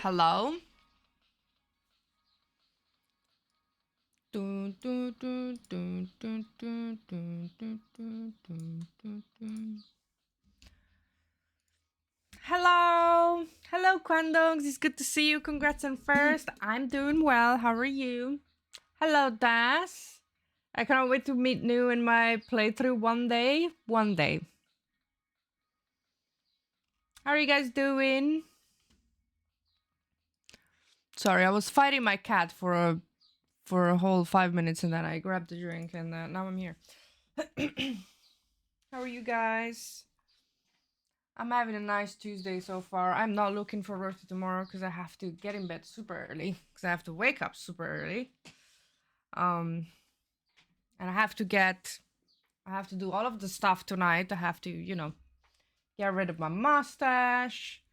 Hello? Hello! Hello, Kwandongs. It's good to see you. Congrats on first. I'm doing well. How are you? Hello, Das. I cannot wait to meet you in my playthrough one day. One day. How are you guys doing? Sorry, I was fighting my cat for a whole 5 minutes and then I grabbed a drink and now I'm here. How are you guys? I'm having a nice Tuesday so far. I'm not looking forward to tomorrow because I have to get in bed super early because I have to wake up super early. And I have to do all of the stuff tonight. I have to, get rid of my mustache,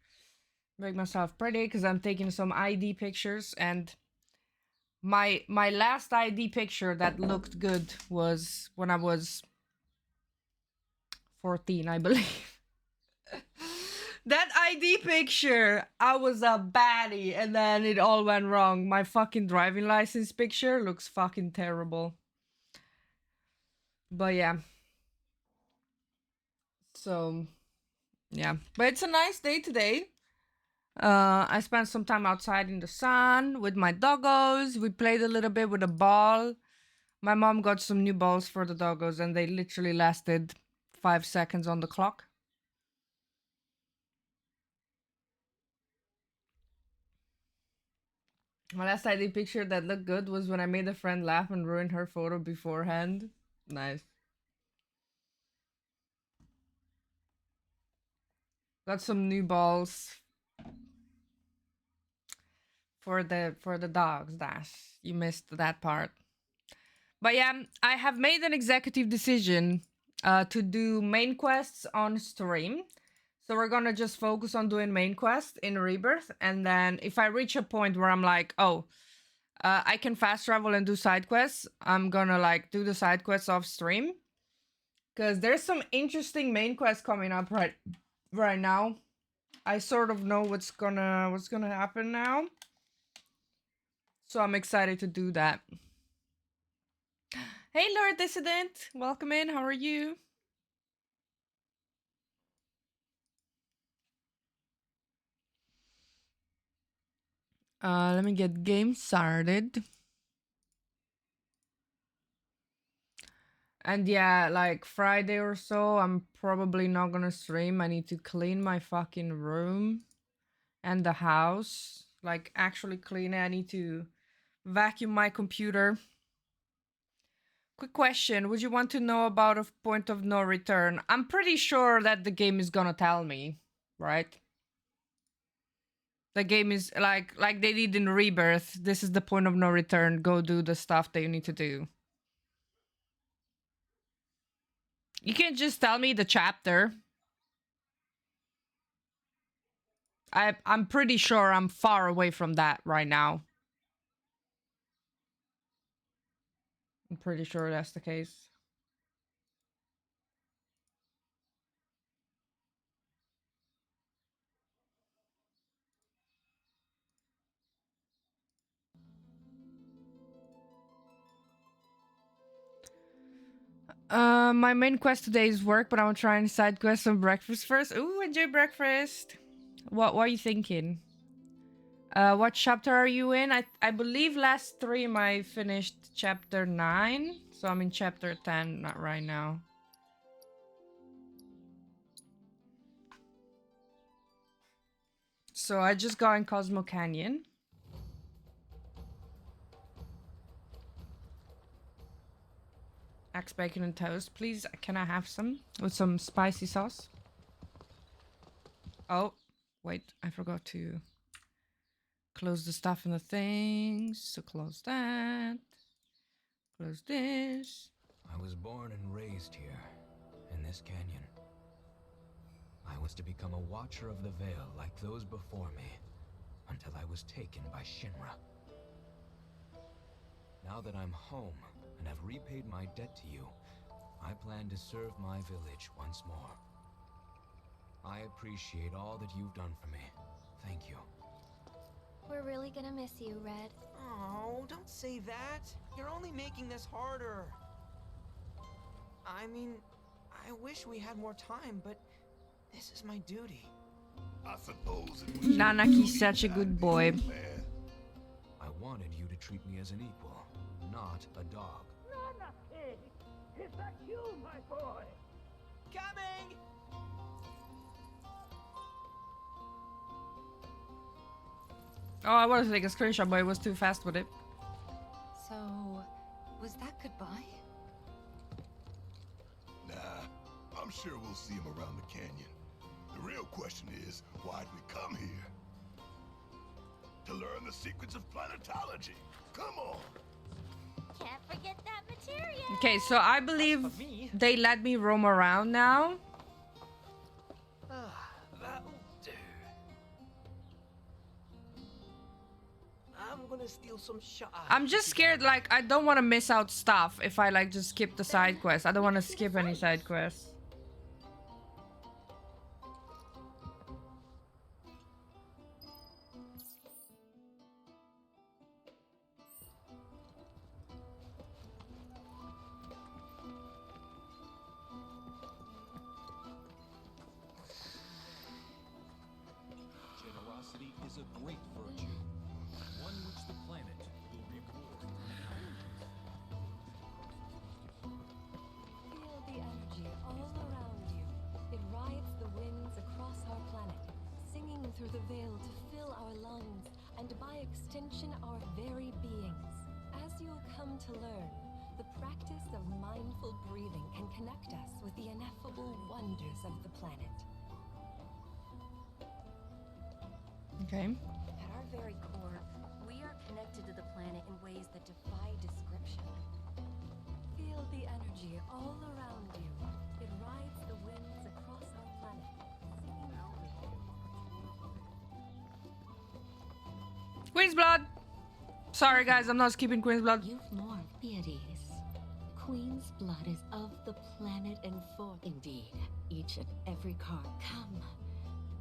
make myself pretty because I'm taking some ID pictures and my last ID picture that looked good was when I was 14, I believe. That ID picture, I was a baddie and then it all went wrong. My fucking driving license picture looks fucking terrible. But yeah. So, yeah. But it's a nice day today. I spent some time outside in the sun with my doggos. We played a little bit with a ball. My mom got some new balls for the doggos and they literally lasted 5 seconds on the clock. My last ID picture that looked good was when I made a friend laugh and ruined her photo beforehand. Nice. Got some new balls for the dogs, Dash. You missed that part. But yeah, I have made an executive decision to do main quests on stream. So we're gonna just focus on doing main quest in Rebirth, and then if I reach a point where I'm like, oh, I can fast travel and do side quests, I'm gonna like do the side quests off stream. Cause there's some interesting main quests coming up right now. I sort of know what's gonna happen now. So I'm excited to do that. Hey Lord Dissident, welcome in. How are you? Let me get game started. And yeah, like Friday or so, I'm probably not gonna stream. I need to clean my fucking room and the house. Like actually clean it. I need to vacuum my computer. Quick question. Would you want to know about a point of no return? I'm pretty sure that the game is gonna tell me, right? The game is like they did in Rebirth. This is the point of no return. Go do the stuff that you need to do. You can just tell me the chapter. I'm pretty sure I'm far away from that right now. I'm pretty sure that's the case. My main quest today is work, but I'm trying side quest on breakfast first. Ooh, enjoy breakfast. What are you thinking? What chapter are you in? I believe last stream I finished chapter 9, so I'm in chapter 10 not right now. So I just got in Cosmo Canyon. Axe bacon and toast, please. Can I have some with some spicy sauce? Oh, wait, I forgot to close the stuff in the things. So close that. Close this. I was born and raised here, in this canyon. I was to become a watcher of the Veil like those before me, until I was taken by Shinra. Now that I'm home and have repaid my debt to you, I plan to serve my village once more. I appreciate all that you've done for me. Thank you. We're really gonna miss you, Red. Oh, don't say that. You're only making this harder. I mean, I wish we had more time, but this is my duty. I suppose it was Nanaki's such a good boy. man. I wanted you to treat me as an equal, not a dog. Nanaki! Is that you, my boy? Coming! Oh, I wanted to take a screenshot, but it was too fast with it. So, was that goodbye? Nah, I'm sure we'll see him around the canyon. The real question is, why'd we come here? To learn the secrets of planetology. Come on! Can't forget that material. Okay, so I believe For me, they let me roam around now. that'll do. I'm gonna steal some shots. I'm just scared, like, I don't want to miss out stuff if I, like, just skip the side quest. I don't want to skip any side quests. Generosity is a great virtue, one which the planet will reward. Feel the energy all around you. It rides the winds across our planet, singing through the veil to fill our lungs, and by extension our very beings. As you'll come to learn, the practice of mindful breathing can connect us with the ineffable wonders of the planet. Okay. At our very core, we are connected to the planet in ways that defy description. Feel the energy all around you. It rides the winds across our planet, singing Queen's Blood! Sorry, guys, I'm not skipping Queen's Blood. You've more deities. Queen's blood is of the planet and for indeed each and every card. Come,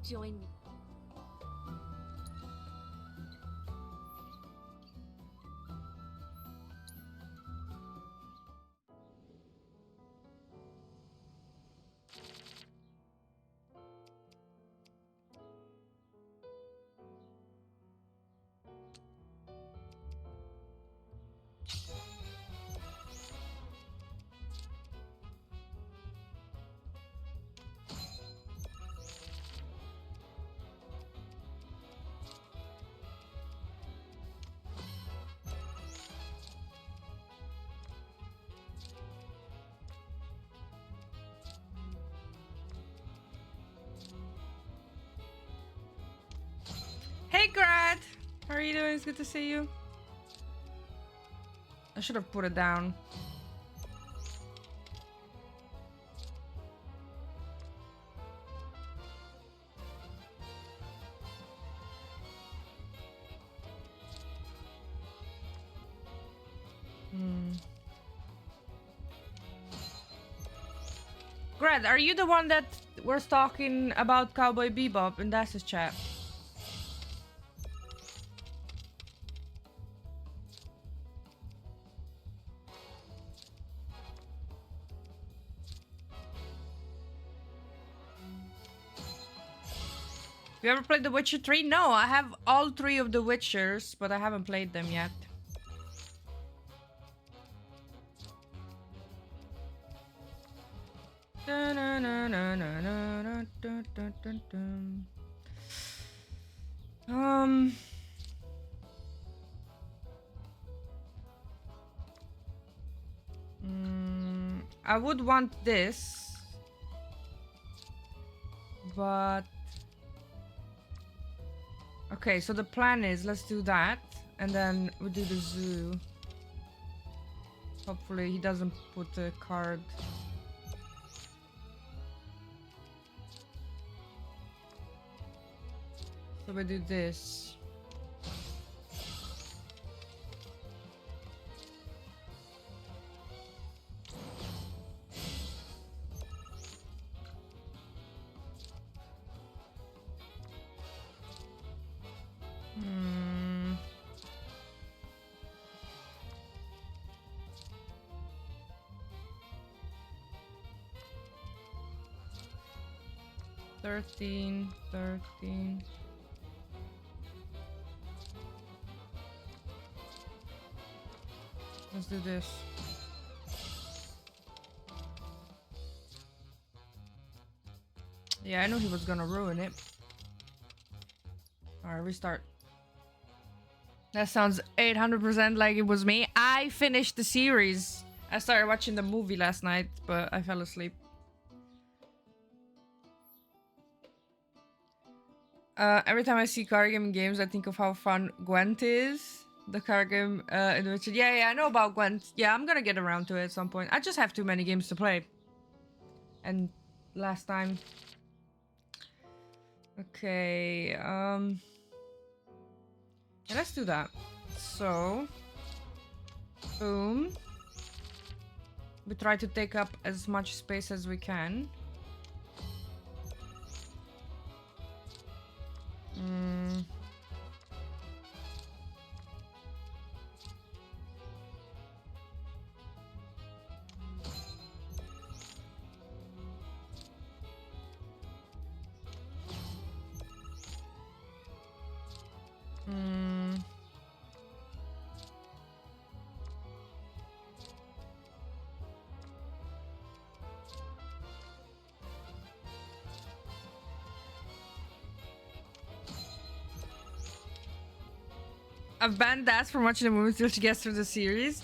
join me. Hey, Grad! How are you doing? It's good to see you. I should have put it down. Grad, are you the one that was talking about Cowboy Bebop in Dash's chat? You ever played The Witcher 3? No, I have all 3 of The Witchers, but I haven't played them yet. I would want this, but okay, so the plan is let's do that and then we do the zoo. Hopefully he doesn't put the card. So we do this. 13, 13. Let's do this. Yeah, I knew he was gonna ruin it. Alright, restart. That sounds 800% like it was me. I finished the series. I started watching the movie last night, but I fell asleep. Every time I see card game games, I think of how fun Gwent is. The card game in which... Yeah, I know about Gwent. Yeah, I'm gonna get around to it at some point. I just have too many games to play. And last time... Okay, yeah, let's do that. So... Boom. We try to take up as much space as we can. Mm. Mm. I've banned Daz from watching the movie till she gets through the series.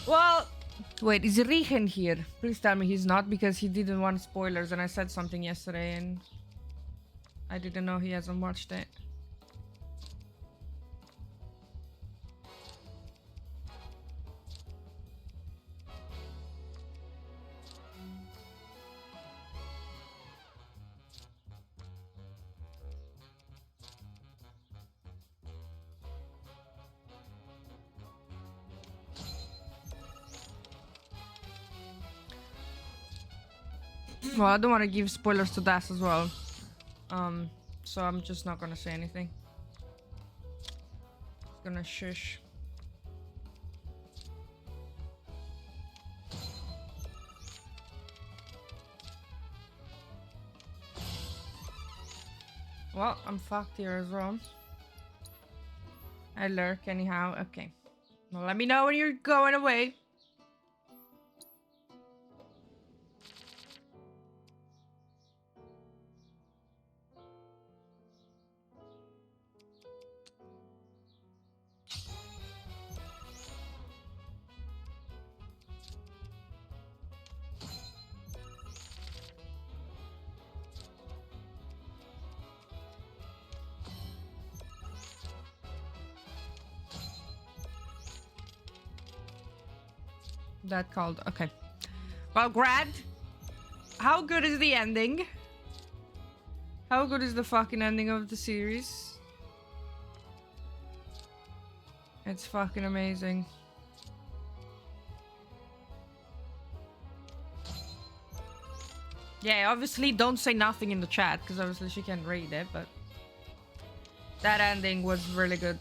Well, wait, is Richen here? Please tell me he's not, because he didn't want spoilers and I said something yesterday and I didn't know he hasn't watched it. Well, I don't want to give spoilers to Das as well. So I'm just not gonna say anything. Just gonna shush. Well, I'm fucked here as well. I lurk anyhow. Okay. Well, let me know when you're going away. That called. Okay. Well, Grad, how good is the ending? How good is the fucking ending of the series? It's fucking amazing. Yeah, obviously don't say nothing in the chat, because obviously she can't read it, but that ending was really good.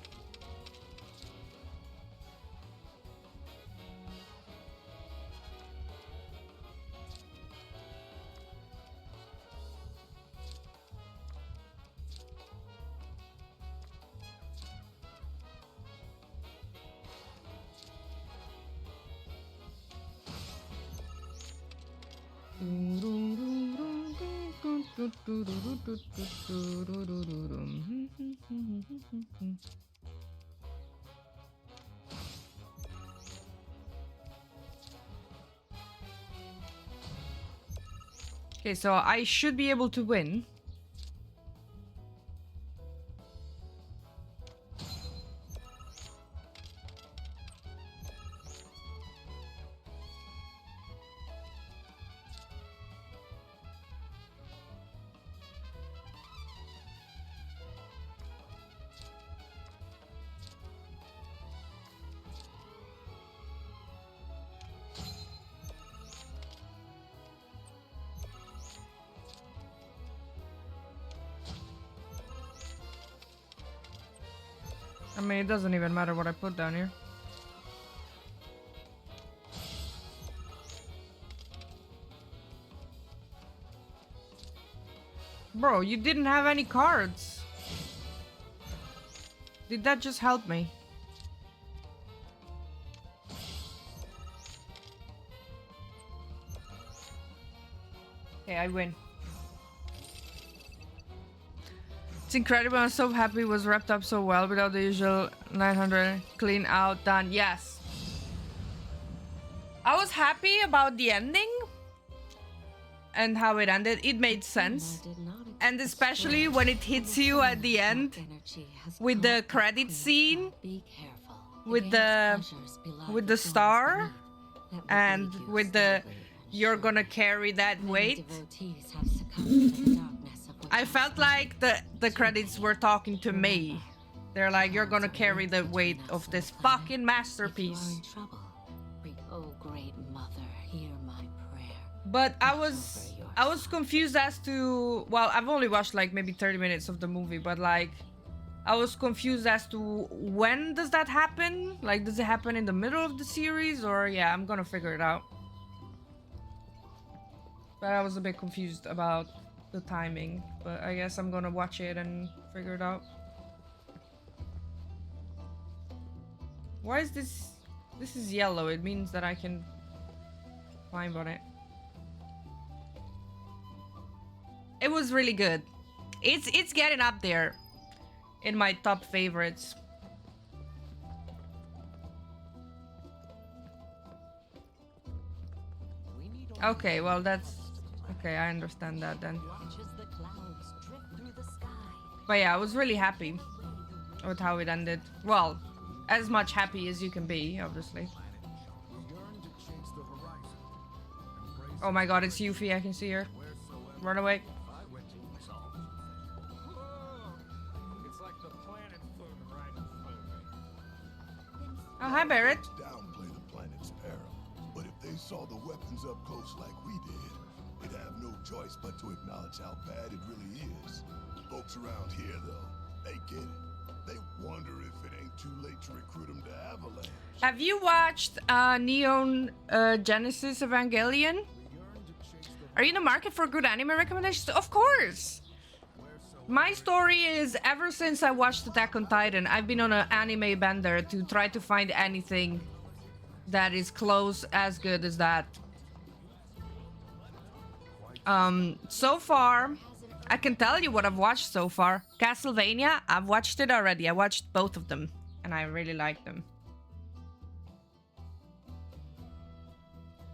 Okay, so I should be able to win. I mean, it doesn't even matter what I put down here. Bro, you didn't have any cards. Did that just help me? Okay, I win. It's incredible. I'm so happy it was wrapped up so well without the usual 900 clean out done. Yes. I was happy about the ending and how it ended. It made sense. And especially when it hits you at the end with the credit scene with the star and with the you're gonna carry that weight. I felt like the credits were talking to me. They're like, you're gonna carry the weight of this fucking masterpiece. Oh, great mother, hear my prayer. But I was confused as to, well, I've only watched like maybe 30 minutes of the movie, but like I was confused as to when does that happen? Like, does it happen in the middle of the series, or yeah, I'm gonna figure it out. But I was a bit confused about the timing, but I guess I'm gonna watch it and figure it out. Why is this? This is yellow. It means that I can climb on it. It was really good. It's getting up there in my top favorites. Okay, well that's okay. I understand that then. But yeah, I was really happy with how it ended. Well, as much happy as you can be, obviously. Oh my god, it's Yuffie. I can see her. Run away. Oh, hi, Barrett. Downplay the planet's peril, but if they saw the weapons up close like we did, they'd have no choice but to acknowledge how bad it really is. Folks around here, though, they get it. They wonder if it ain't too late to recruit them to Avalanche. Have you watched Neon Genesis Evangelion? Are you in the market for good anime recommendations? Of course! My story is, ever since I watched Attack on Titan, I've been on an anime bender to try to find anything that is close as good as that. So far, I can tell you what I've watched so far. Castlevania, I've watched it already. I watched both of them, and I really like them.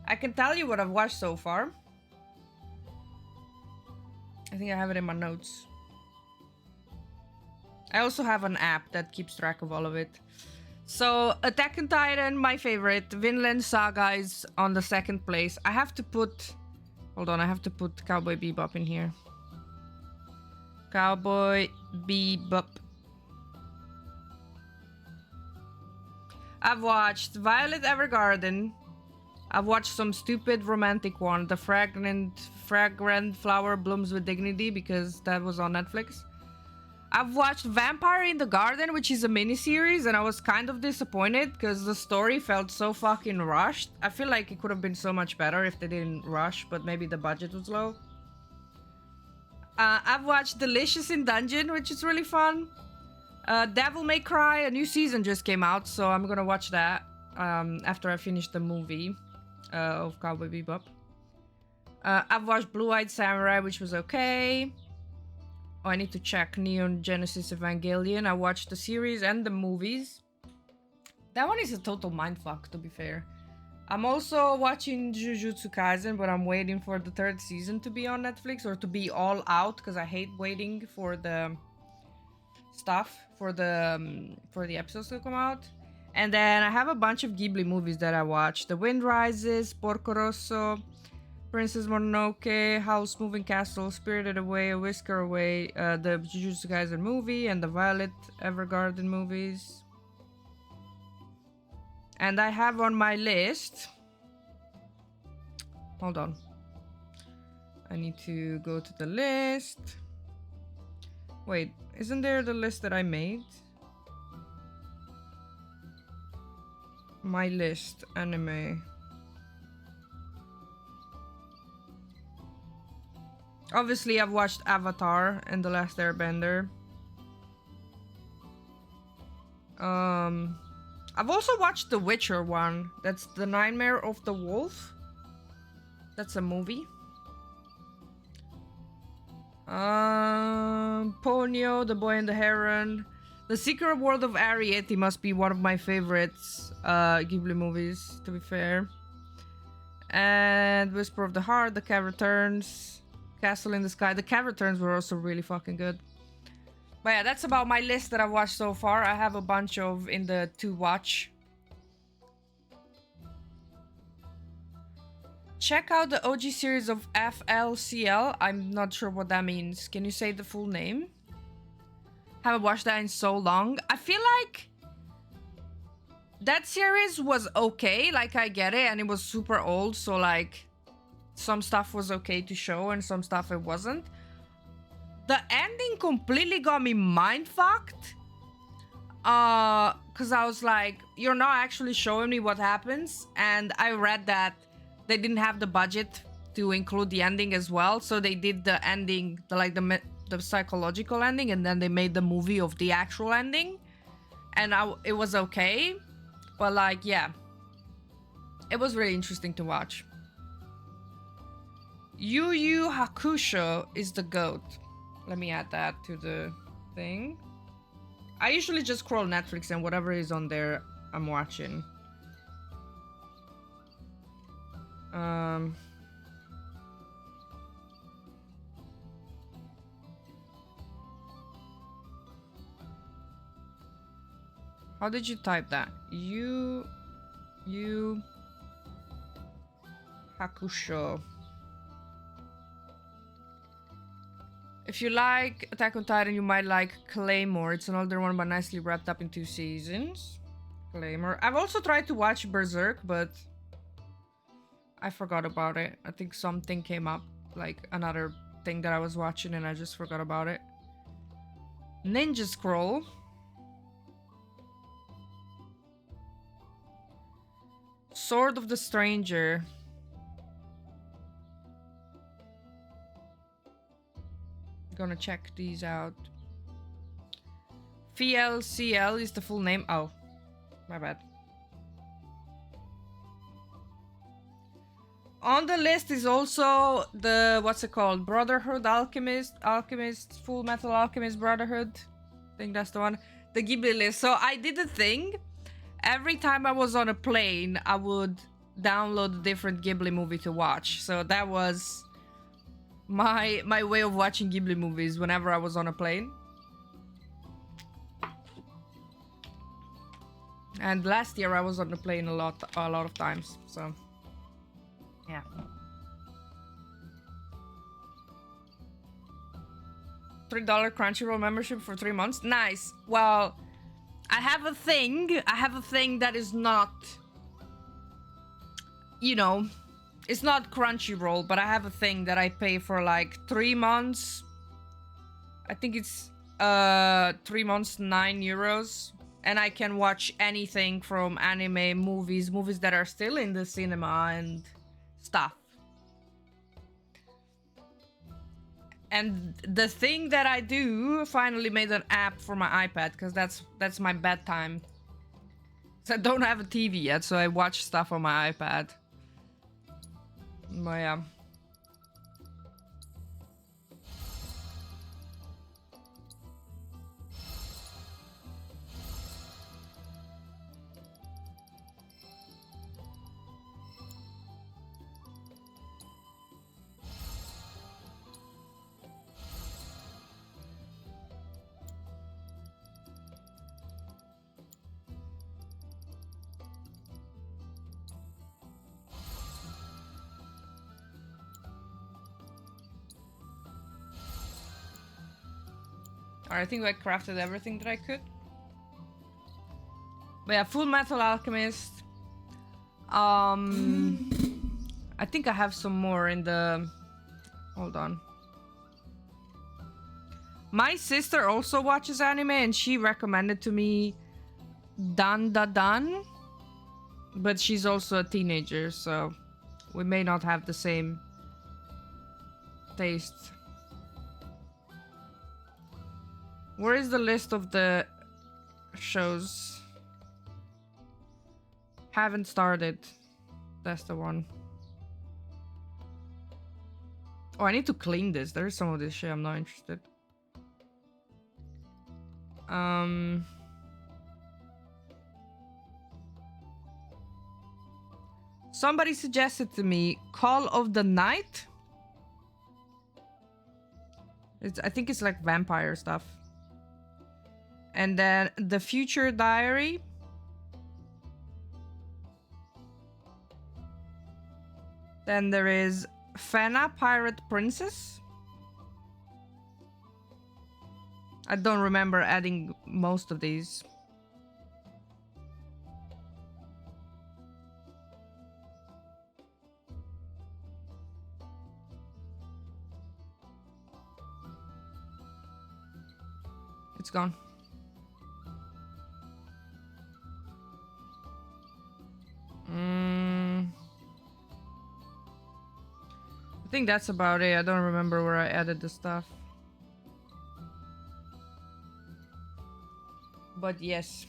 I can tell you what I've watched so far. I think I have it in my notes. I also have an app that keeps track of all of it. So, Attack on Titan, my favorite. Vinland Saga is on the second place. I have to put... Hold on, I have to put Cowboy Bebop in here. Cowboy Bebop. I've watched Violet Evergarden. I've watched some stupid romantic one. The Fragrant Flower Blooms with Dignity, because that was on Netflix. I've watched Vampire in the Garden, which is a miniseries, and I was kind of disappointed because the story felt so fucking rushed. I feel like it could have been so much better if they didn't rush, but maybe the budget was low. I've watched Delicious in Dungeon, which is really fun. Devil May Cry, a new season just came out, so I'm gonna watch that after I finish the movie of Cowboy Bebop. I've watched Blue Eyed Samurai, which was okay. Oh, I need to check Neon Genesis Evangelion. I watched the series and the movies. That one is a total mindfuck, to be fair. I'm also watching Jujutsu Kaisen, but I'm waiting for the third season to be on Netflix, or to be all out, because I hate waiting for the stuff, for the episodes to come out. And then I have a bunch of Ghibli movies that I watched. The Wind Rises, Porco Rosso, Princess Mononoke, Howl's Moving Castle, Spirited Away, A Whisker Away, the Jujutsu Kaisen movie, and the Violet Evergarden movies. And I have on my list... Hold on. I need to go to the list. Wait, isn't there the list that I made? My list, anime. Obviously, I've watched Avatar and The Last Airbender. I've also watched the Witcher one. That's The Nightmare of the Wolf. That's a movie. Ponyo, The Boy and the Heron. The Secret World of Arrietty must be one of my favorites Ghibli movies, to be fair. And Whisper of the Heart, The Cat Returns, Castle in the Sky. The Cat Returns were also really fucking good. But yeah, that's about my list that I've watched so far. I have a bunch of in the to watch. Check out the OG series of FLCL. I'm not sure what that means. Can you say the full name? Haven't watched that in so long. I feel like that series was okay. Like, I get it. And it was super old. So, like, some stuff was okay to show and some stuff it wasn't. The ending completely got me mind-fucked. Because I was like, you're not actually showing me what happens. And I read that they didn't have the budget to include the ending as well. So they did the ending, the psychological ending. And then they made the movie of the actual ending. And it was okay. But, like, yeah. It was really interesting to watch. Yu Yu Hakusho is the GOAT. Let me add that to the thing. I usually just scroll Netflix and whatever is on there, I'm watching. How did you type that? Yu Hakusho. If you like Attack on Titan, you might like Claymore. It's an older one, but nicely wrapped up in 2 seasons. Claymore. I've also tried to watch Berserk, but I forgot about it. I think something came up, like another thing that I was watching, and I just forgot about it. Ninja Scroll. Sword of the Stranger. Gonna check these out. FLCL is the full name. Oh, my bad. On the list is also the, what's it called? Brotherhood Alchemist, Full Metal Alchemist Brotherhood. I think that's the one. The Ghibli list. So I did a thing. Every time I was on a plane, I would download a different Ghibli movie to watch. So that was my way of watching Ghibli movies whenever I was on a plane. And last year I was on the plane a lot of times, so yeah. $3 Crunchyroll membership for 3 months. Nice. Well, I have a thing that is not, you know, it's not Crunchyroll, but I have a thing that I pay for like 3 months. I think it's 3 months, €9. And I can watch anything from anime, movies that are still in the cinema and stuff. And the thing that I do finally made an app for my iPad, because that's my bedtime. So I don't have a TV yet, so I watch stuff on my iPad. But yeah. Alright, I think I crafted everything that I could. But yeah, Full Metal Alchemist. I think I have some more in the... Hold on. My sister also watches anime and she recommended to me Dan Da Dan. But she's also a teenager, so we may not have the same taste. Where is the list of the shows? Haven't started. That's the one. Oh, I need to clean this. There's some of this shit I'm not interested. Somebody suggested to me Call of the Night. I think it's like vampire stuff. And then The Future Diary. Then there is Fena Pirate Princess. I don't remember adding most of these. It's gone. I think that's about it. I don't remember where I added the stuff. But yes.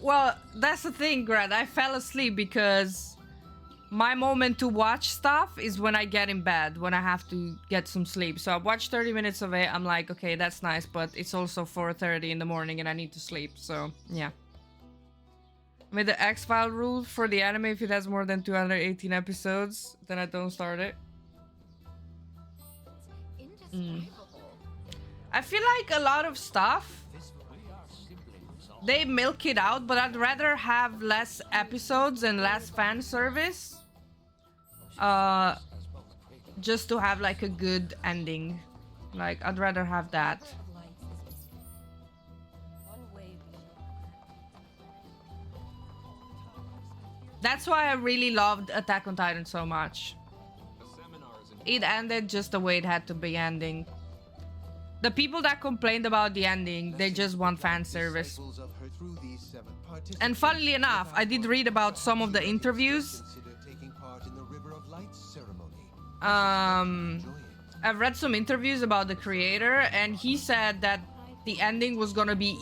Well, that's the thing, Grant. I fell asleep because my moment to watch stuff is when I get in bed, when I have to get some sleep. So I watched 30 minutes of it. I'm like, okay, that's nice, but it's also 4:30 in the morning and I need to sleep. So, yeah. I made the X-File rule for the anime. If it has more than 218 episodes, then I don't start it. I feel like a lot of stuff, they milk it out, but I'd rather have less episodes and less fan service. Just to have like a good ending. Like, I'd rather have that. That's why I really loved Attack on Titan so much. It ended just the way it had to be ending. The people that complained about the ending, they just want fan service. And funnily enough, I did read about some of the interviews. I've read some interviews about the creator, and he said that the ending was gonna be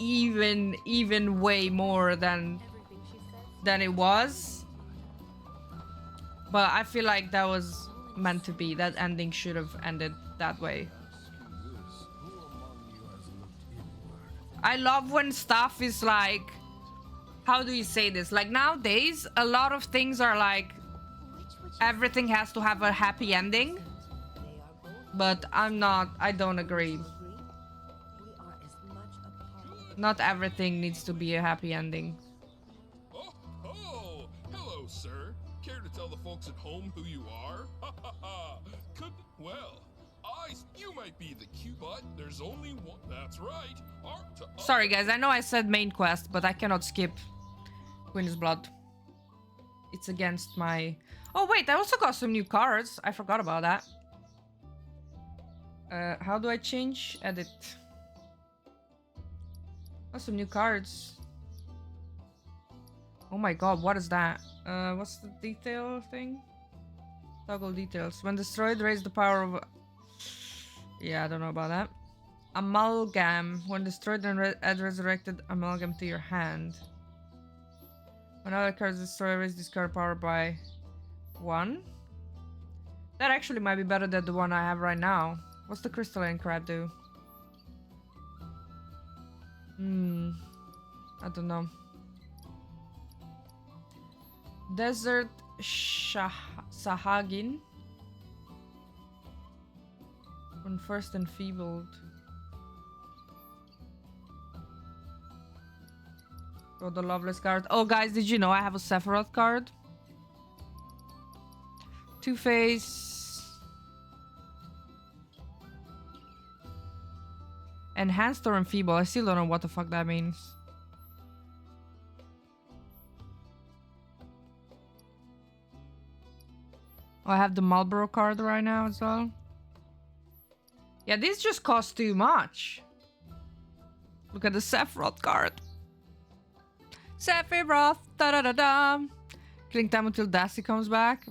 even way more than it was. But I feel like that was meant to be. That ending should have ended that way. I love when stuff is like, how do you say this? Like nowadays, a lot of things are like, everything has to have a happy ending. But I don't agree. Not everything needs to be a happy ending. Oh, hello, sir. Care to tell the folks at home who you are? Well, you might be the cute, but there's only one. That's right. Sorry, guys. I know I said main quest, but I cannot skip Queen's Blood. It's against my... Oh, wait. I also got some new cards. I forgot about that. How do I change? Edit. Oh, some new cards. Oh my god, what is that? What's the detail thing? Toggle details. When destroyed, raise the power of... Yeah, I don't know about that. Amalgam. When destroyed and add resurrected amalgam to your hand. When other cards destroy, raise this card power by 1. That actually might be better than the one I have right now. What's the crystalline crab do? I don't know. Desert Sahagin. When first enfeebled. Oh, the Loveless card. Oh, guys, did you know I have a Sephiroth card? Two-Face. Enhanced or enfeebled. I still don't know what the fuck that means. Oh, I have the Marlboro card right now as well. Yeah, this just costs too much. Look at the Sephiroth card. Sephiroth, da da da da. Killing time until Dasty comes back.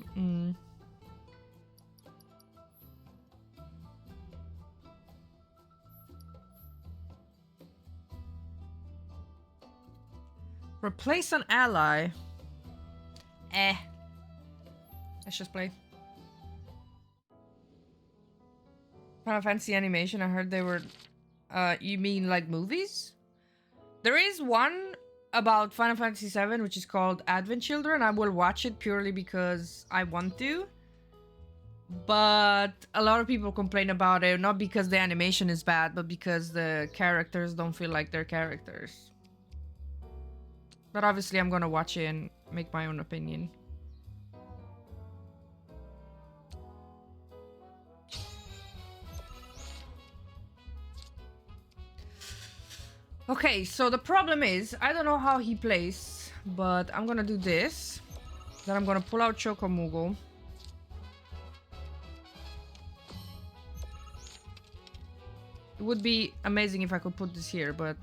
Replace an ally. Let's just play. Final Fantasy animation. I heard they were. You mean like movies? There is one about Final Fantasy VII, which is called Advent Children. I will watch it purely because I want to. But a lot of people complain about it, not because the animation is bad, but because the characters don't feel like they're characters. But obviously I'm gonna watch it and make my own opinion. Okay, so the problem is, I don't know how he plays, but I'm gonna do this. Then I'm gonna pull out Chocomugo. It would be amazing if I could put this here, but...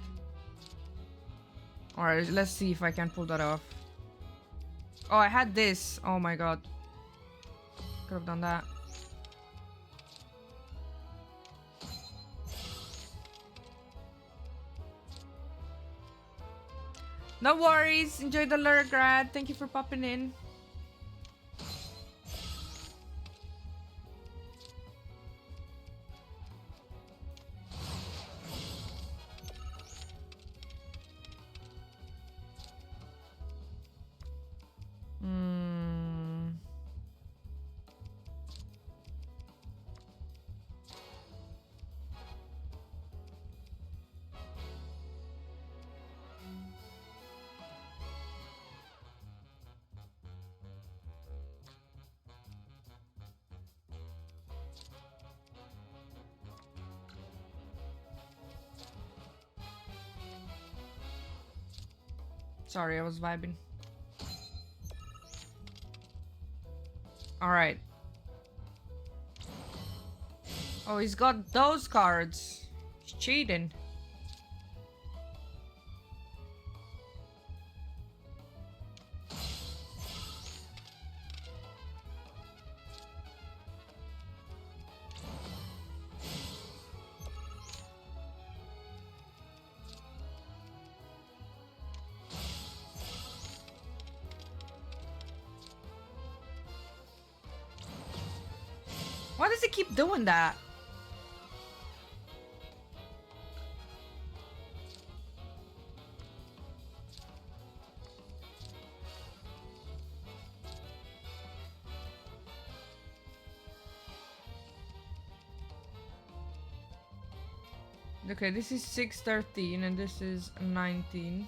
Alright, let's see if I can pull that off. Oh, I had this. Oh my god. Could have done that. No worries. Enjoy the Lurgrad. Thank you for popping in. Sorry, I was vibing. Alright. Oh, he's got those cards. He's cheating. Why does he keep doing that? Okay, this is 613 and this is 19.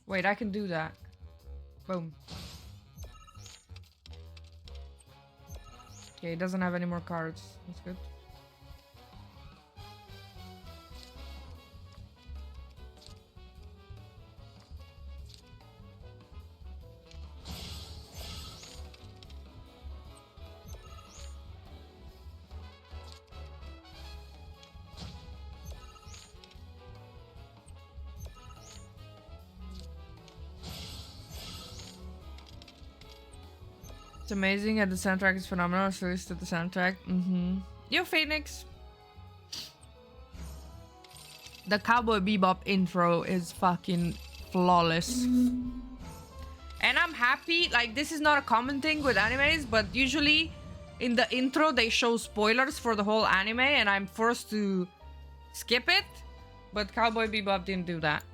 Wait, I can do that. Boom. Okay, he doesn't have any more cards. That's good. It's amazing and the soundtrack is phenomenal. So is the soundtrack. Yo, Phoenix. The Cowboy Bebop intro is fucking flawless. And I'm happy, like this is not a common thing with animes, but usually in the intro they show spoilers for the whole anime and I'm forced to skip it. But Cowboy Bebop didn't do that.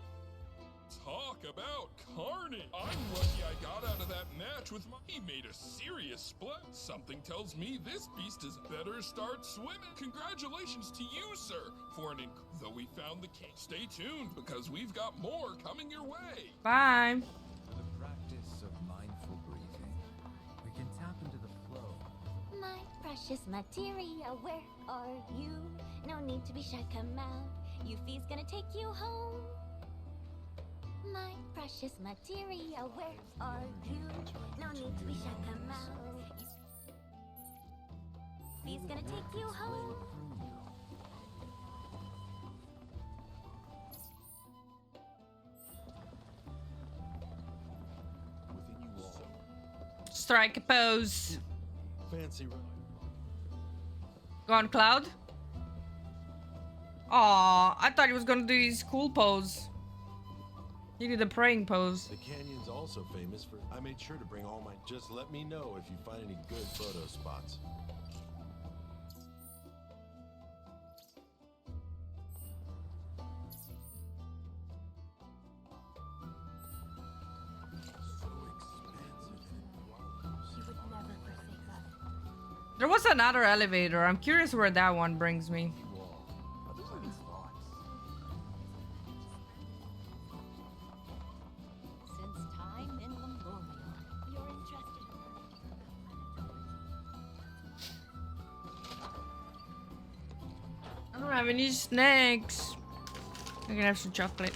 Talk about carnage. I'm lucky I got out of that match with my... He made a serious split. Something tells me this beast is better start swimming. Congratulations to you, sir, for an though we found the king. Stay tuned because we've got more coming your way. Bye. For the practice of mindful breathing, we can tap into the flow. My precious materia, where are you? No need to be shy, come out. Yuffie's gonna take you home. My precious materia, where are you? No need to be shut them out. He's gonna take you home. Within you all. Strike a pose. Fancy. Go on, Cloud. Aw, I thought he was gonna do his cool pose. He did the praying pose. The canyon's also famous for. I made sure to bring all my. Just let me know if you find any good photo spots. He would never forsake us. There was another elevator. I'm curious where that one brings me. Since time immemorial. You're interested I don't have any snacks. I can have some chocolate.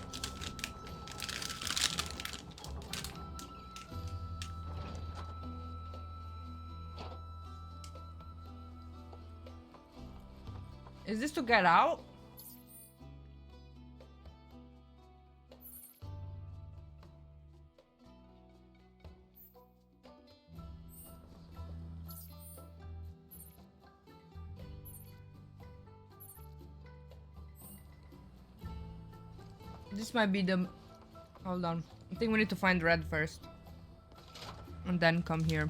Is this to get out? This might be the... Hold on. I think we need to find red first. And then come here.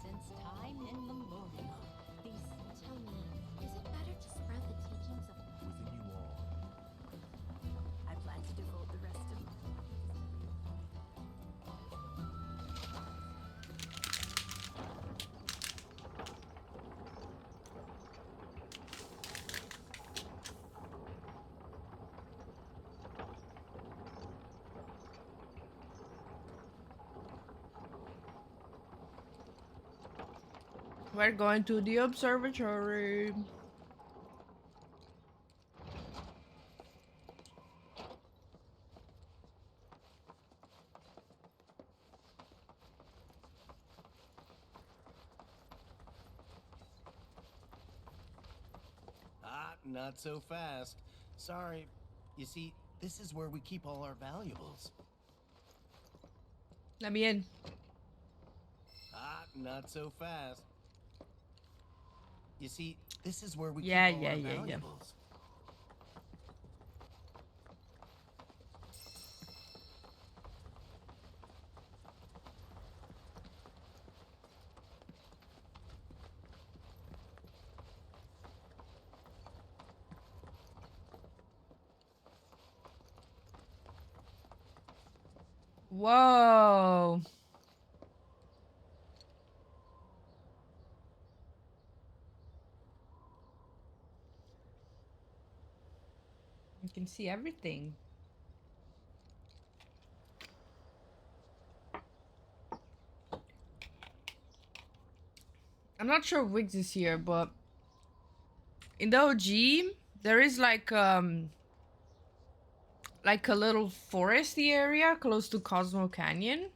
Since time immemorial. These. Tell me, is it better to spread the teachings of... Within you all. I plan to devote the rest of my... We're going to the observatory. Ah, not so fast. Sorry. You see, this is where we keep all our valuables. Let me in. Ah, not so fast. You see, this is where we Yeah, keep all yeah, our yeah, yeah. valuables. Whoa. You can see everything. I'm not sure if Wiggs is here, but in the OG, there is like a little foresty area close to Cosmo Canyon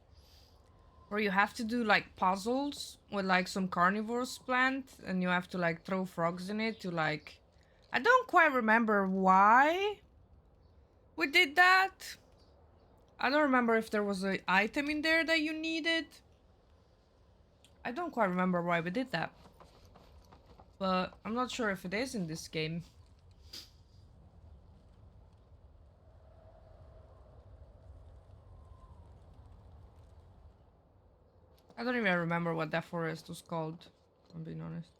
where you have to do like puzzles with like some carnivores plant and you have to like throw frogs in it to like... I don't quite remember why we did that. I don't remember if there was an item in there that you needed. I don't quite remember why we did that. But I'm not sure if it is in this game. I don't even remember what that forest was called, if I'm being honest.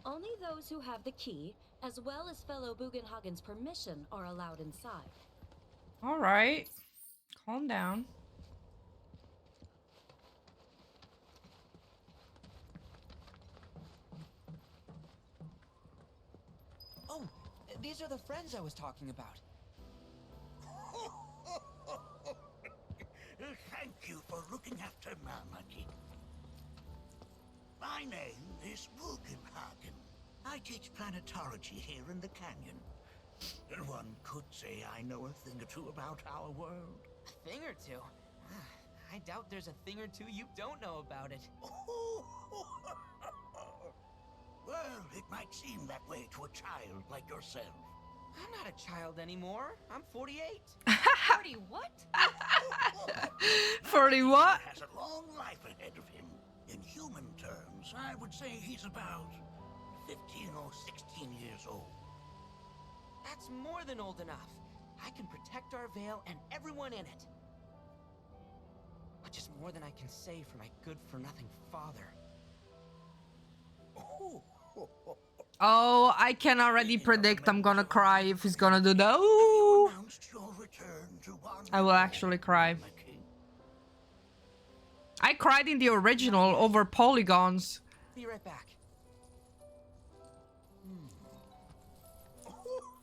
Only those who have the key, as well as fellow Bugenhagen's permission, are allowed inside. Alright. Calm down. Oh, these are the friends I was talking about. teach planetology here in the canyon. And one could say I know a thing or two about our world. A thing or two? I doubt there's a thing or two you don't know about it. Well, it might seem that way to a child like yourself. I'm not a child anymore. I'm 48. 40 what? 40 what? He has a long life ahead of him. In human terms, I would say he's about 15 or 16 years old. That's more than old enough. I can protect our Vale and everyone in it. Which is more than I can say for my good-for-nothing father. Oh, I can already predict I'm gonna cry if he's gonna do that. Ooh. I will actually cry. I cried in the original over polygons. Be right back.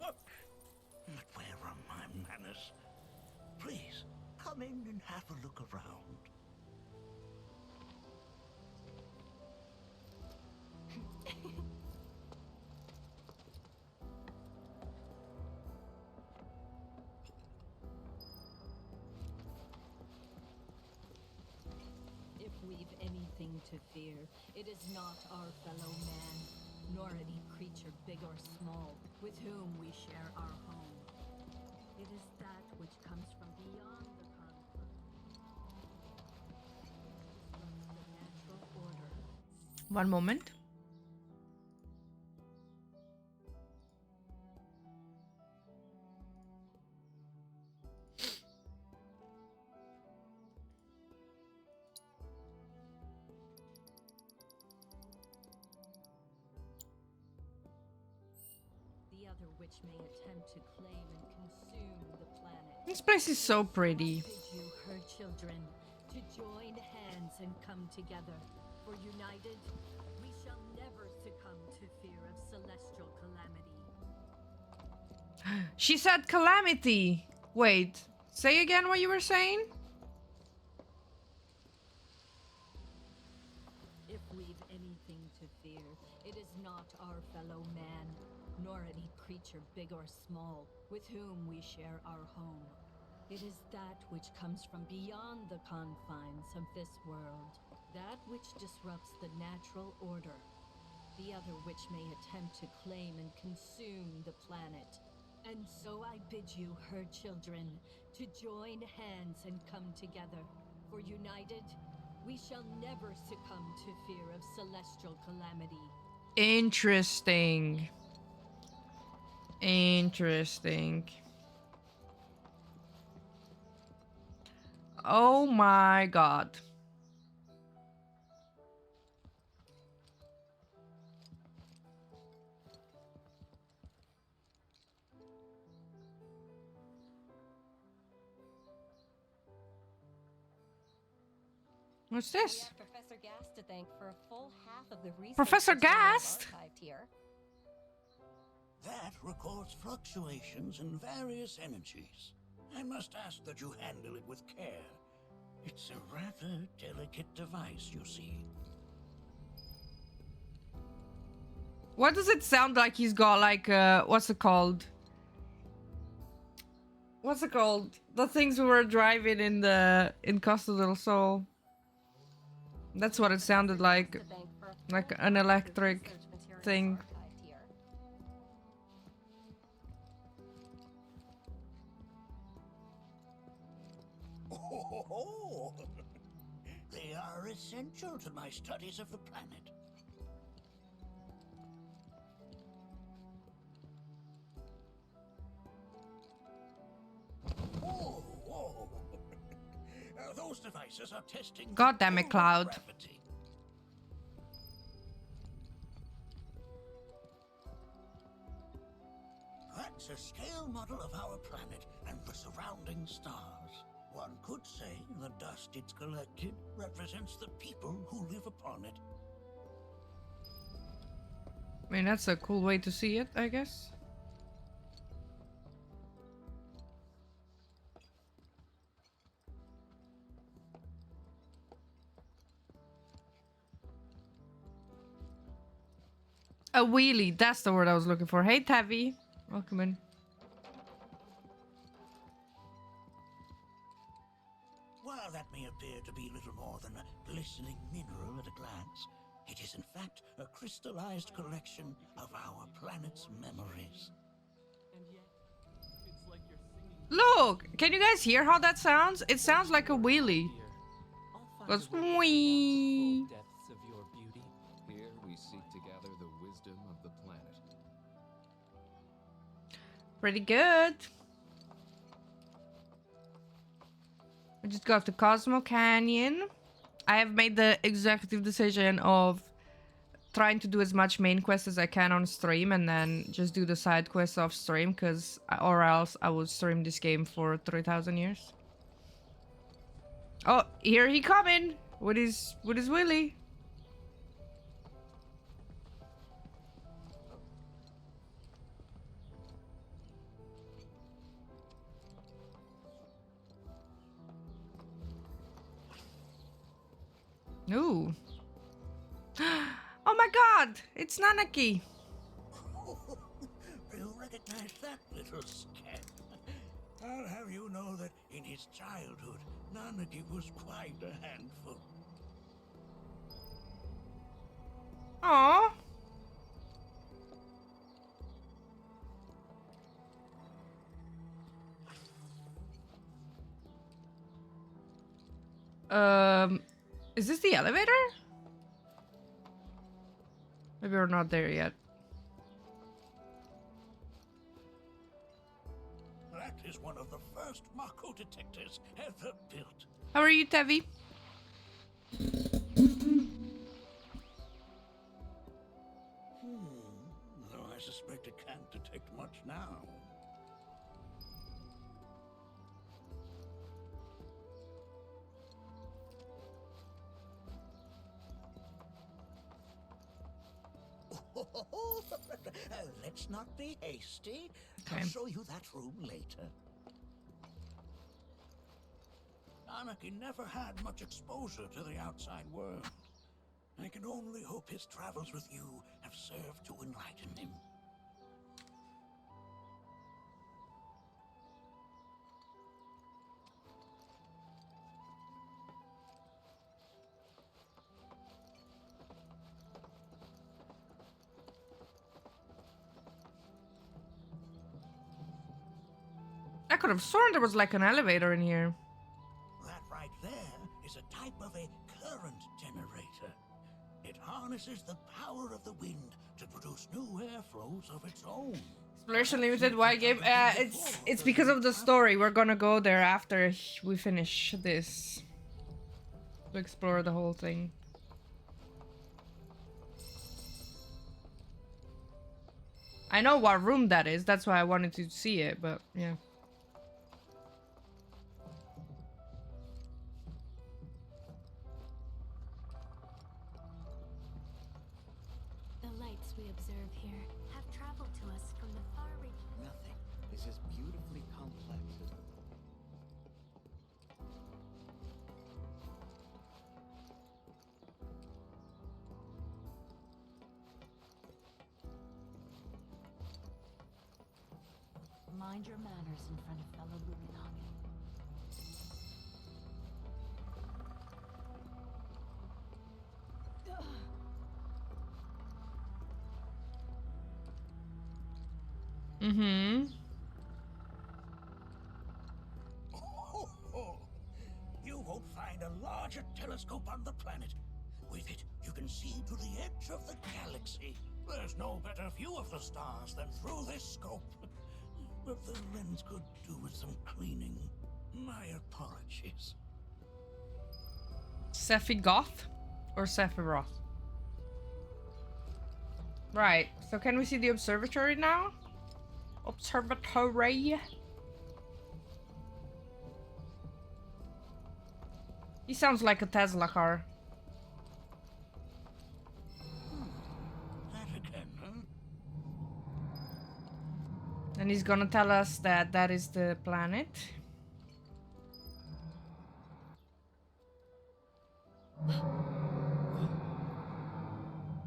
But where are my manners? Please, come in and have a look around. If we've anything to fear, it is not our fellow man, nor any creature big or small, with whom we share our home. It is that which comes from beyond the confines. The natural order. One moment. The other which may attempt to claim and consume the planet. This place is so pretty. Bid you, her children, to join hands and come together. For united, we shall never succumb to fear of celestial calamity. She said calamity. Wait, say again what you were saying? If we've anything to fear, it is not our fellow man, nor any creature big or small, with whom we share our home. It is that which comes from beyond the confines of this world, that which disrupts the natural order, the other which may attempt to claim and consume the planet. And so I bid you, her children, to join hands and come together. For united, we shall never succumb to fear of celestial calamity. Interesting. Interesting. Oh my god. What's this? We have Professor Gast to thank for a full half of the research Professor materials Gast? archived here. That records fluctuations in various energies. I must ask that you handle it with care. It's a rather delicate device, you see. What does it sound like he's got like what's it called? What's it called? The things we were driving in Costa del Sol. That's what it sounded like. Like an electric thing. Oh, they are essential to my studies of the planet. Whoa. Those devices are testing. God damn it, Cloud. Gravity. That's a scale model of our planet and the surrounding stars. One could say the dust it's collected represents the people who live upon it. I mean, that's a cool way to see it, I guess. A wheelie. That's the word I was looking for. Hey, Tavi. Welcome in. While that may appear to be little more than a glistening mineral at a glance, it is in fact a crystallized collection of our planet's memories. And yet, it's like you're singing. Look! Can you guys hear how that sounds? It sounds like a wheelie. Goes wee. Depths of your beauty. Here we seek to gather the wisdom of the planet. Pretty good. We just got to Cosmo Canyon. I have made the executive decision of trying to do as much main quest as I can on stream and then just do the side quests off stream, because or else I would stream this game for 3,000 years. Oh, here he coming with his Willy. Ooh. Oh my god! It's Nanaki! You recognize that little scamp? I'll have you know that in his childhood, Nanaki was quite a handful. Aww. Is this the elevator? Maybe we're not there yet. That is one of the first Mako detectors ever built. How are you, Tevi? Though I suspect it can't detect much now. Let's not be hasty. Okay. I'll show you that room later. Anarchy never had much exposure to the outside world. I can only hope his travels with you have served to enlighten him. I could have sworn there was like an elevator in here. That right there is a type of a current generator. It harnesses the power of the wind to produce new airflows of its own. Exploration Limited wide game. It's because of the story. We're gonna go there after we finish this. To explore the whole thing. I know what room that is. That's why I wanted to see it, but yeah. The lights we observe here have traveled to us from the far reach. Nothing is as beautifully complex as Mind your manners in front of fellow Luminagen. Mm-hmm. You won't find a larger telescope on the planet. With it, you can see to the edge of the galaxy. There's no better view of the stars than through this scope. But the lens could do with some cleaning. My apologies. Sephiroth or Sephiroth? Right. So can we see the observatory now? Observatory. He sounds like a Tesla car. That again, huh? And he's gonna tell us that that is the planet.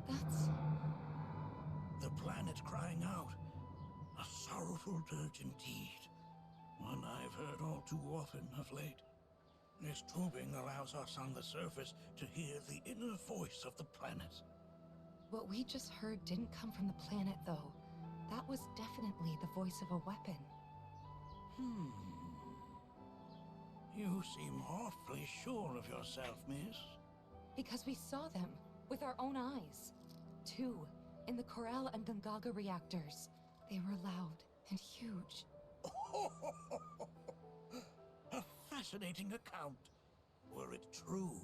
That's... powerful dirge indeed. One I've heard all too often of late. This tubing allows us on the surface to hear the inner voice of the planet. What we just heard didn't come from the planet, though. That was definitely the voice of a weapon. You seem awfully sure of yourself, miss. Because we saw them with our own eyes. 2 in the Corral and Gungaga reactors. They were loud and huge. A fascinating account, were it true.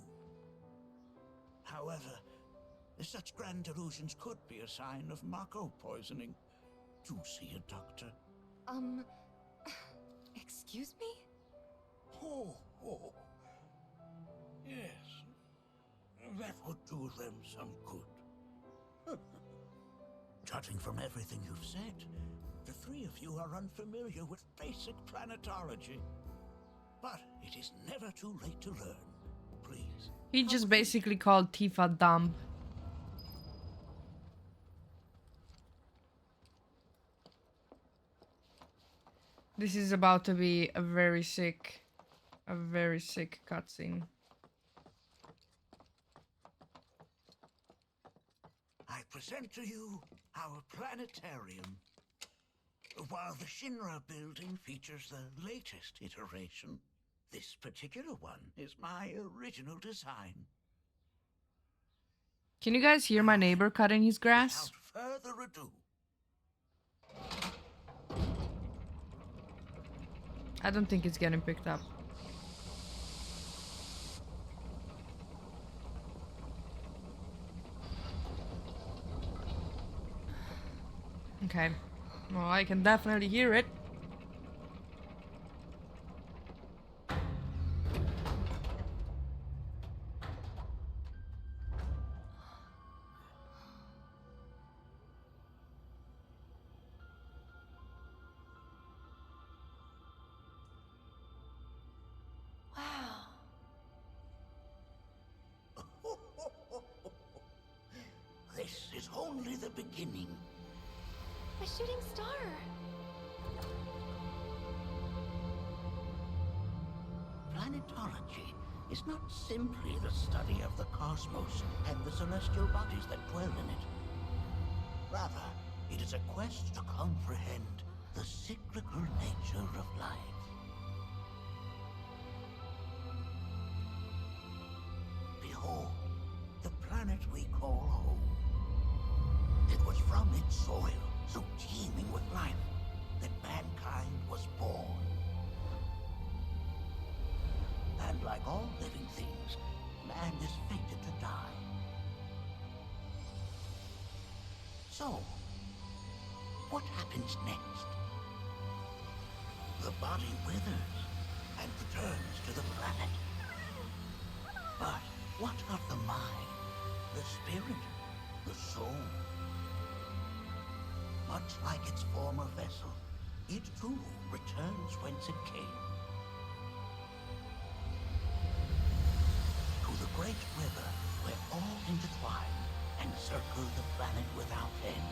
However, such grand delusions could be a sign of Mako poisoning. Do see a doctor. Excuse me? Oh. Yes. That would do them some good. Judging from everything you've said, the 3 of you are unfamiliar with basic planetology. But it is never too late to learn. Please. He just basically called Tifa dumb. This is about to be a very sick cutscene. I present to you our planetarium. While the Shinra building features the latest iteration, this particular one is my original design. Can you guys hear my neighbor cutting his grass? Without further ado, I don't think it's getting picked up. Okay. Well, I can definitely hear it. this is only the beginning. A shooting star! Planetology is not simply the study of the cosmos and the celestial bodies that dwell in it. Rather, it is a quest to comprehend the cyclical nature of life. Behold, the planet we call home. It was from its soil, so teeming with life, that mankind was born. And like all living things, man is fated to die. So, what happens next? The body withers and returns to the planet. But what of the mind, the spirit, the soul? Much like its former vessel, it too returns whence it came. To the great river where all intertwine and circle the planet without end.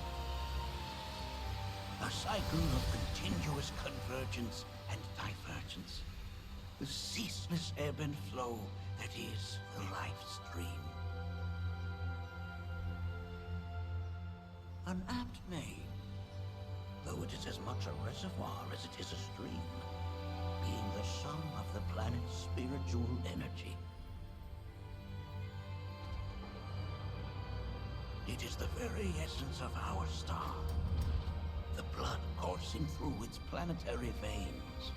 A cycle of continuous convergence and divergence. The ceaseless ebb and flow that is the life stream. An apt name, though it is as much a reservoir as it is a stream, being the sum of the planet's spiritual energy. It is the very essence of our star, the blood coursing through its planetary veins.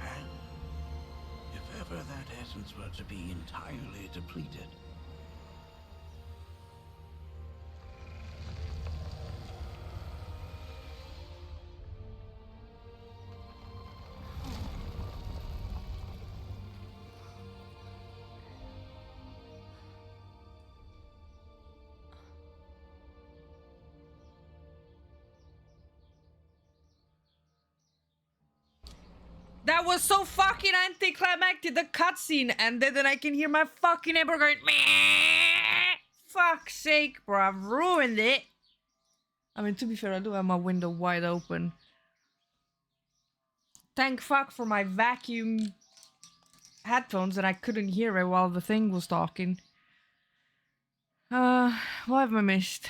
And if ever that essence were to be entirely depleted, That was so fucking anticlimactic. The cutscene ended and I can hear my fucking neighbor going, meh. Fuck's sake, bro. I've ruined it. I mean, to be fair, I do have my window wide open. Thank fuck for my vacuum headphones that I couldn't hear it while the thing was talking. What have I missed?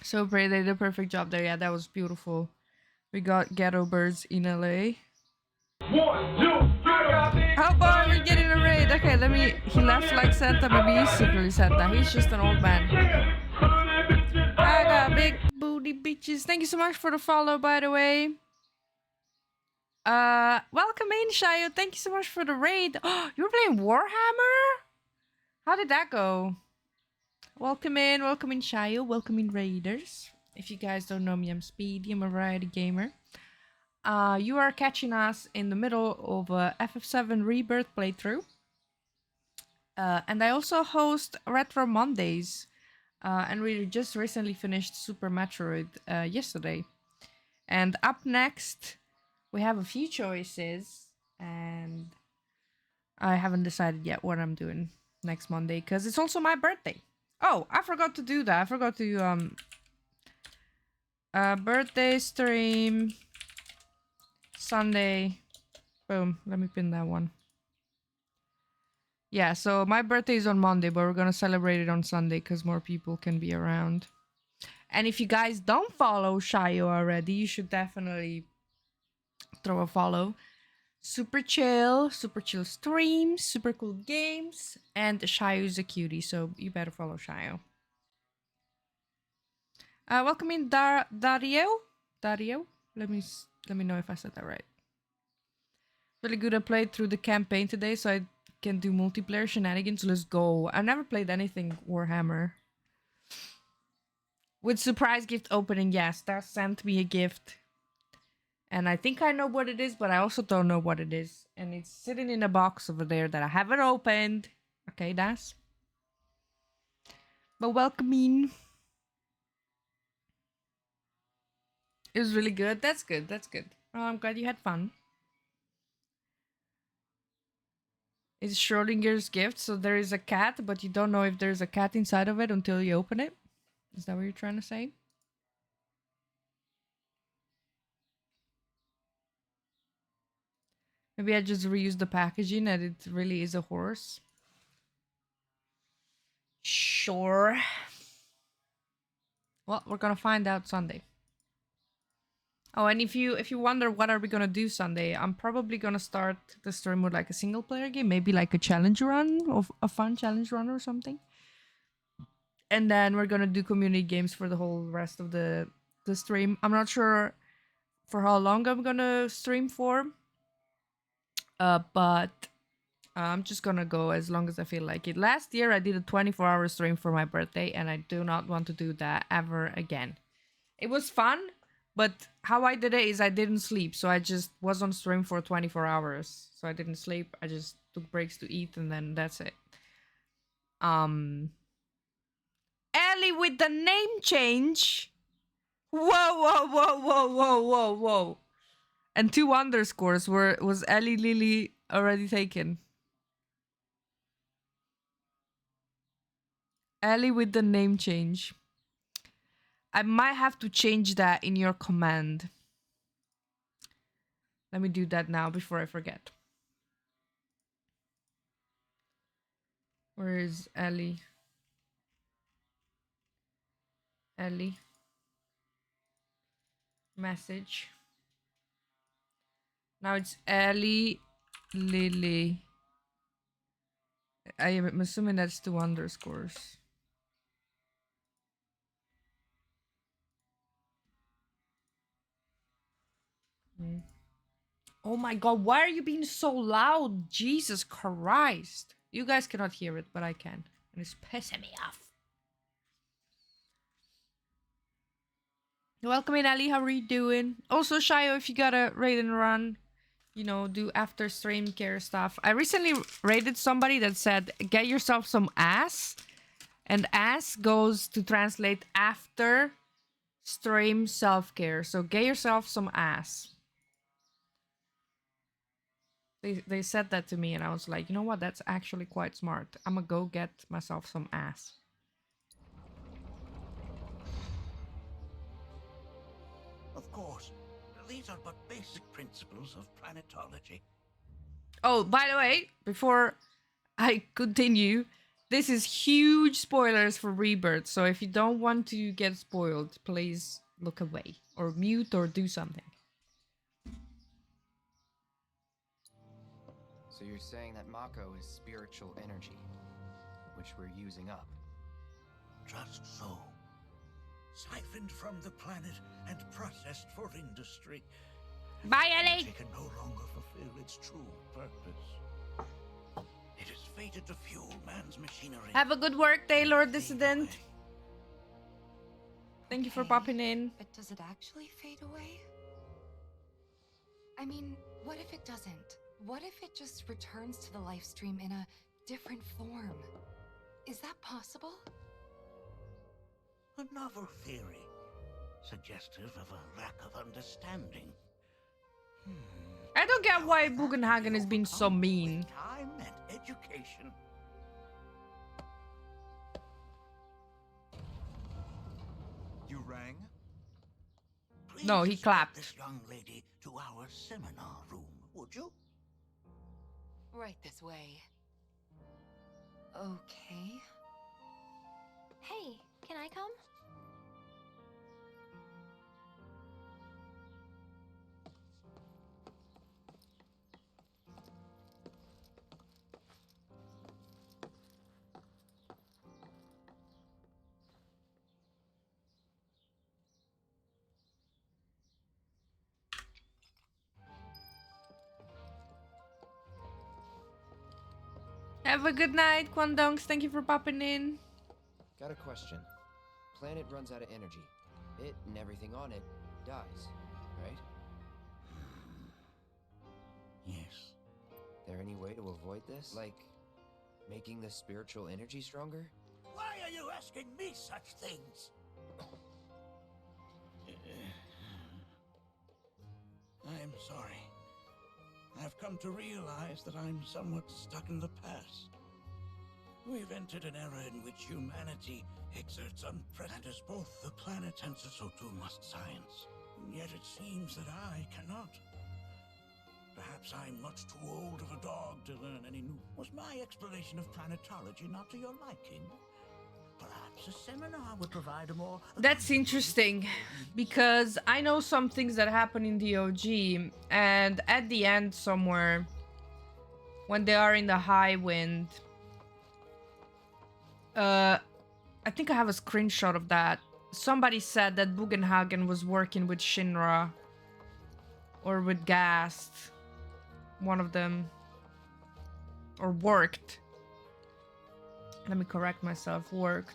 So pretty, they did a perfect job there. Yeah, that was beautiful. We got ghetto birds in LA. 1, 2, 3, Oh boy, we're getting a raid. Okay, let me. He left like Santa. Maybe he's secretly Santa. He's just an old man. I got big booty bitches. Thank you so much for the follow, by the way. Welcome in, Shayo. Thank you so much for the raid. Oh, you were playing Warhammer? How did that go? Welcome in, Shayo. Welcome in, Raiders. If you guys don't know me, I'm Speedy. I'm a variety gamer. You are catching us in the middle of a FF7 Rebirth playthrough. And I also host Retro Mondays. And we just recently finished Super Metroid yesterday. And up next, we have a few choices. And I haven't decided yet what I'm doing next Monday, because it's also my birthday. Oh, I forgot to do that. I forgot to birthday stream Sunday. Boom. Let me pin that one. Yeah, so my birthday is on Monday, but we're gonna celebrate it on Sunday because more people can be around. And if you guys don't follow Shayo already, you should definitely throw a follow. Super chill streams, super cool games, and Shayo's a cutie, so you better follow Shayo. Welcome in Dario. Let me know if I said that right. Really good. I played through the campaign today, so I can do multiplayer shenanigans. Let's go. I've never played anything Warhammer. With surprise gift opening, yes, that sent me a gift. And I think I know what it is, but I also don't know what it is. And it's sitting in a box over there that I haven't opened. Okay, Das. But welcome in. It was really good. That's good. That's good. Oh, I'm glad you had fun. It's Schrodinger's gift, so there is a cat, but you don't know if there's a cat inside of it until you open it. Is that what you're trying to say? Maybe I just reused the packaging and it really is a horse. Sure. Well, we're gonna find out Sunday. Oh, and if you wonder what are we gonna do Sunday, I'm probably gonna start the stream with like a single player game, maybe like a challenge run, or a fun challenge run or something. And then we're gonna do community games for the whole rest of the stream. I'm not sure for how long I'm gonna stream for. But I'm just gonna go as long as I feel like it. Last year I did a 24-hour stream for my birthday, and I do not want to do that ever again. It was fun, but how I did it is I didn't sleep, so I just was on stream for 24 hours. So I didn't sleep. I just took breaks to eat, and then that's it. Ellie with the name change. Whoa. And 2 underscores was Ellie Lily already taken. Ellie with the name change. I might have to change that in your command. Let me do that now before I forget. Where is Ellie? Ellie. Message. Now it's Ellie Lily. I am assuming that's 2 underscores. Oh my god, why are you being so loud? Jesus Christ. You guys cannot hear it, but I can. And it's pissing me off. Welcome in, Ali. How are you doing? Also, Shayo, if you gotta raid and run, you know, do after stream care stuff. I recently raided somebody that said, get yourself some ass. And ass goes to translate after stream self-care. So get yourself some ass. They said that to me, and I was like, you know what? That's actually quite smart. I'm gonna go get myself some ass. course. These are but basic principles of planetology. Oh, by the way, before I continue, this is huge spoilers for Rebirth. So if you don't want to get spoiled, please look away or mute or do something. So you're saying that Mako is spiritual energy, which we're using up? Just so. Siphoned from the planet and processed for industry. Bye, Ellie! It can no longer fulfill its true purpose. It is fated to fuel man's machinery. Have a good work day, Lord Dissident. Thank you for popping in. But does it actually fade away? I mean, what if it doesn't? What if it just returns to the Livestream in a different form? Is that possible? A novel theory, suggestive of a lack of understanding. I don't get why Bugenhagen is being so mean. Time and education. You rang? No, he clapped. This young lady to our seminar room, would you? Right this way. Okay. Hey, can I come? Have a good night, Kwandongs. Thank you for popping in. Got a question. Planet runs out of energy. It and everything on it dies, right? Yes. There any way to avoid this? Like, making the spiritual energy stronger? Why are you asking me such things? I'm sorry. I've come to realize that I'm somewhat stuck in the past. We've entered an era in which humanity exerts unprecedented as both the planet and so too must science. And yet it seems that I cannot. Perhaps I'm much too old of a dog to learn any new. Was my explanation of planetology not to your liking? Perhaps a seminar would provide a more... That's interesting, because I know some things that happen in the OG, and at the end somewhere, when they are in the high wind, I think I have a screenshot of that. Somebody said that Bugenhagen was working with Shinra, or with Gast, one of them, or worked. Let me correct myself, worked.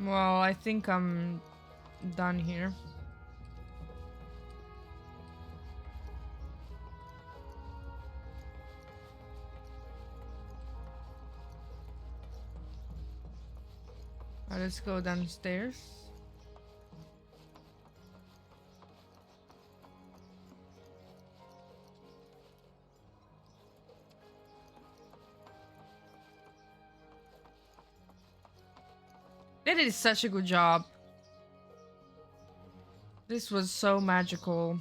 Well, I think I'm done here. Let's go downstairs. They did such a good job. This was so magical.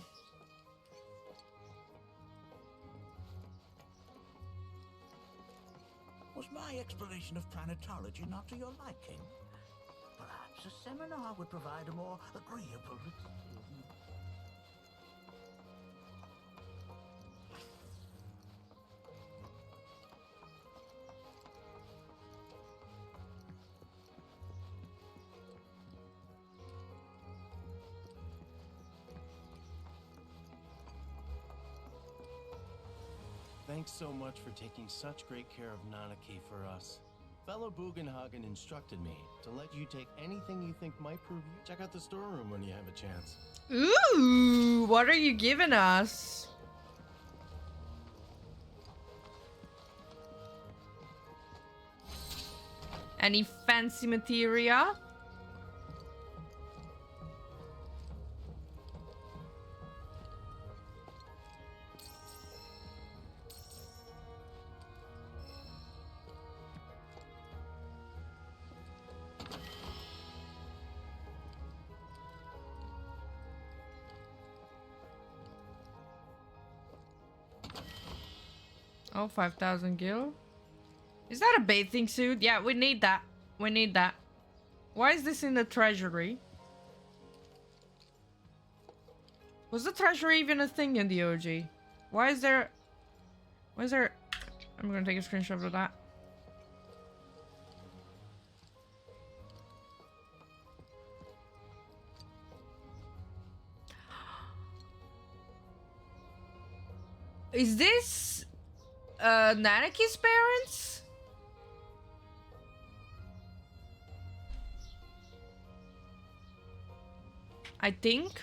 Was my explanation of planetology not to your liking? Perhaps a seminar would provide a more agreeable... Thanks so much for taking such great care of Nanaki for us. Fellow Bugenhagen instructed me to let you take anything you think might prove you. Check out the storeroom when you have a chance. Ooh, what are you giving us? Any fancy materia? Oh, 5,000 gil. Is that a bathing suit? Yeah, we need that. We need that. Why is this in the treasury? Was the treasury even a thing in the OG? Why is there... Why is there... I'm gonna take a screenshot of that. Is this... Nanaki's parents? I think.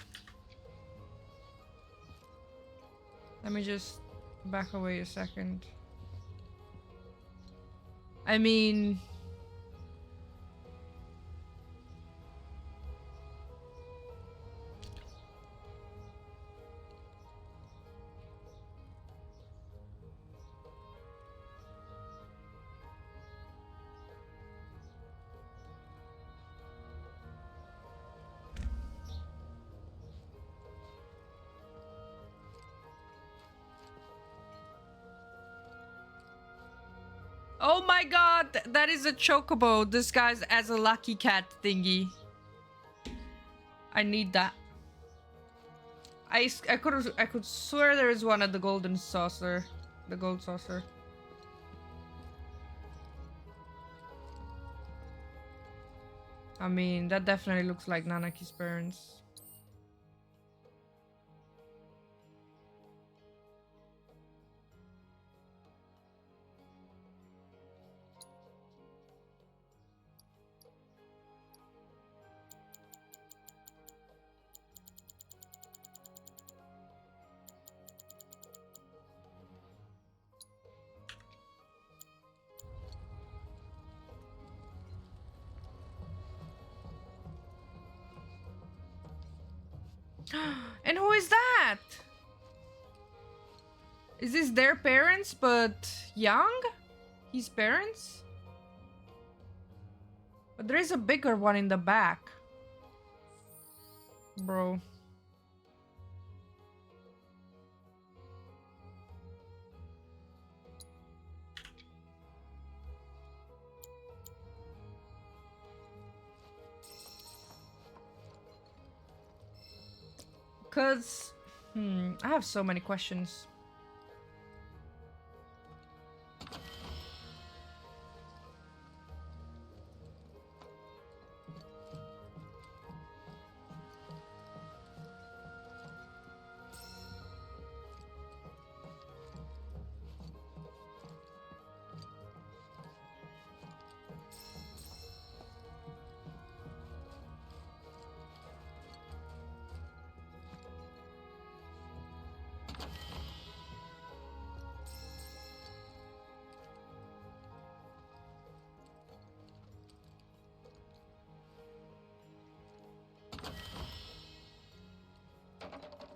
Let me just back away a second. I mean... Oh my god, that is a chocobo disguised as a lucky cat thingy. I need that. I could swear there is one at the golden saucer. The gold saucer. I mean, that definitely looks like Nanaki's parents. And who is that? Is this their parents but young? His parents? But there is a bigger one in the back. Bro. Cause, I have so many questions.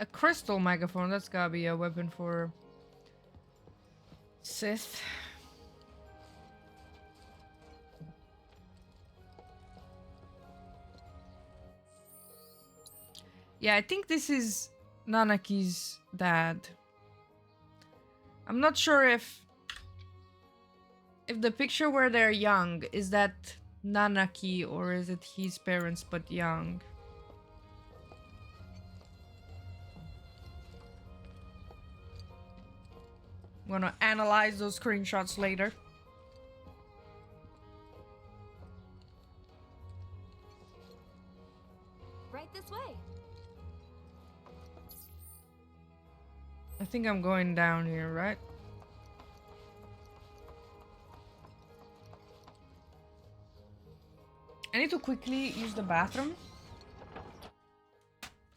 A crystal megaphone, that's gotta be a weapon for Sith. Yeah, I think this is Nanaki's dad. I'm not sure if the picture where they're young, is that Nanaki or is it his parents but young? I'm gonna analyze those screenshots later. Right this way. I think I'm going down here, right? I need to quickly use the bathroom.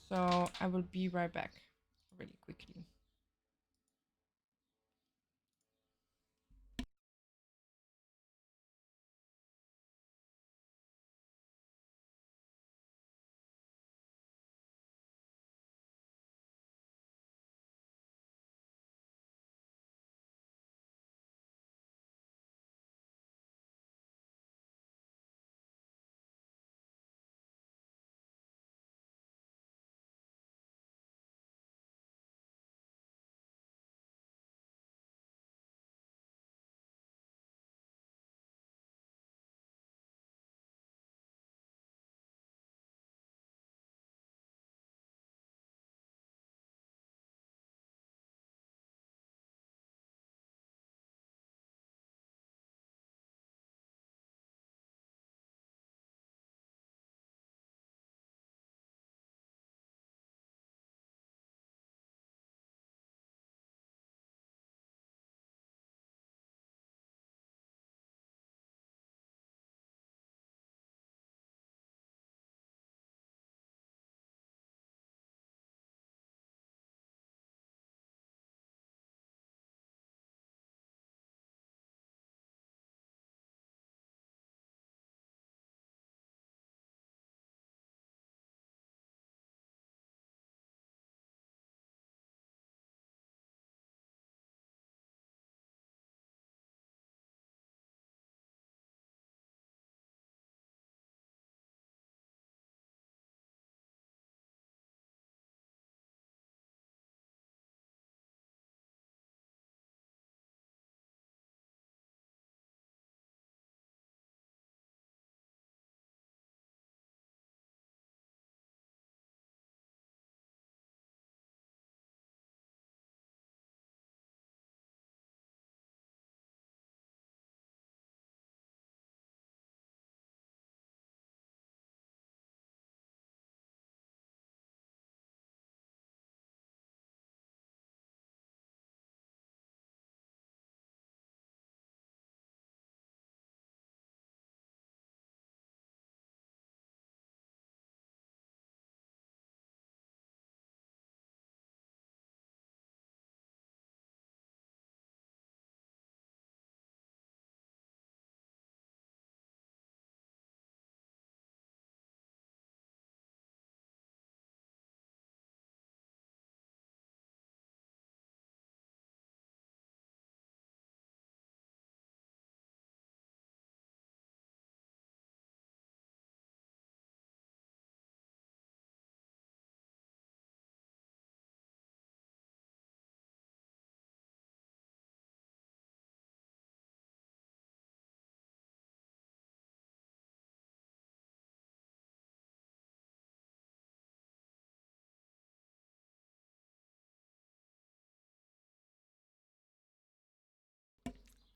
So I will be right back really quickly.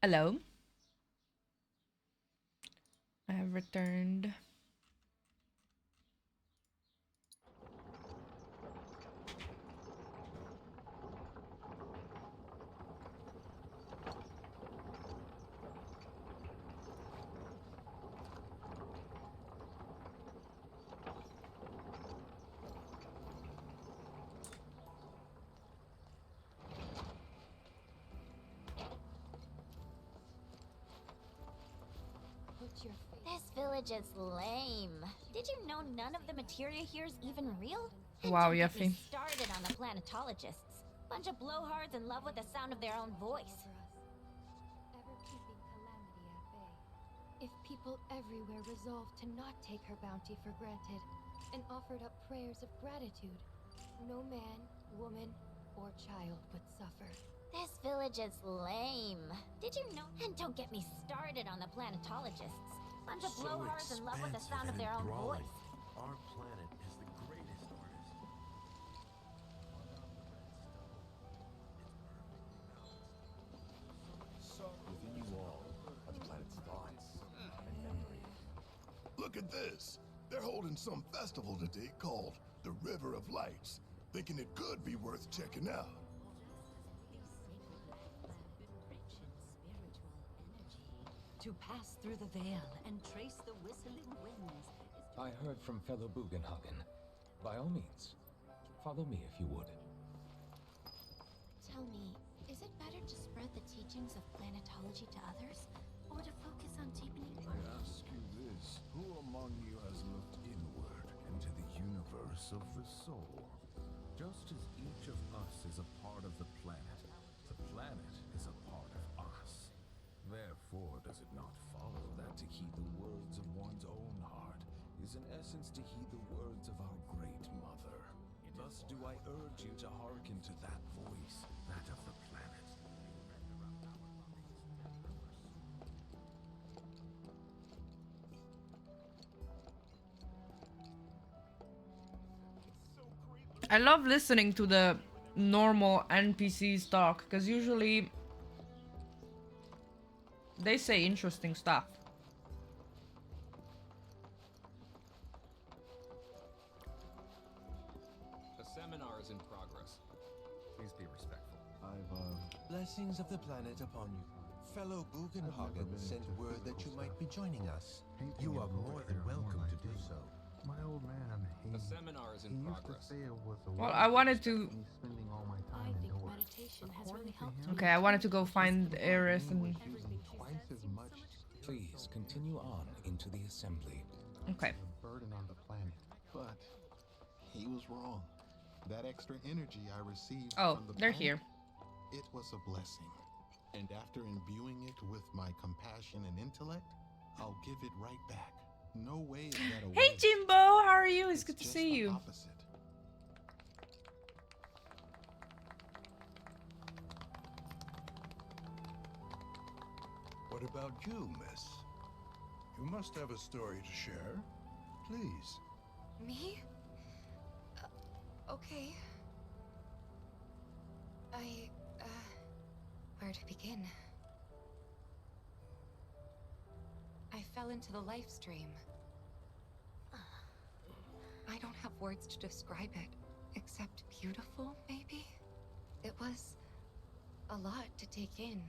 Hello. I have returned. This village is lame. Did you know none of the materia here is even real? And Wow, don't get me Yuffie. started on the planetologists. Bunch of blowhards in love with the sound of their own voice. Ever keeping calamity at bay. If people everywhere resolved to not take her bounty for granted and offered up prayers of gratitude, no man, woman, or child would suffer. This village is lame. Did you know? And don't get me started on the planetologists. Bunch of blowhards in love with the sound of their own voice. Our planet is the greatest artist. Within you all are the planet's thoughts and memories. Look at this. They're holding some festival today called the River of Lights. Thinking it could be worth checking out. To pass through the veil and trace the whistling winds. I heard from fellow Bugenhagen. By all means, follow me if you would. Tell me, is it better to spread the teachings of planetology to others, or to focus on deepening? I ask you this, who among you has looked inward into the universe of the soul? Just as each of us is a part of the planet is a part of us. Therefore, does it not follow that to heed the words of one's own heart is in essence to heed the words of our great mother? Thus do I urge you to hearken to that voice, that of the planet. I love listening to the normal NPCs talk, because usually they say interesting stuff. A seminar is in progress. Please be respectful. Blessings of the planet upon you. Fellow Bugenhagen sent word that you might be joining us. You are more than welcome to do so. My old man, A seminar is in progress. Well, I wanted to... I think meditation has really helped me. Okay, I wanted to go find Eris and... Please continue on into the assembly. Okay. Burden on the planet. But he was wrong. That extra energy I received from the they're planet, here. It was a blessing. And after imbuing it with my compassion and intellect, I'll give it right back. No way is that a Hey waste. Jimbo, how are you? It's good to just see the you. opposite. What about you, miss? You must have a story to share. Please. Me? Okay. Where to begin? I fell into the Livestream. I don't have words to describe it, except beautiful, maybe? It was a lot to take in.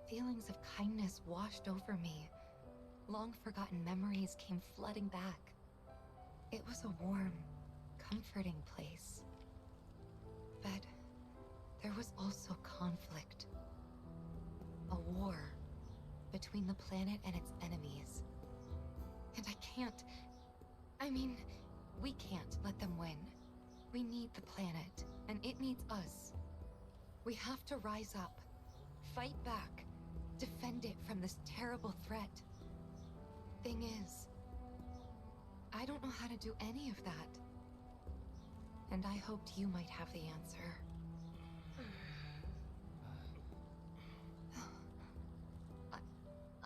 Feelings of kindness washed over me. Long forgotten memories came flooding back. It was a warm, comforting place. But there was also conflict. A war between the planet and its enemies. And we can't let them win. We need the planet, and it needs us. We have to rise up, fight back, defend it from this terrible threat. Thing is, I don't know how to do any of that. And I hoped you might have the answer.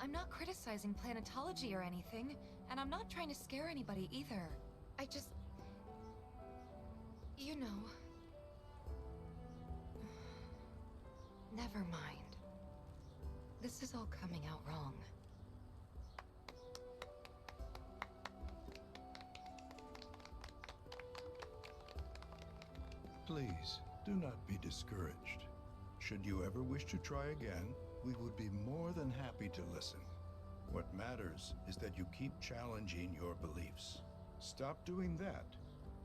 I'm not criticizing planetology or anything, and I'm not trying to scare anybody either. I just... you know... Never mind. This is all coming out wrong. Please, do not be discouraged. Should you ever wish to try again, we would be more than happy to listen. What matters is that you keep challenging your beliefs. Stop doing that,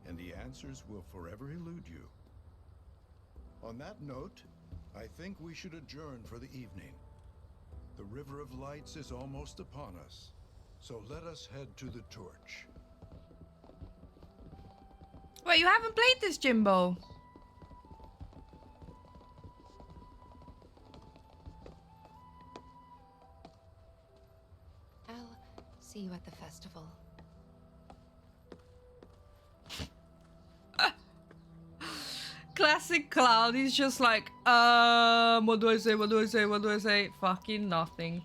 and the answers will forever elude you. On that note, I think we should adjourn for the evening. The River of Lights is almost upon us, so let us head to the torch. Wait, you haven't played this, Jimbo? I'll see you at the festival. Classic Cloud. He's just like, what do I say? What do I say? What do I say? Fucking nothing.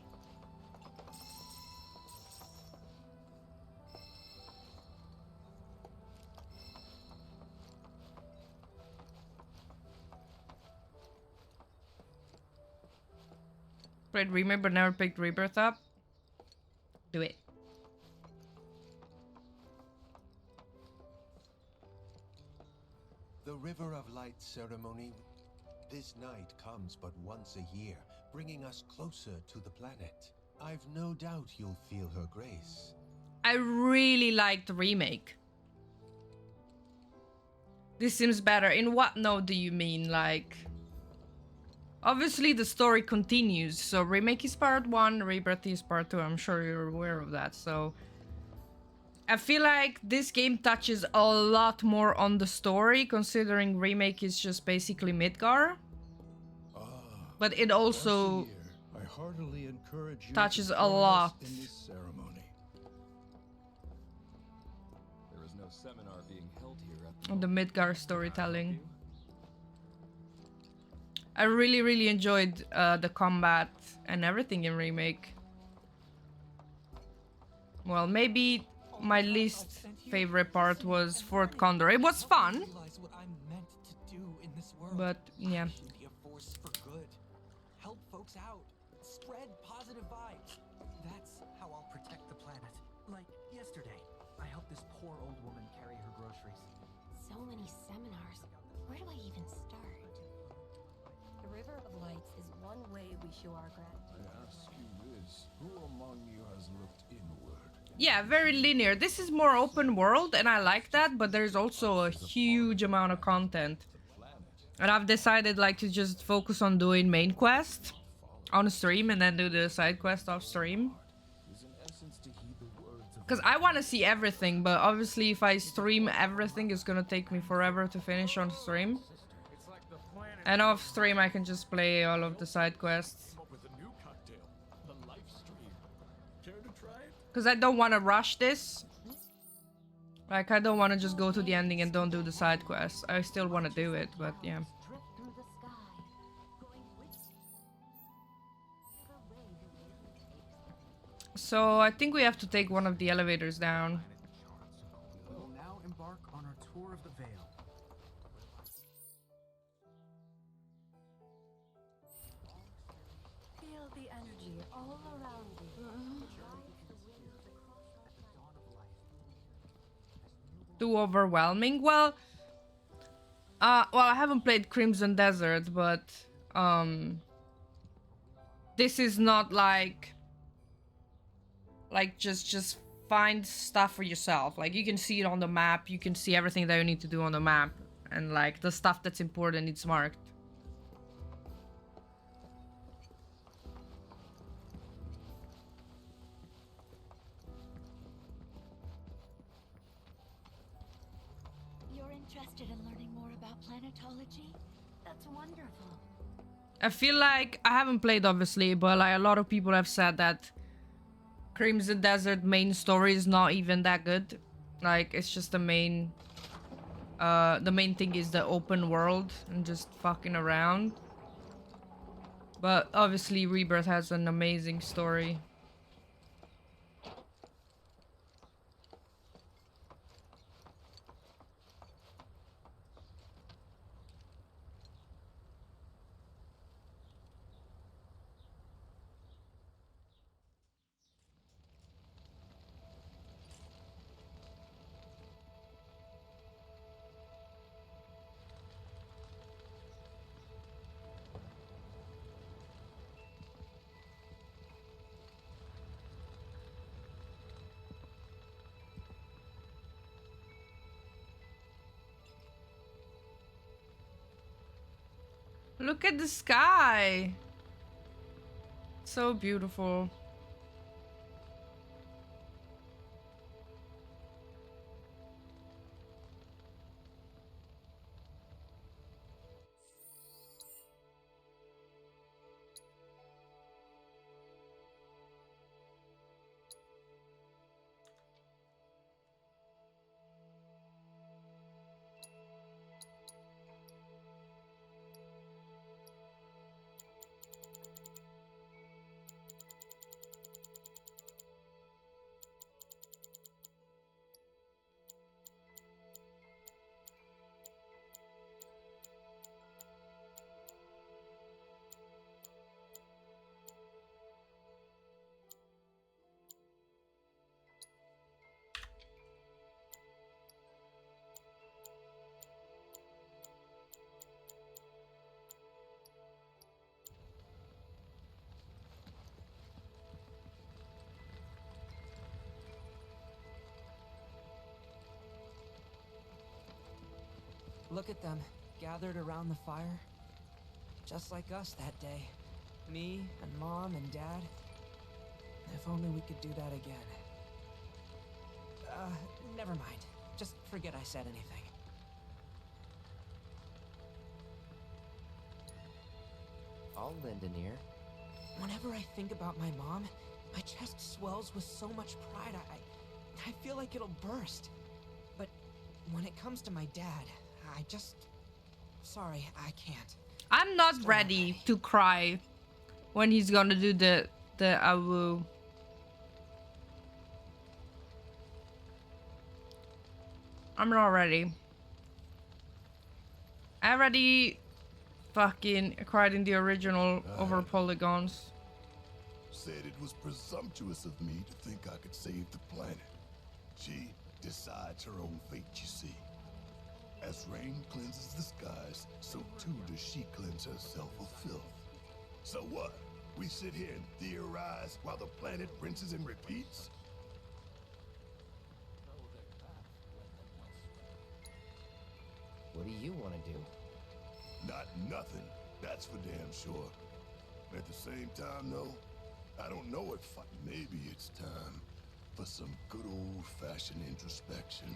Played Remake but never picked Rebirth up. Do it. The River of Light ceremony. This night comes but once a year, bringing us closer to the planet. I've no doubt you'll feel her grace. I really liked the remake. This seems better. In what note do you mean? Like, obviously the story continues. So remake is part 1, Rebirth is part 2. I'm sure you're aware of that. So I feel like this game touches a lot more on the story, considering remake is just basically Midgar. But it also I heartily encourage you touches to a join us lot in this ceremony. There is no seminar being held here at on the Midgar storytelling. I really enjoyed the combat and everything in remake. Well, maybe my least favorite part was Fort Condor. It was fun, but yeah. Be a force for good. Help folks out. Spread positive vibes. That's how I'll protect the planet. Like yesterday, I helped this poor old woman carry her groceries. So many seminars. Where do I even start? The River of Lights is one way we show our gratitude. I ask you this, who among you has looked inward? Yeah, very linear. This is more open world and I like that, but there's also a huge amount of content. And I've decided like to just focus on doing main quest on stream and then do the side quest off stream. Because I want to see everything, but obviously if I stream everything, it's gonna take me forever to finish on stream. And off stream I can just play all of the side quests. Because I don't want to rush this. Like, I don't want to just go to the ending and don't do the side quests. I still want to do it, but yeah. So, I think we have to take one of the elevators down. We will now embark on our tour of the Vale. Feel the energy all around you. Too overwhelming? Well, I haven't played Crimson Desert, but this is not like just find stuff for yourself. Like, you can see it on the map, you can see everything that you need to do on the map, and like the stuff that's important, it's marked. Interested in learning more about planetology? That's wonderful. I feel like I haven't played obviously, but like a lot of people have said that Crimson Desert main story is not even that good. Like, it's just the main thing is the open world and just fucking around. But obviously Rebirth has an amazing story. Look at the sky. So beautiful. Look at them, gathered around the fire. Just like us that day. Me and Mom and Dad. If only we could do that again. Never mind. Just forget I said anything. I'll lend an ear. Whenever I think about my mom, my chest swells with so much pride, I feel like it'll burst. But when it comes to my dad, I just... Sorry, I can't. I'm not ready to cry when he's gonna do the awu. I'm not ready. I already fucking cried in the original over polygons. Said it was presumptuous of me to think I could save the planet. She decides her own fate, you see. As rain cleanses the skies, so too does she cleanse herself of filth. So what? We sit here and theorize while the planet rinses and repeats? What do you want to do? Not nothing, that's for damn sure. At the same time, though, I don't know if maybe it's time for some good old-fashioned introspection.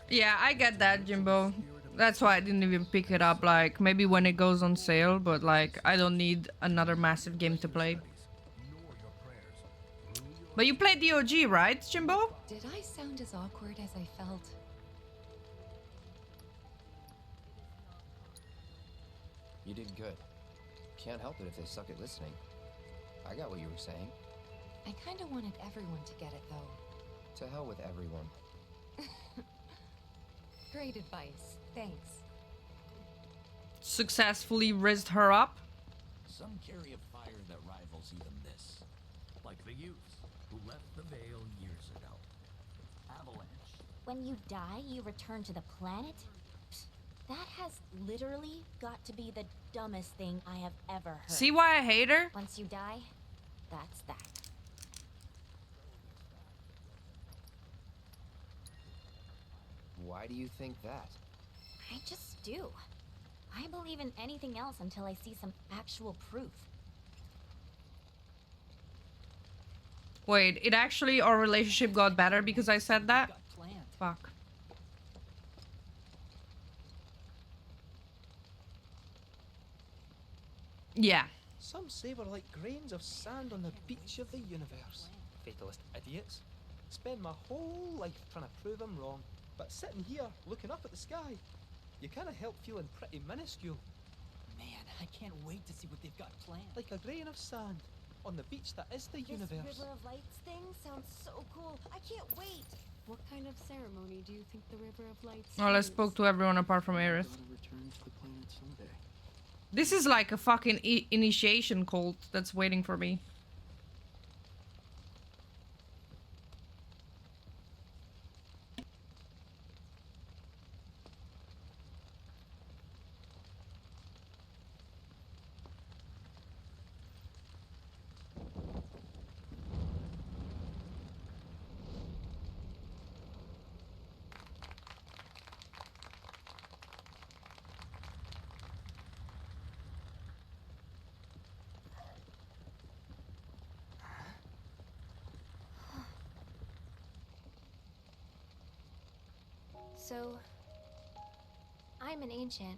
Yeah, I get that, Jimbo. That's why I didn't even pick it up. Like, maybe when it goes on sale, but like, I don't need another massive game to play. But you played the OG, right, Jimbo? Did I sound as awkward as I felt? You did good. Can't help it if they suck at listening. I got what you were saying. I kinda wanted everyone to get it, though. To hell with everyone. Great advice. Thanks. Successfully rizzed her up. Some carry a fire that rivals even this. Like the youths who left the Vale years ago. Avalanche. When you die, you return to the planet? That has literally got to be the dumbest thing I have ever heard. See why I hate her? Once you die, that's that. Why do you think that? I just do. I believe in anything else until I see some actual proof. Wait, it actually, our relationship got better because I said that? Fuck. Yeah. Some say we're like grains of sand on the beach of the universe. Fatalist idiots. Spend my whole life trying to prove them wrong. But sitting here, looking up at the sky, you can't help feeling pretty minuscule. Man, I can't wait to see what they've got planned. Like a grain of sand on the beach that is the universe. This River of Lights thing sounds so cool. I can't wait. What kind of ceremony do you think the River of Lights Well, I is? spoke to everyone apart from Aerith. This is like a fucking initiation cult that's waiting for me. So, I'm an ancient.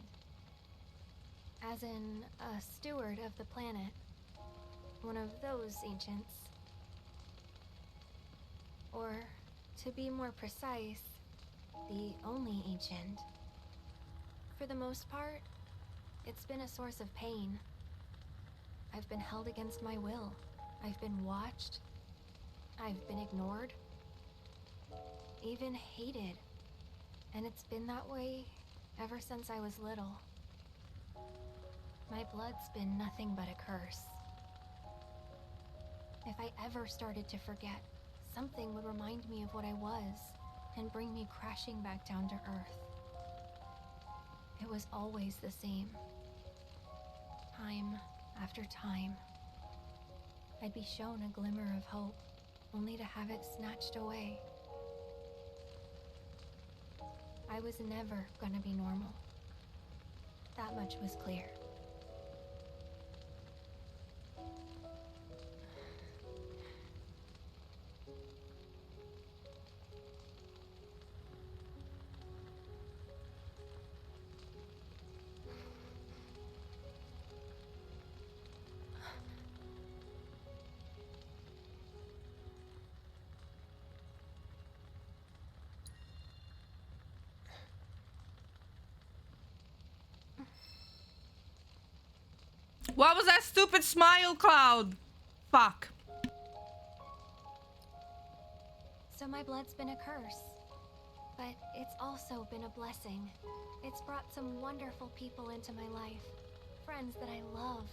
As in, a steward of the planet. One of those ancients. Or, to be more precise, the only ancient. For the most part, it's been a source of pain. I've been held against my will. I've been watched. I've been ignored. Even hated. And it's been that way ever since I was little. My blood's been nothing but a curse. If I ever started to forget, something would remind me of what I was and bring me crashing back down to earth. It was always the same. Time after time. I'd be shown a glimmer of hope, only to have it snatched away. I was never gonna be normal. That much was clear. What was that stupid smile, Cloud? Fuck. So my blood's been a curse. But it's also been a blessing. It's brought some wonderful people into my life. Friends that I love.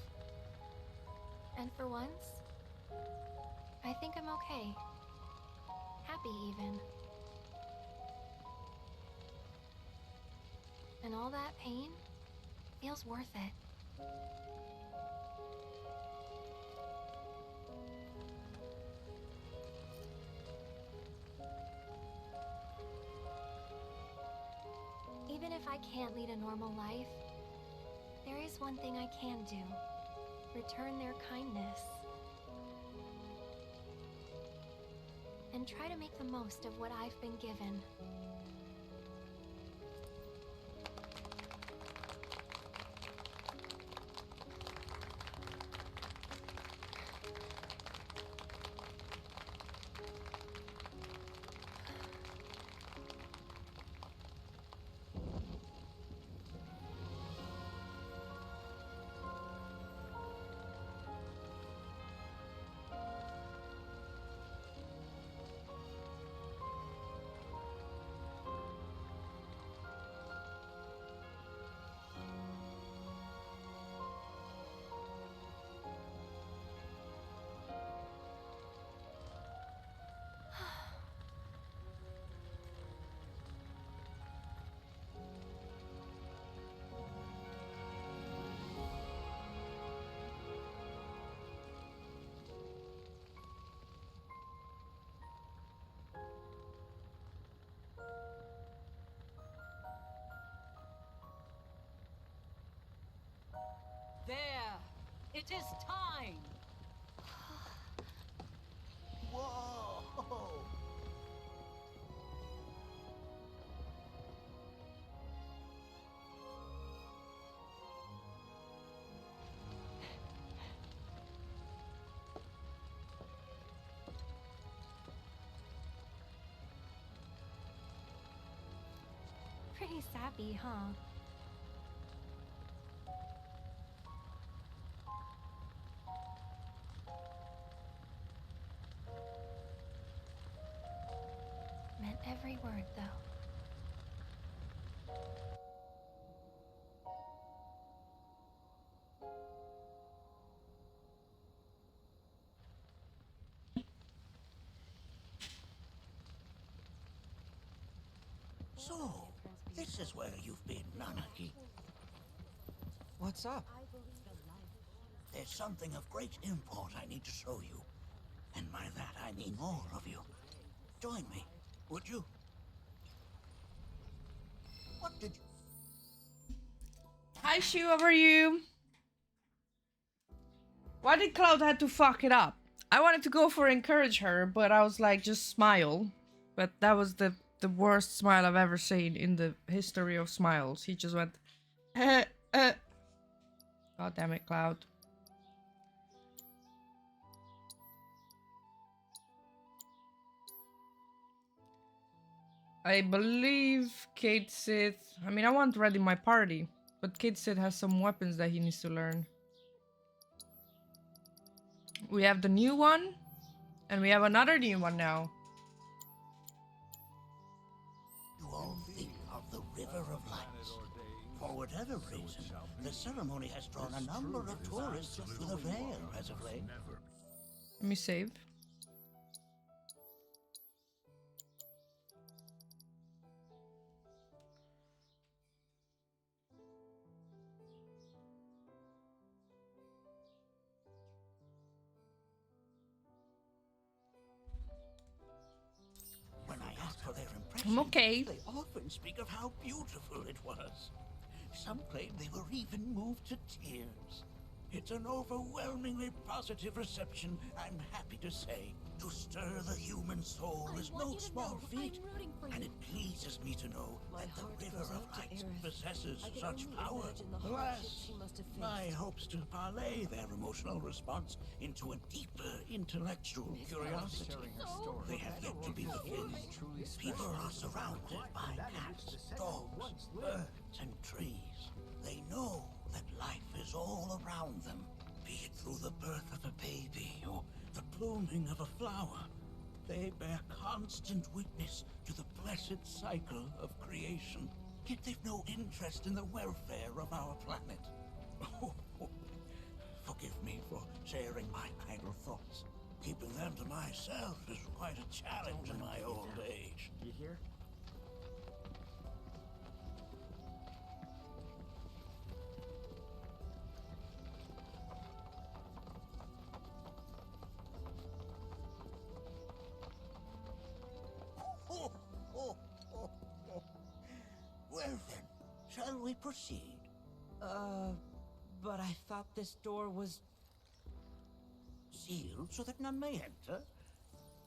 And for once, I think I'm okay. Happy even. And all that pain feels worth it. Even if I can't lead a normal life, there is one thing I can do. Return their kindness. And try to make the most of what I've been given. There! It is time! Whoa! Pretty sappy, huh? Meant every word, though. So, this is where you've been, Nanaki. What's up? There's something of great import I need to show you. And by that I mean all of you. Join me, would you? What did you... Hi, Shu, how are you? Why did Cloud have to fuck it up? I wanted to go for encourage her, but I was like, just smile. But that was the the worst smile I've ever seen in the history of smiles. He just went, eh, eh. God damn it, Cloud. I believe Kate Sith. I mean, I want Red in my party, but Kate Sith has some weapons that he needs to learn. We have the new one, and we have another new one now. You all think of the River of Lights. For whatever reason, the ceremony has drawn a number of tourists to the Vale as of late. Let me save. When I ask for their impression, I'm okay. they often speak of how beautiful it was. Some claim they were even moved to tears. It's an overwhelmingly positive reception, I'm happy to say. To stir the human soul is no small feat, and it pleases me to know that the River of Lights possesses such power. Alas, my hopes to parlay their emotional response into a deeper intellectual curiosity. They have yet to be fulfilled. People are surrounded by cats, dogs, birds, and trees. They know that life is all around them, be it through the birth of a baby or the blooming of a flower. They bear constant witness to the blessed cycle of creation, yet they've no interest in the welfare of our planet. Forgive me for sharing my idle thoughts. Keeping them to myself is quite a challenge in my old age. You hear? Well then, shall we proceed? But I thought this door was... Sealed so that none may enter?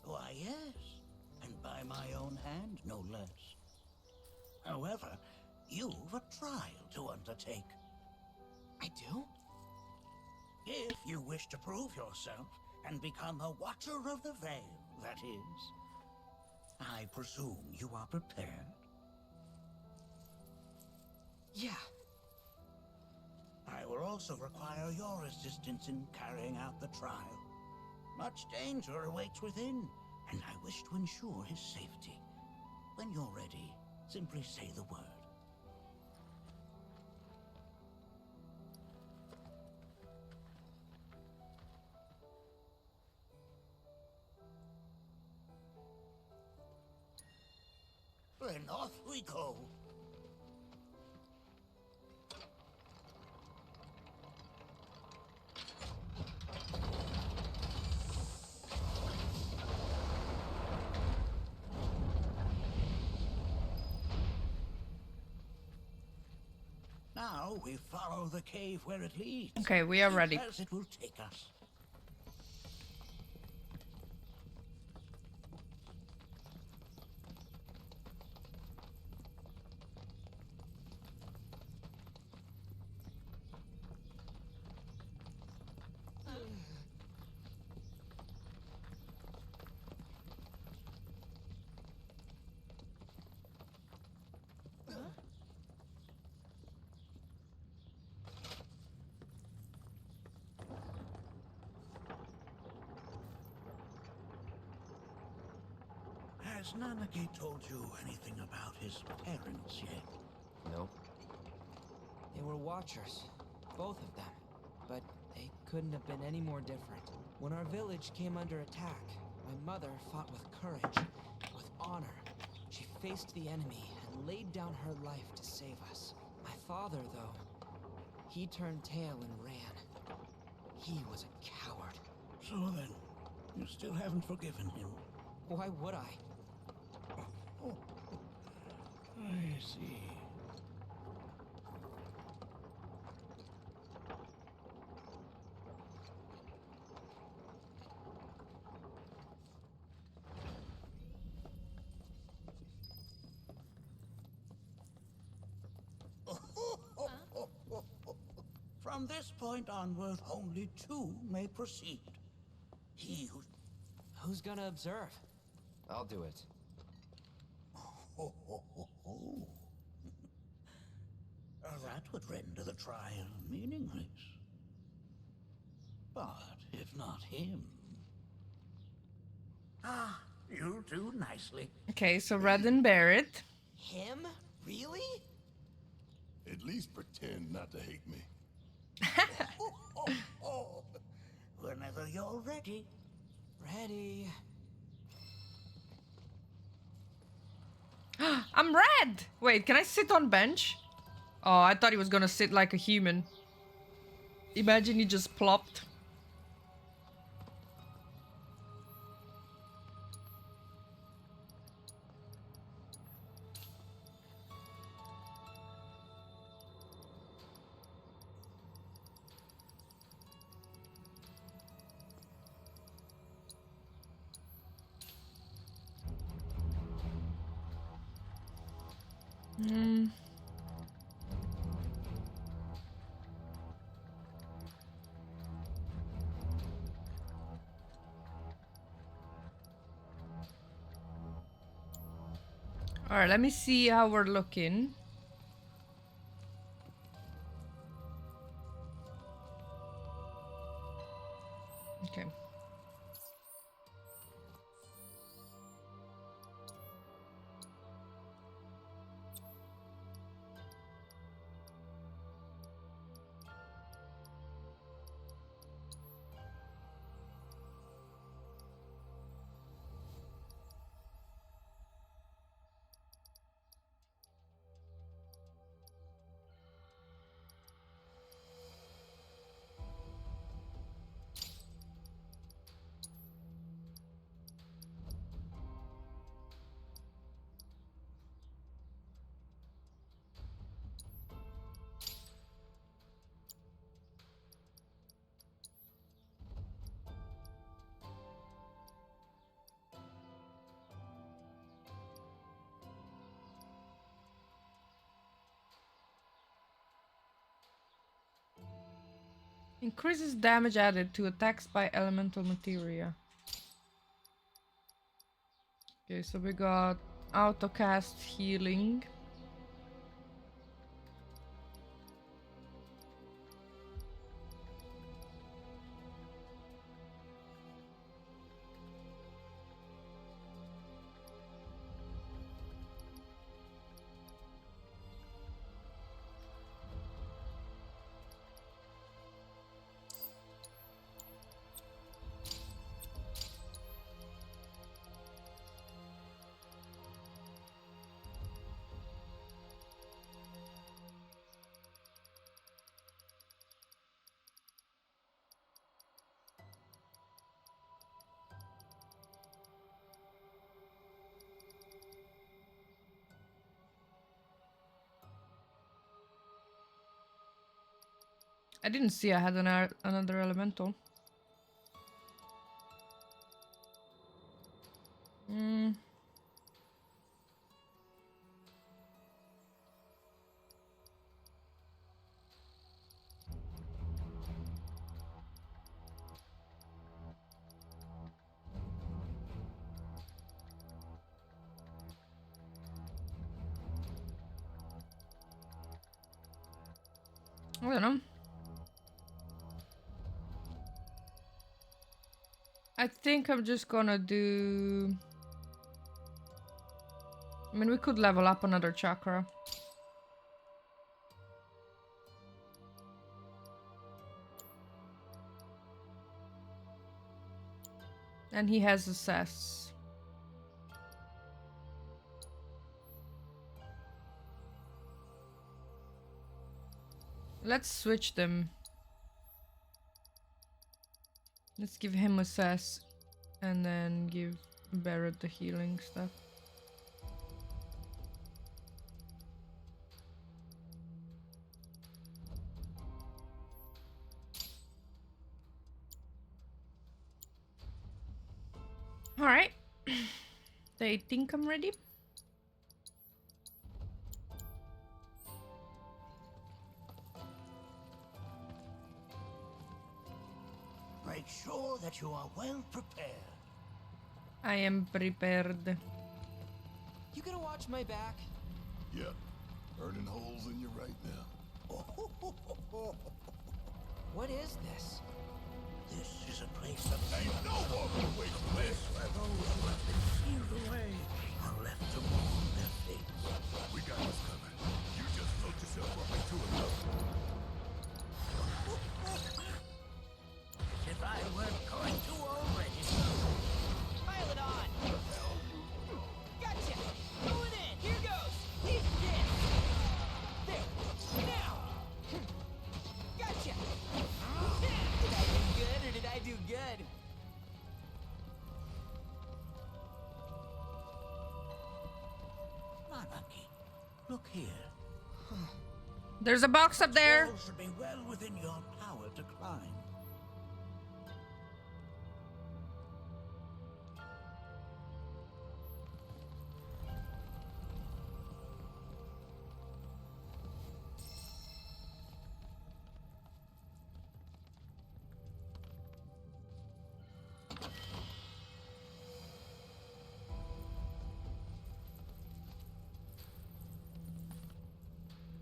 Why, yes. And by my own hand, no less. However, you've a trial to undertake. I do? If you wish to prove yourself and become a Watcher of the Veil, that is. I presume you are prepared? Yeah. I will also require your assistance in carrying out the trial. Much danger awaits within, and I wish to ensure his safety. When you're ready, simply say the word. Then off we go. Now we follow the cave where it leads. Okay, we are ready. As it will take us. Has Nanake told you anything about his parents yet? Nope. They were Watchers, both of them, but they couldn't have been any more different. When our village came under attack, my mother fought with courage, with honor. She faced the enemy and laid down her life to save us. My father, though, he turned tail and ran. He was a coward. So then, you still haven't forgiven him? Why would I? Oh, I see. From this point onward, only two may proceed. He who... Who's gonna observe? I'll do it. That would render the trial meaningless. But if not him... Ah, you'll do nicely. Okay, so Red and Barrett. Him? Really? At least pretend not to hate me. Whenever you're ready. Ready. I'm red! Wait, can I sit on bench? Oh, I thought he was gonna sit like a human. Imagine he just plopped. Hmm. All right, let me see how we're looking. Okay. Increases damage added to attacks by elemental materia. Okay, so we got autocast healing. I didn't see I had another elemental. Hmm. I don't know. I think I'm just gonna do... I mean, we could level up another chakra. And he has assess. Let's switch them. Let's give him assess and then give Barrett the healing stuff. All right. They think I'm ready. make sure that you are well prepared. I am prepared. You gonna watch my back? Yep. Burning holes in you right now. What is this? This is a place that Ain't no walking away from this. where those who have been sealed away are left to mourn their fates. We got this covered. You just float yourself up into another. As if I weren't going to already. Pile it on! Gotcha! Going in! Here goes! Eat this! There! Now! Gotcha! Did I do good or did I do good? Monarchy, look here. There's a box up there. Walls should be well within your power to climb.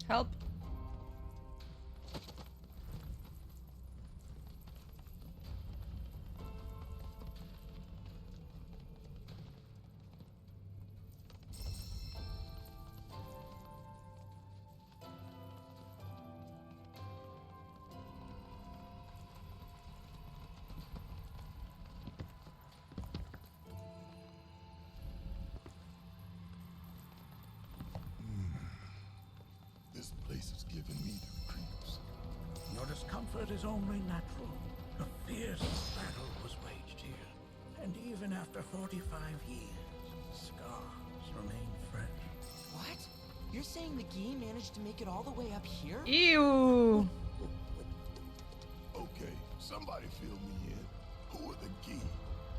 Help. This place is giving me the creeps. Your discomfort is only natural. A fierce battle was waged here. And even after 45 years, scars remain fresh. What? You're saying the Gi managed to make it all the way up here? Ew. Okay, somebody fill me in. Who are the Gi?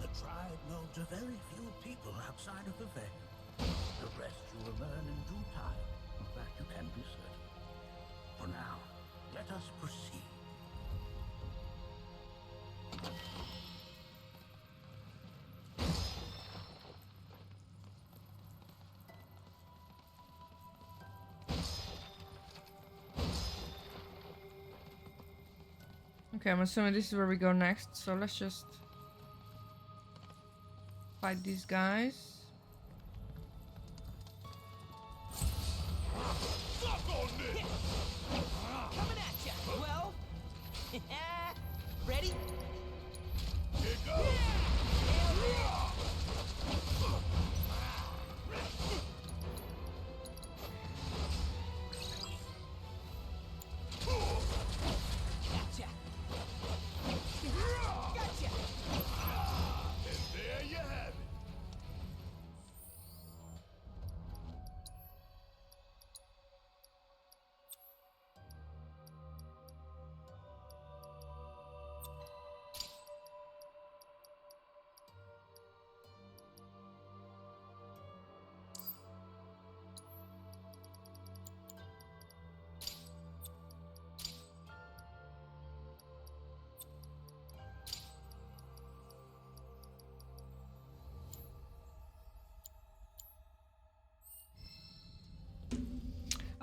The tribe knows a very few people outside of the Veil. The rest you will learn in due time. Of that you can be certain. For now, let us proceed. Okay, I'm assuming this is where we go next, so let's just fight these guys. Coming at ya! Well, ready? Here goes! Gotcha! Gotcha! And there you have it.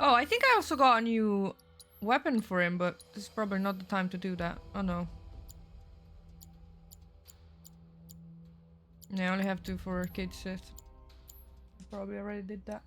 Oh, I think I also got a new weapon for him, but this is probably not the time to do that. Oh no. Yeah, I only have two for Kate Sith. Probably already did that.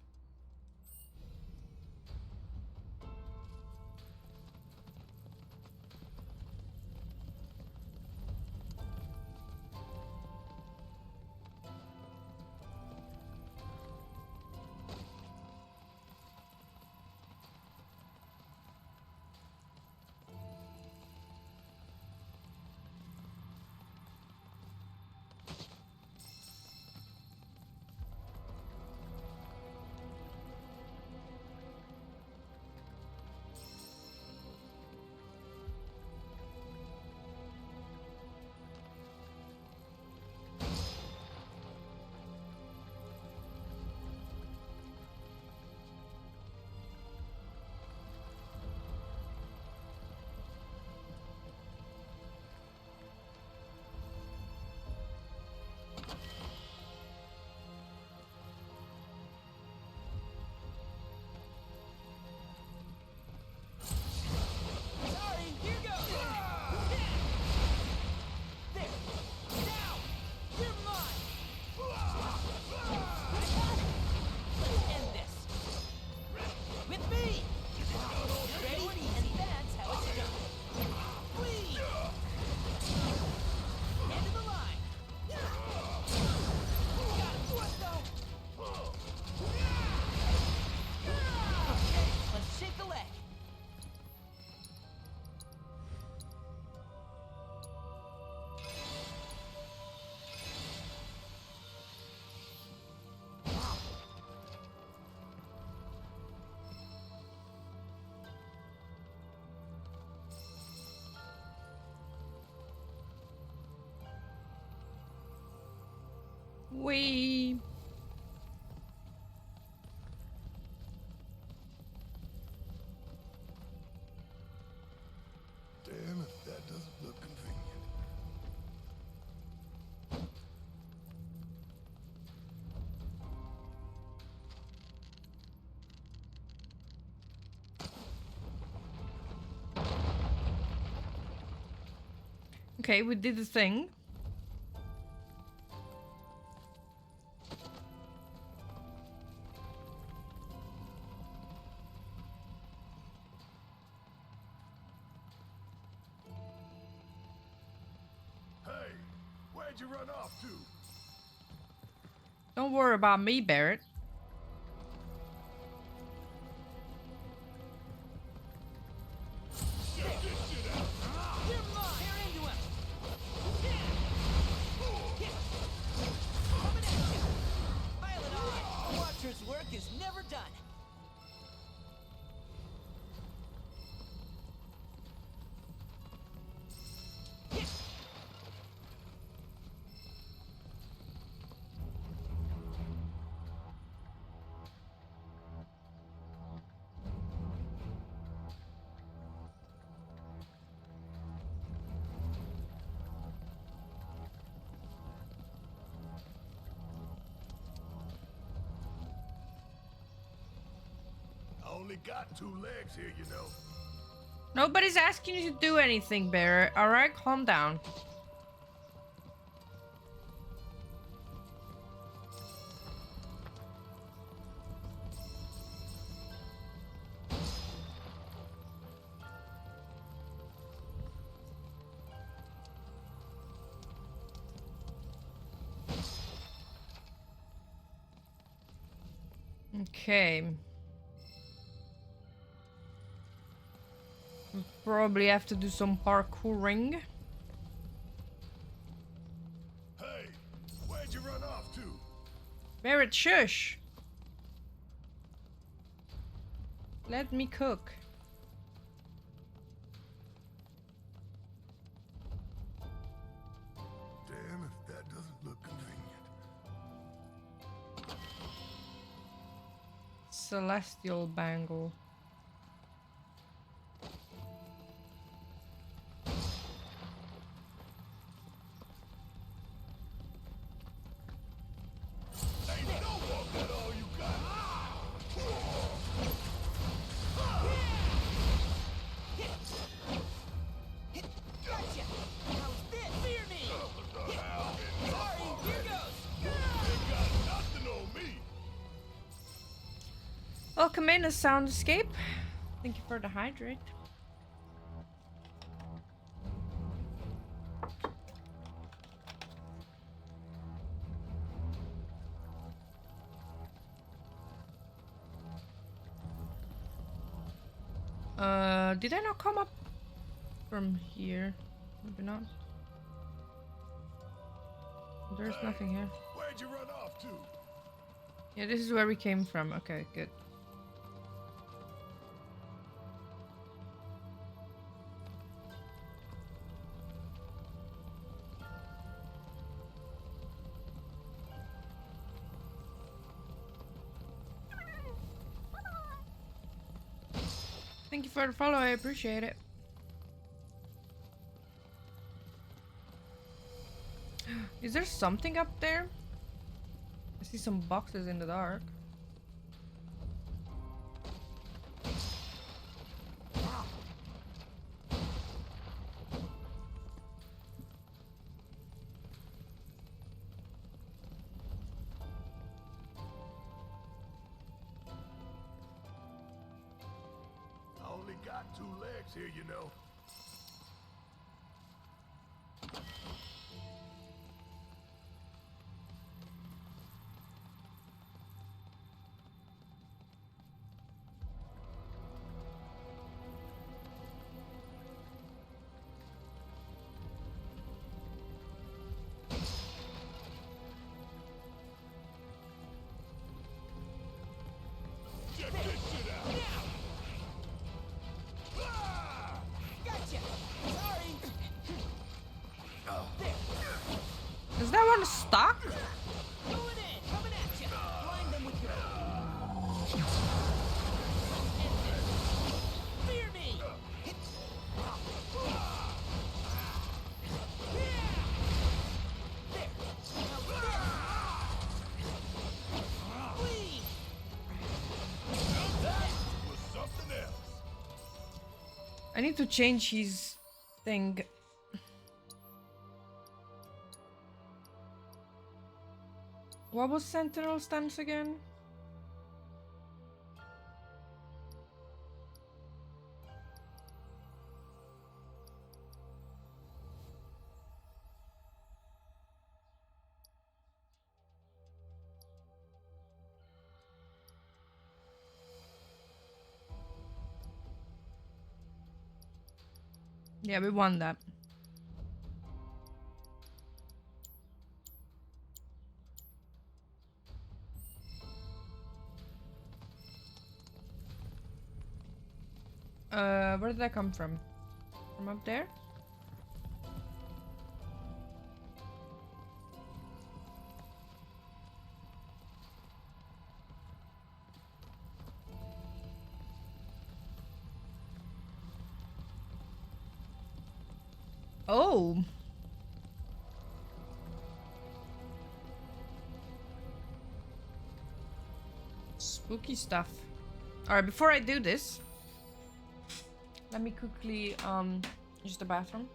Wee. Damn if that doesn't look convenient. Okay, we did the thing. Hey, where'd you run off to? Don't worry about me, Barrett. Watcher's work is never done. I only got 2 legs here, you know. Nobody's asking you to do anything, Barrett. Alright, calm down. Okay. We'll probably have to do some parkouring. Hey, where'd you run off to? Barrett, shush! Let me cook. Damn if that doesn't look convenient. Celestial bangle. Welcome in a sound escape. Thank you for the hydrate. Did I not come up from here? Maybe not. There's nothing here. Where'd you run off to? Yeah, this is where we came from. Okay, good. Thank you for the follow, I appreciate it. Is there something up there? I see some boxes in the dark. I only got 2 legs here, you know. Is that one stuck? need to change his thing. What was Sentinel stance again? Yeah, we won that. Where did that come from? From up there? Oh. Spooky stuff. Alright, before I do this, let me quickly use the bathroom.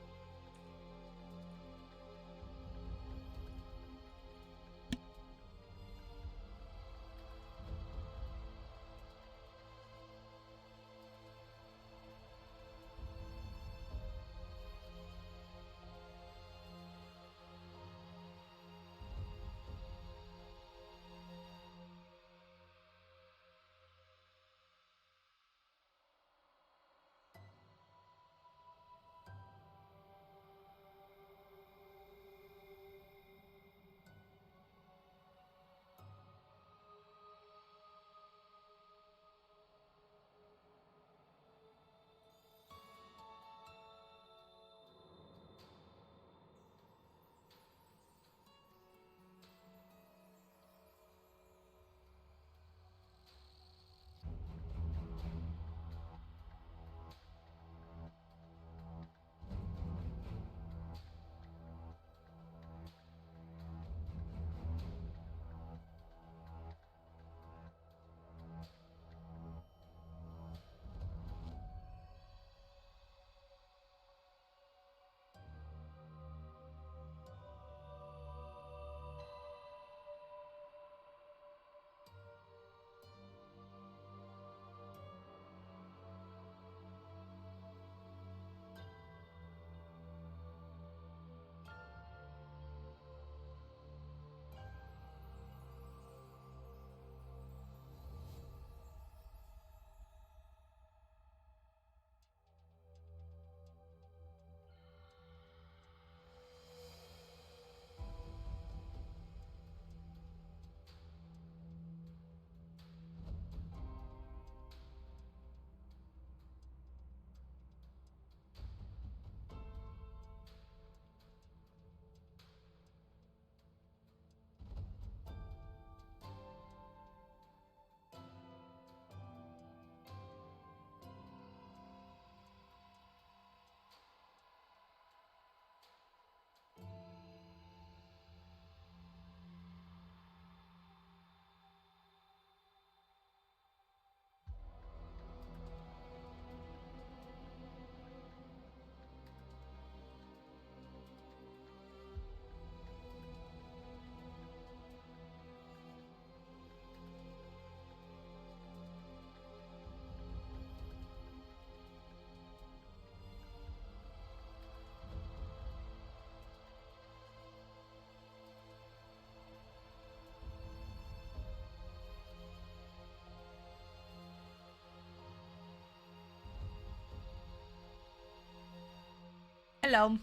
Hello.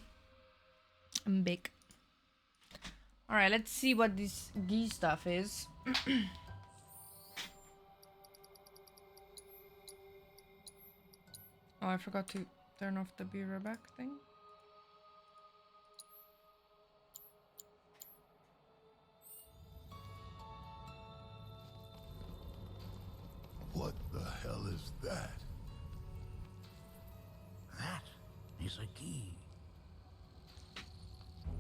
I'm big. Alright, let's see what this Vii stuff is. Oh, I forgot to turn off the Vii Rebirth thing. What the hell is that? That is a key.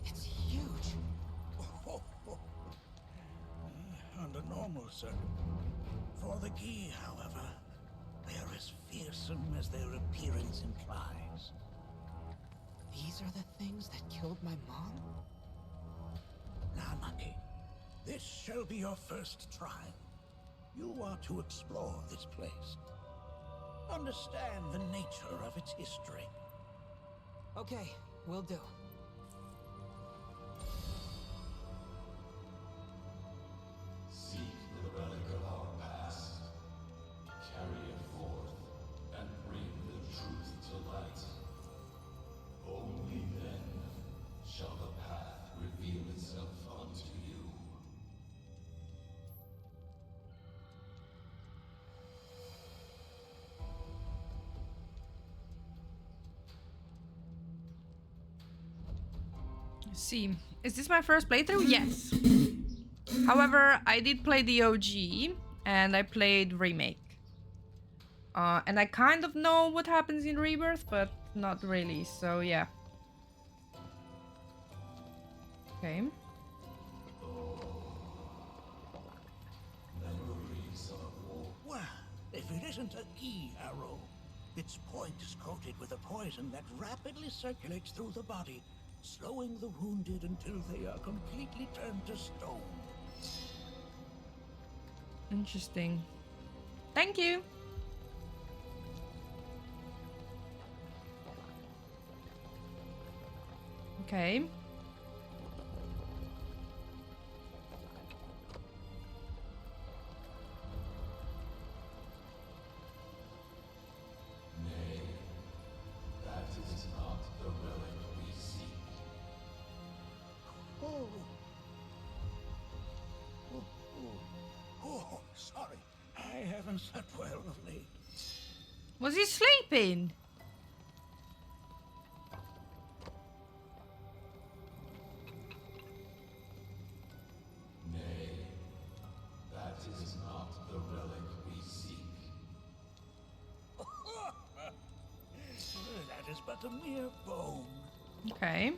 It's huge. Under normal circumstances. For the key, however, They're as fearsome as their appearance implies. These are the things that killed my mom? Nanaki, this shall be your first trial. You are to explore this place. Understand the nature of its history. Okay, will do. Seek the relic of our past. Carry it forth and bring the truth to light. Only then shall the path reveal itself unto you. Let's see. Is this my first playthrough? Yes. However, I did play the OG and I played Remake. And I kind of know what happens in Rebirth, but not really, so yeah. Okay. Well, if it isn't a Gi arrow, its point is coated with a poison that rapidly circulates through the body, slowing the wounded until they are completely turned to stone. Interesting. Thank you. Okay. Nay, that is not the relic we seek. Oh. Oh, sorry. I haven't slept well of late. Was he sleeping? Nay, that is not the relic we seek. That is but a mere bone. Okay.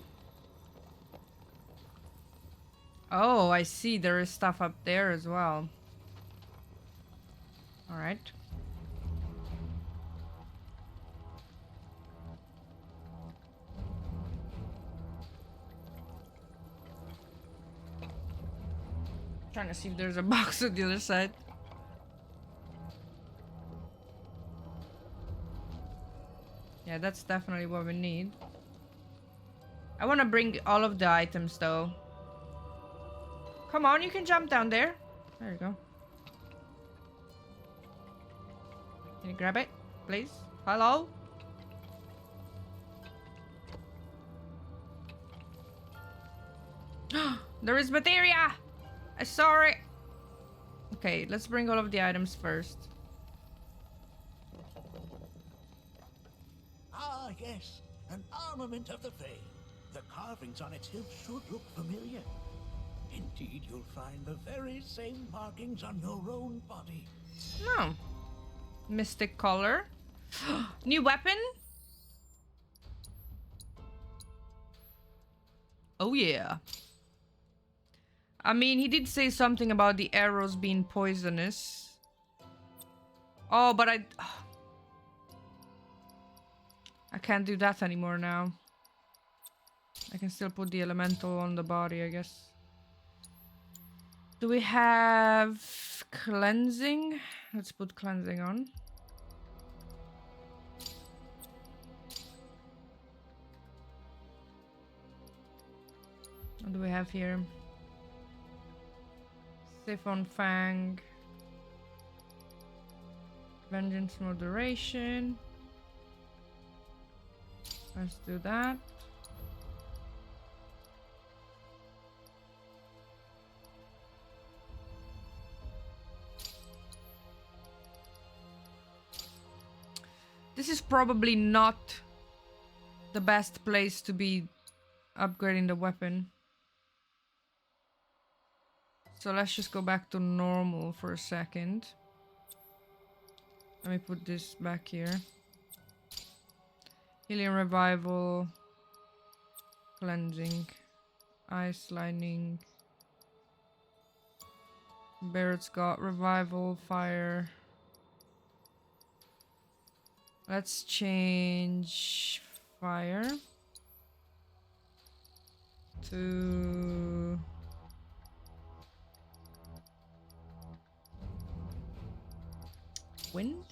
Oh, I see. There is stuff up there as well. All right. Trying to see if there's a box on the other side. Yeah, that's definitely what we need. I want to bring all of the items though. Come on, you can jump down there. There you go. Can you grab it, please? Hello? There is materia! I saw it! Okay, let's bring all of the items first. Ah, yes. An armament of the Vii. The carvings on its hilt should look familiar. Indeed, you'll find the very same markings on your own body. No. Mystic collar. New weapon? Oh yeah. I mean, he did say something about the arrows being poisonous. Oh, but I can't do that anymore now. I can still put the elemental on the body, I guess. Do we have cleansing? Let's put cleansing on. What do we have here? Siphon Fang. Vengeance Moderation. Let's do that. This is probably not the best place to be upgrading the weapon. So let's just go back to normal for a second. Let me put this back here. Healing Revival. Cleansing. Ice Lightning. Barrett's got Revival, Fire. Let's change fire to wind.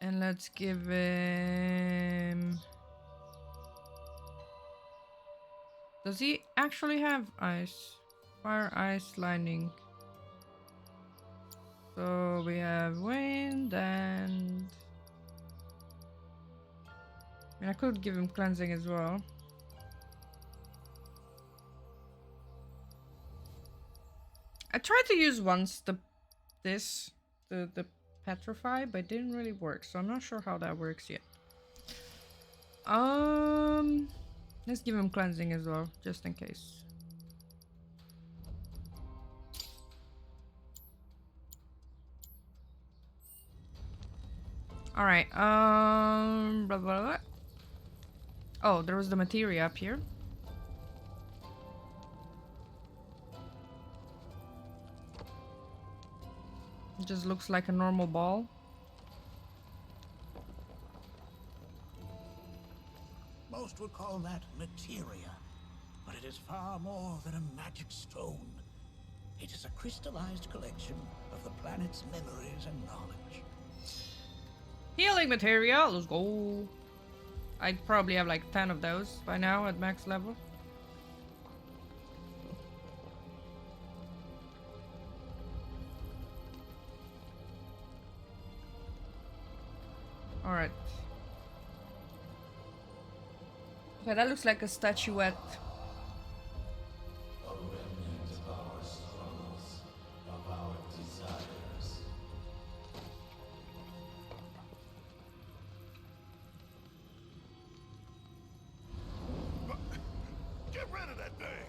And let's give him... Does he actually have ice? Fire, ice, lightning. So we have wind and... I mean, I could give him cleansing as well. I tried to use once the petrify, but it didn't really work, so I'm not sure how that works yet. Let's give him cleansing as well, just in case. All right. Blah, blah, blah. Oh, there was the materia up here. It just looks like a normal ball. Most would call that materia, but it is far more than a magic stone. It is a crystallized collection of the planet's memories and knowledge. Healing materia, let's go. I'd probably have like 10 of those by now at max level. Alright. Okay, that looks like a statuette. A remnant of our struggles, of our desires. Get rid of that thing!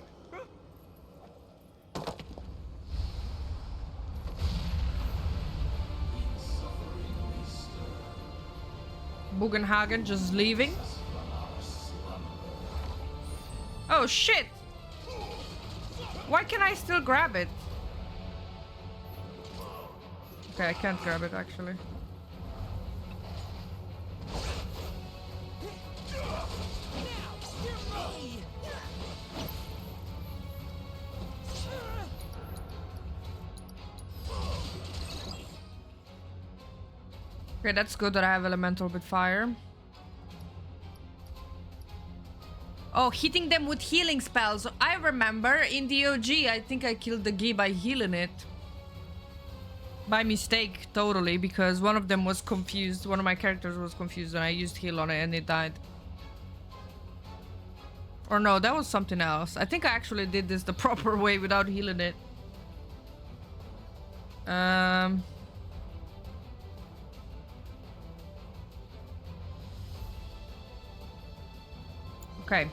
Bugenhagen just leaving. Oh shit! Why can I still grab it? Okay, I can't grab it actually. Okay, that's good that I have elemental with fire. Oh, hitting them with healing spells. I remember in the OG, I think I killed the Gi by healing it. By mistake, totally, because one of them was confused. One of my characters was confused and I used heal on it and it died. Or no, that was something else. I think I actually did this the proper way without healing it. Okay.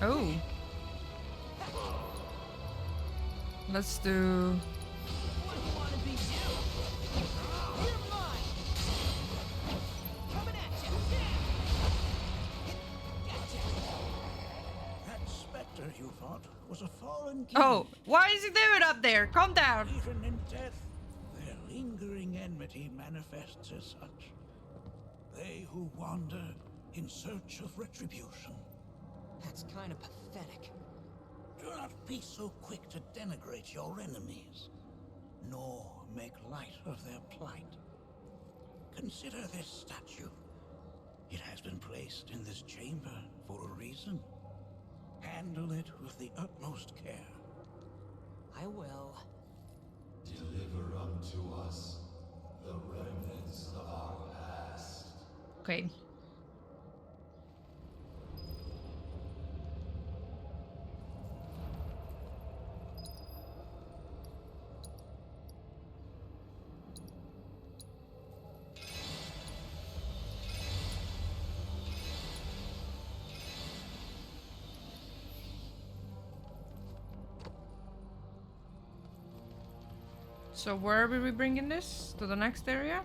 Oh. Let's do... That specter you fought was a fallen king. Oh, why is he doing up there? Calm down. Even in death, their lingering enmity manifests as such. They who wander in search of retribution. That's kind of pathetic. Do not be so quick to denigrate your enemies, nor make light of their plight. Consider this statue. It has been placed in this chamber for a reason. Handle it with the utmost care. I will. Deliver unto us the remnants of our past. Okay. So where are we bringing this? To the next area?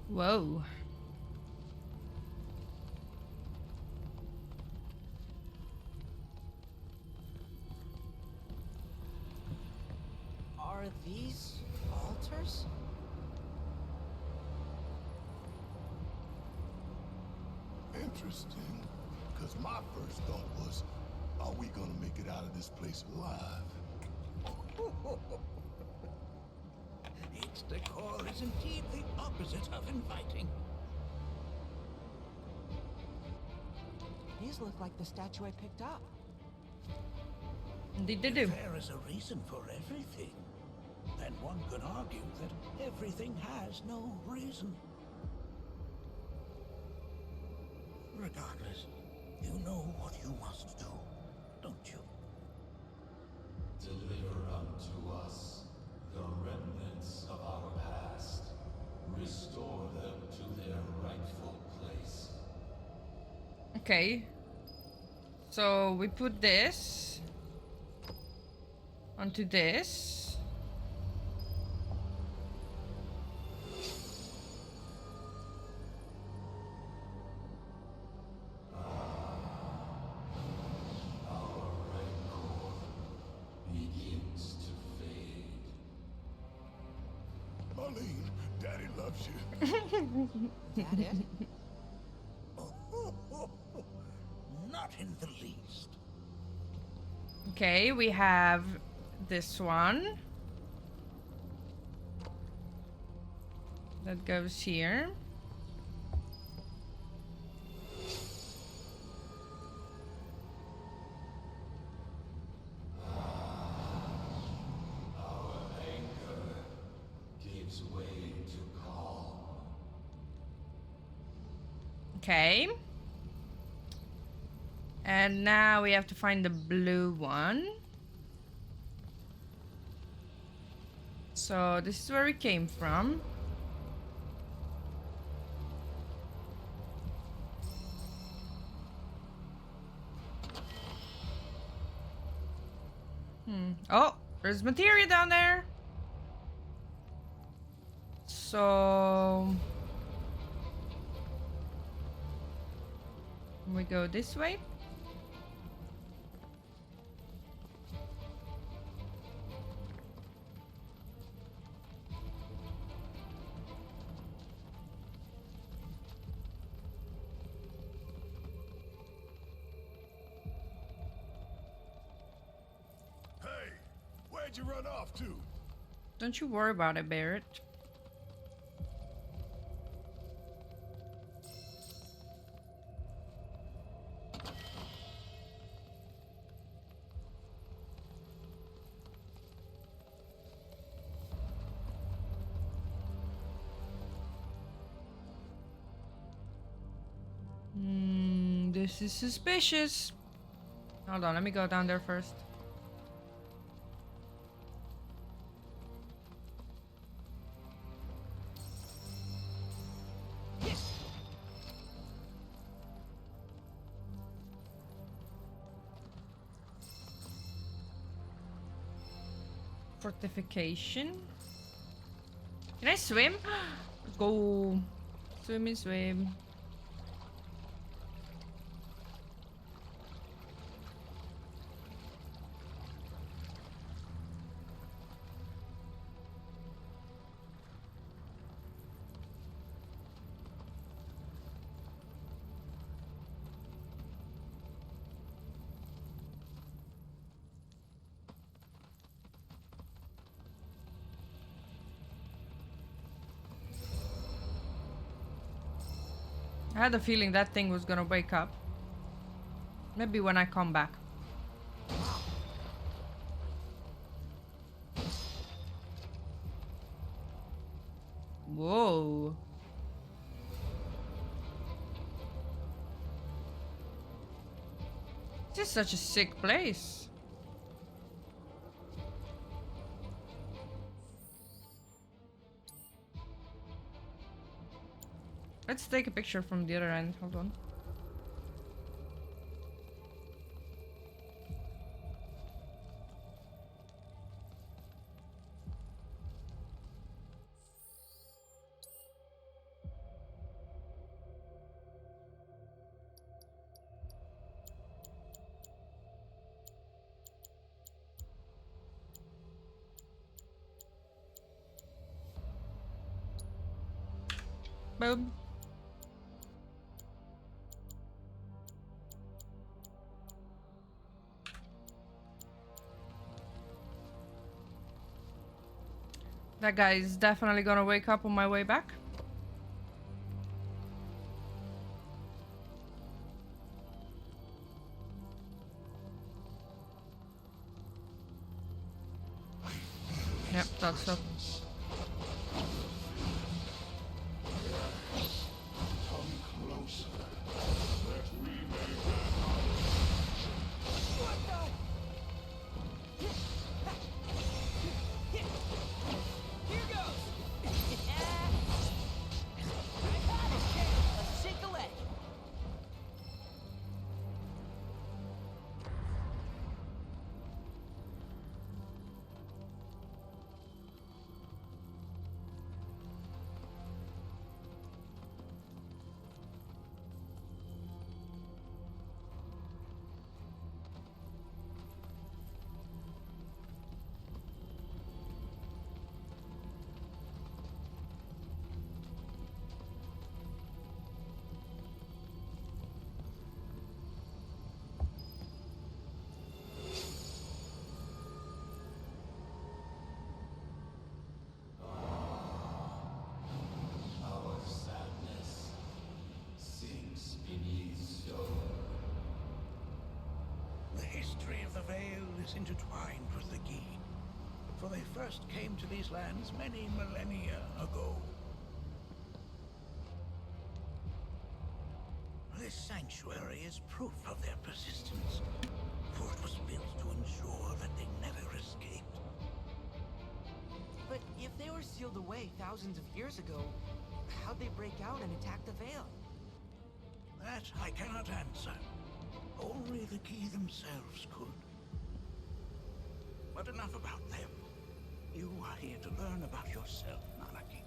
Whoa. Are these altars? Interesting. Because my first thought was, are we gonna make it out of this place alive? Its decor is indeed the opposite of inviting. These look like the statue I picked up. Indeed they do. If there is a reason for everything, then one could argue that everything has no reason. Regardless, you know what you must do, don't you? Deliver unto us the remnants of our past. Restore them to their rightful place. Okay. So we put this onto this. Begins to fade. Marlene, Daddy loves you. That it? Not in the least. Okay, we have this one. That goes here. Our anchor gives way to calm. Okay. And now we have to find the blue one. So this is where we came from. Oh, there's materia down there. So we go this way. Hey, where'd you run off to? Don't you worry about it, Barrett. This is suspicious. Hold on, let me go down there first. Fortification. Can I swim? Let's go. Swimmy swim. I had a feeling that thing was gonna wake up. Maybe when I come back. Whoa. This is such a sick place. Let's take a picture from the other end. Hold on. Boom. That guy is definitely gonna wake up on my way back. Yep, thought so. Intertwined with the Vii, for they first came to these lands many millennia ago. This sanctuary is proof of their persistence, for it was built to ensure that they never escaped. But if they were sealed away thousands of years ago, how'd they break out and attack the Veil? That I cannot answer. Only the Vii themselves could. But enough about them. You are here to learn about yourself, Nanaki.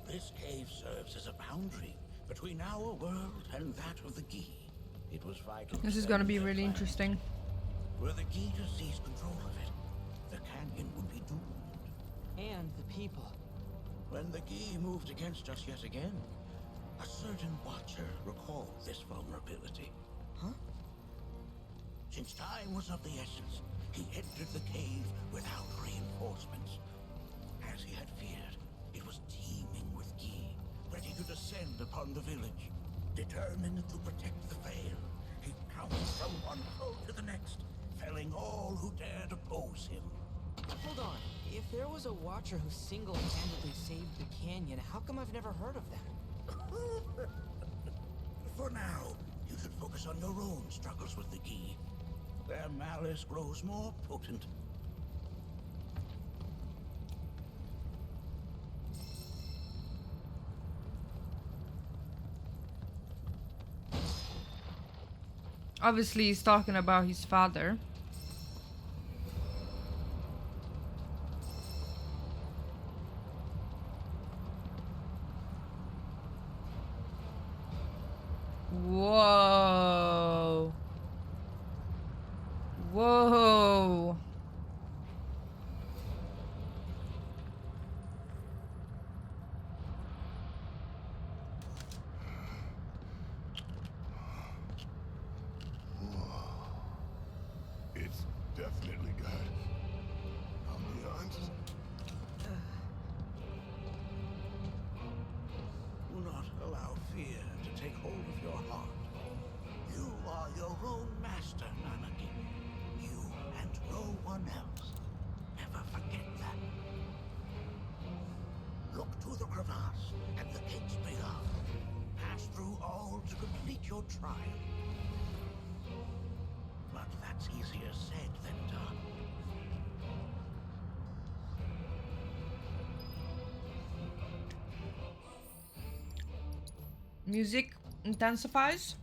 This cave serves as a boundary between our world and that of the Vii. It was vital. This is gonna be really interesting. Were the Vii to seize control of it, the canyon would be doomed. And the people. When the Vii moved against us yet again, a certain watcher recalled this vulnerability. Huh? Since time was of the essence, he entered the cave without reinforcements. As he had feared, it was teeming with Vii, ready to descend upon the village. Determined to protect the Veil, he pounced from one foe to the next, felling all who dared oppose him. Hold on. If there was a watcher who single-handedly saved the canyon, how come I've never heard of them? For now, you should focus on your own struggles with the Vii. Their malice grows more potent. Obviously, he's talking about his father. Whoa. Whoa. It's definitely got ambiance. Do not allow fear to take hold of your heart. You are your own master, Nanaki. You and no one else. Never forget that. Look to the crevasse and the gates beyond. Pass through all to complete your trial. But that's easier said than done. Music intensifies.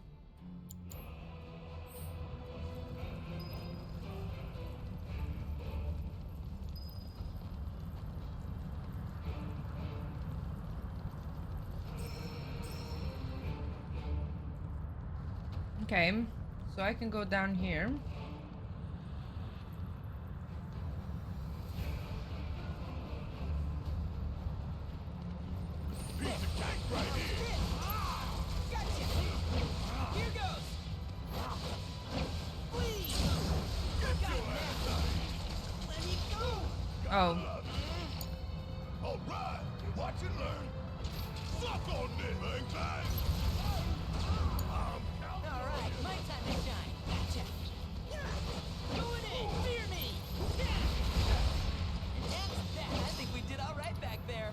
Okay, so I can go down here. Oh. All right, watch and learn. Suck on this, bang bang. All right, my time to shine. Gotcha. Going in, fear me. And that's that. I think we did all right back there.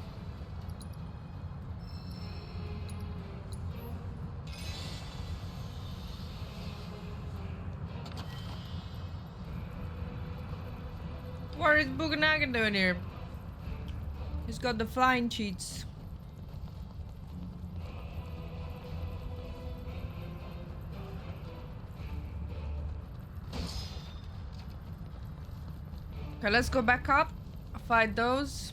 What is Buganaga doing here? He's got the flying cheats. Okay, let's go back up. Fight those.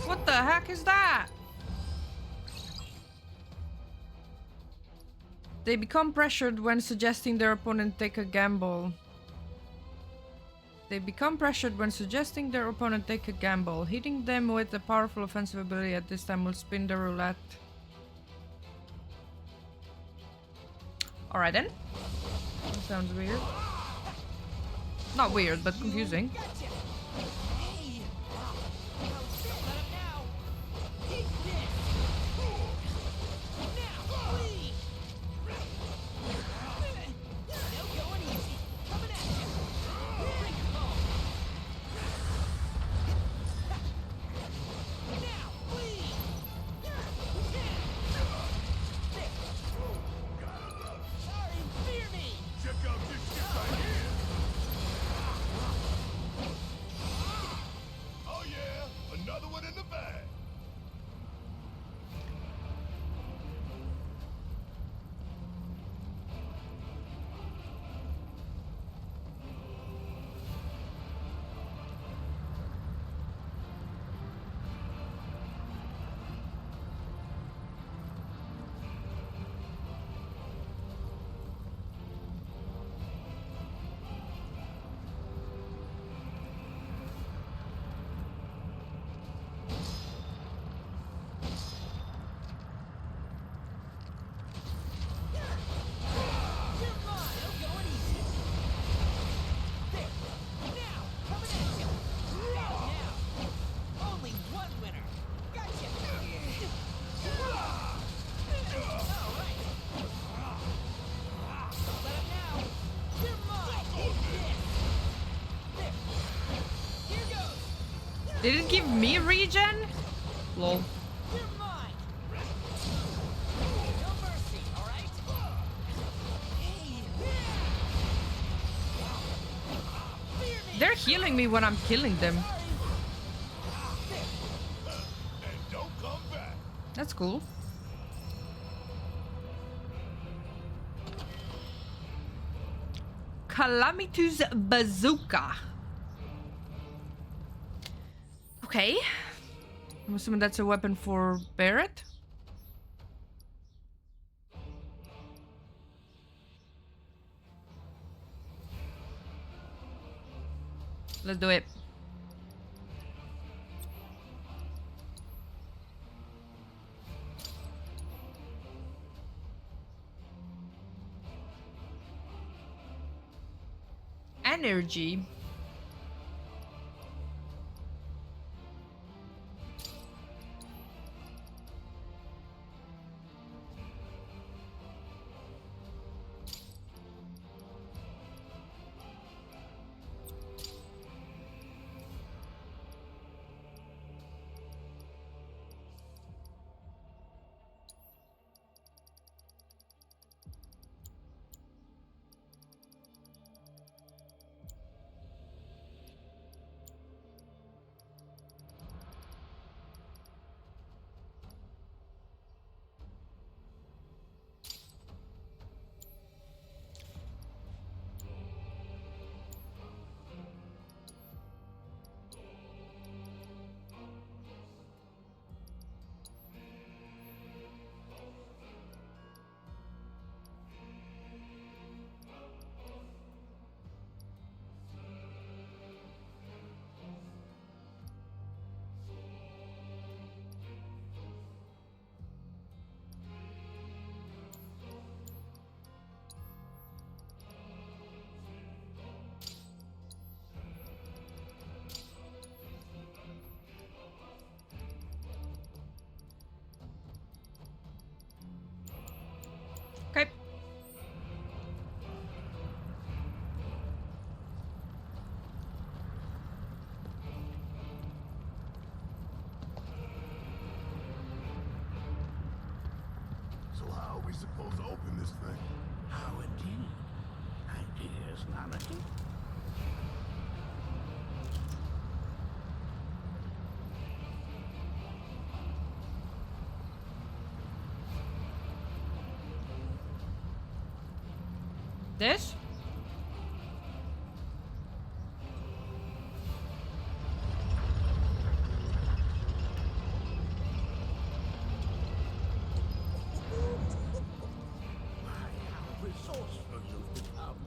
What the heck is that? They become pressured when suggesting their opponent take a gamble. They become pressured when suggesting their opponent take a gamble. Hitting them with a powerful offensive ability at this time will spin the roulette. Alright then. That sounds weird. Not weird, but confusing. Did it give me regen? Lol. healing me when I'm killing them. That's cool. Calamitous Bazooka. Okay. I'm assuming that's a weapon for Barrett. Let's do it. Energy. Okay. So how are we supposed to open this thing? How indeed? Ideas, Nanaki? This? How resourceful you've become.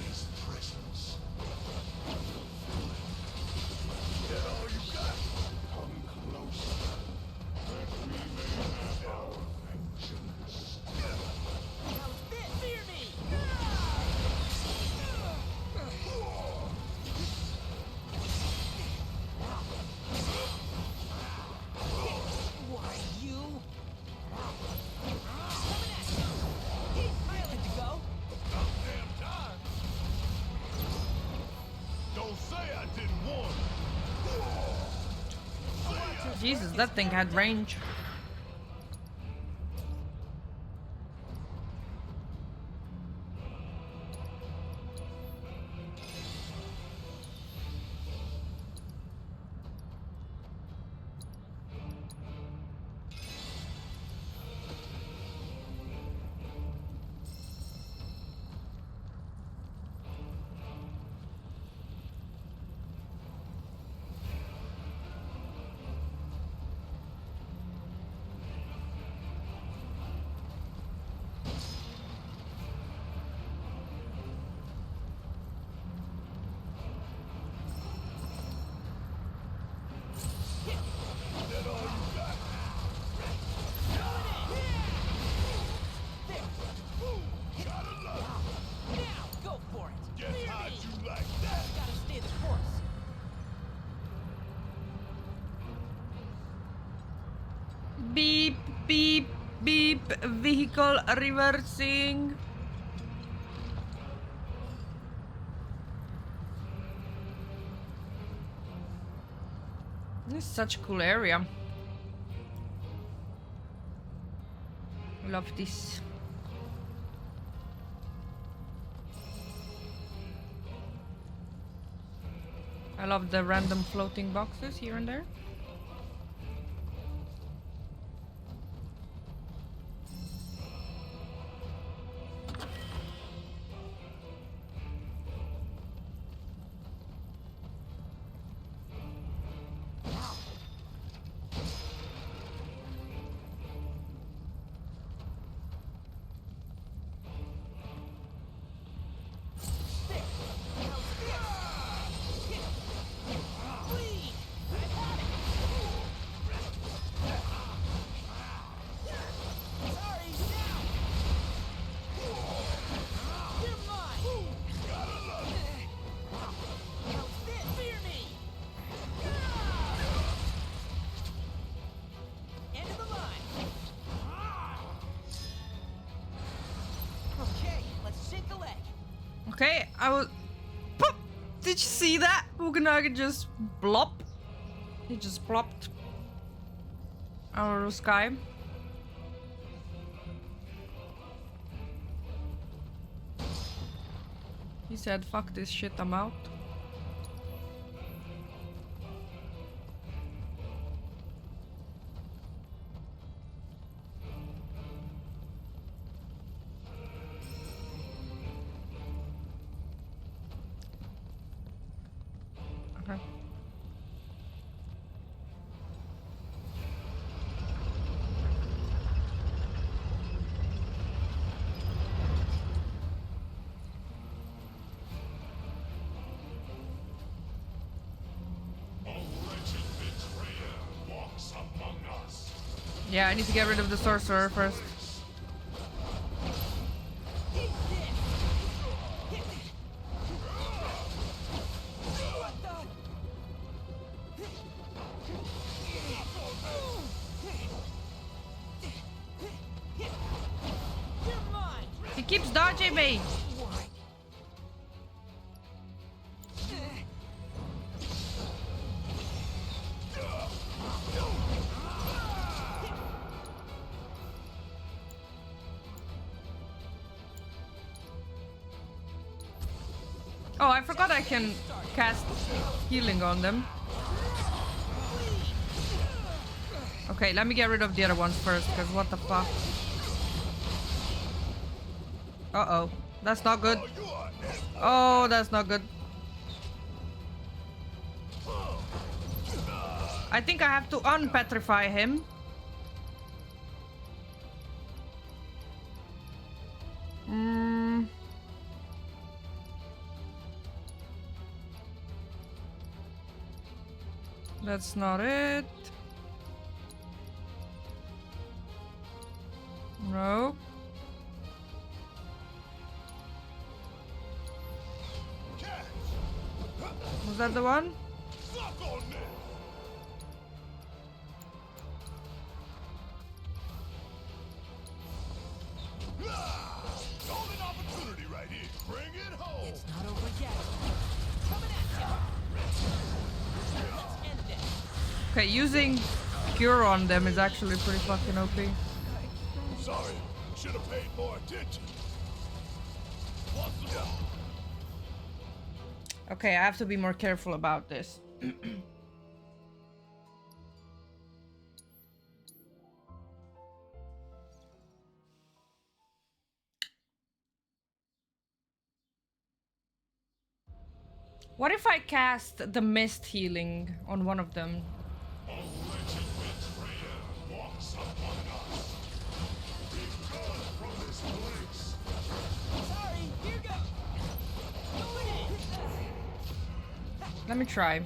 His presence. Get all you got. Come closer. That we may have our vengeance. Fear me! Why, you? Good to go? Damn time. Don't say I didn't warn you. Jesus, that thing had range. Beep, beep, beep. Vehicle reversing. This is such a cool area. Love this. I love the random floating boxes here and there. Okay, I was. Pop! Did you see that? Buganaga just blop. He just plopped out of the sky. He said, "Fuck this shit, I'm out." Okay. Yeah, I need to get rid of the sorcerer first. He keeps dodging me. Oh, I forgot I can cast healing on them. Okay, let me get rid of the other ones first, because what the fuck? Uh-oh. That's not good. Oh, that's not good. I think I have to unpetrify him. That's not it. No. Was that the one? Golden opportunity right here. Bring it home. It's not over yet. Coming at you. Let's end this. Okay, using cure on them is actually pretty fucking OP. Sorry, should have paid more attention. What's the ball? Okay, I have to be more careful about this. What if I cast the mist healing on one of them? Let me try.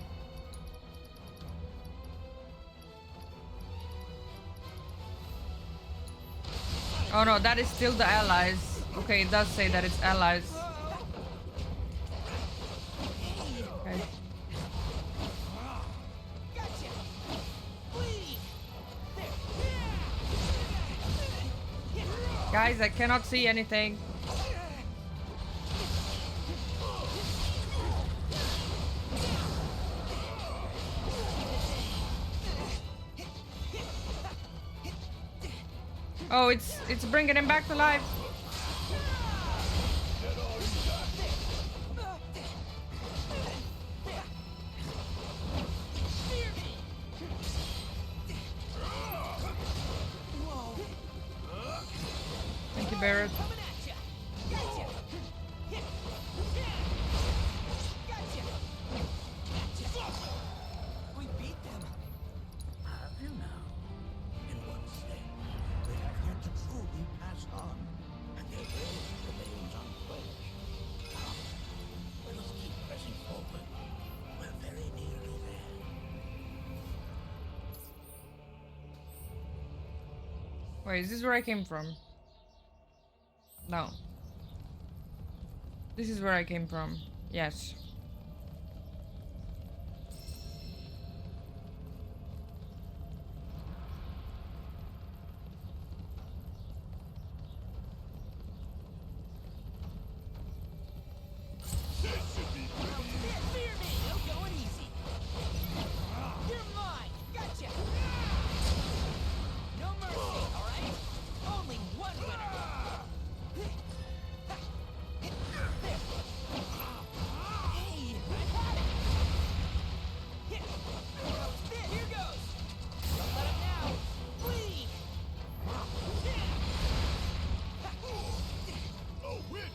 Oh no, that is still the allies. Okay, it does say that it's allies. Okay. Guys, I cannot see anything. Oh, it's bringing him back to life. Thank you, Barrett. We beat them. Have you now? In one sense, they have yet to truly pass on, and their will remains unquenched. Come, let us keep pressing forward. We're very nearly there. Wait, is this where I came from? No. This is where I came from. Yes.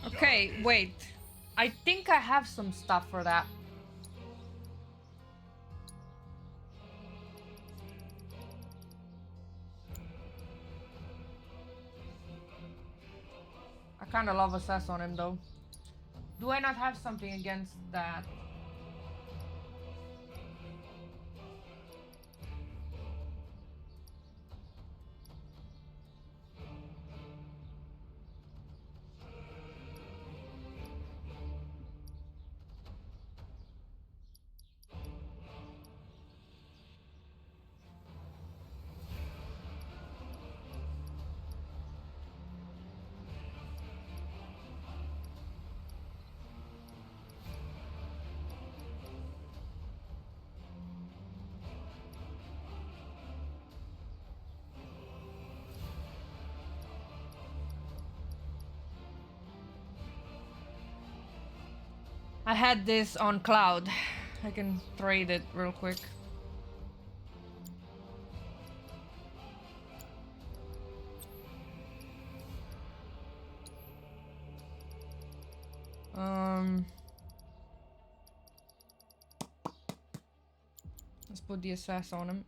Okay, wait. I think I have some stuff for that. I kind of love assess on him though. Do I not have something against that? I had this on cloud. I can trade it real quick. Let's put the assess on him.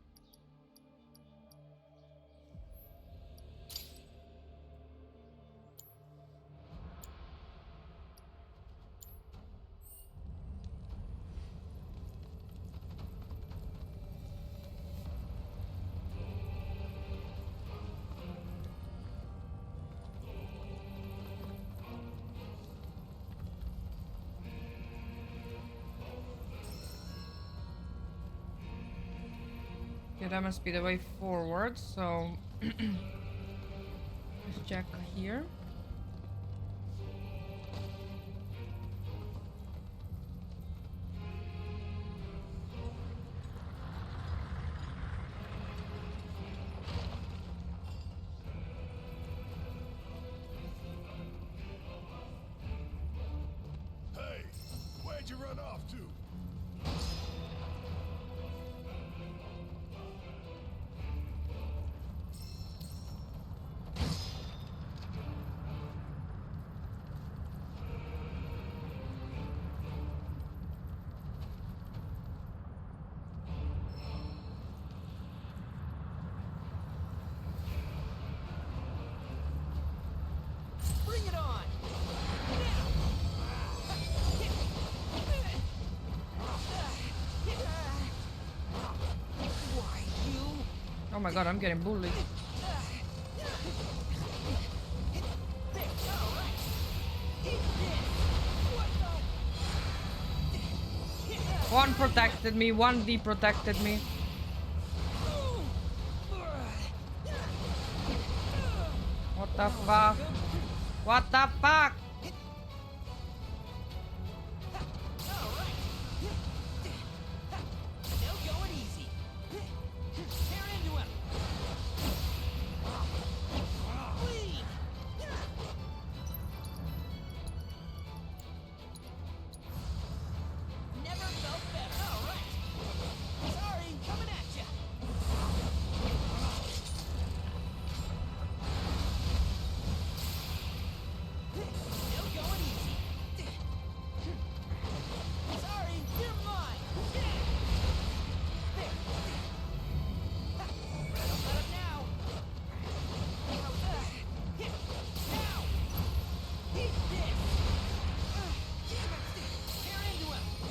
Yeah, that must be the way forward, so let's check here. Hey, where'd you run off to? Bring it on! Why, you? Oh my god, I'm getting bullied. One protected me, one de-protected me. What the fuck? What the fuck?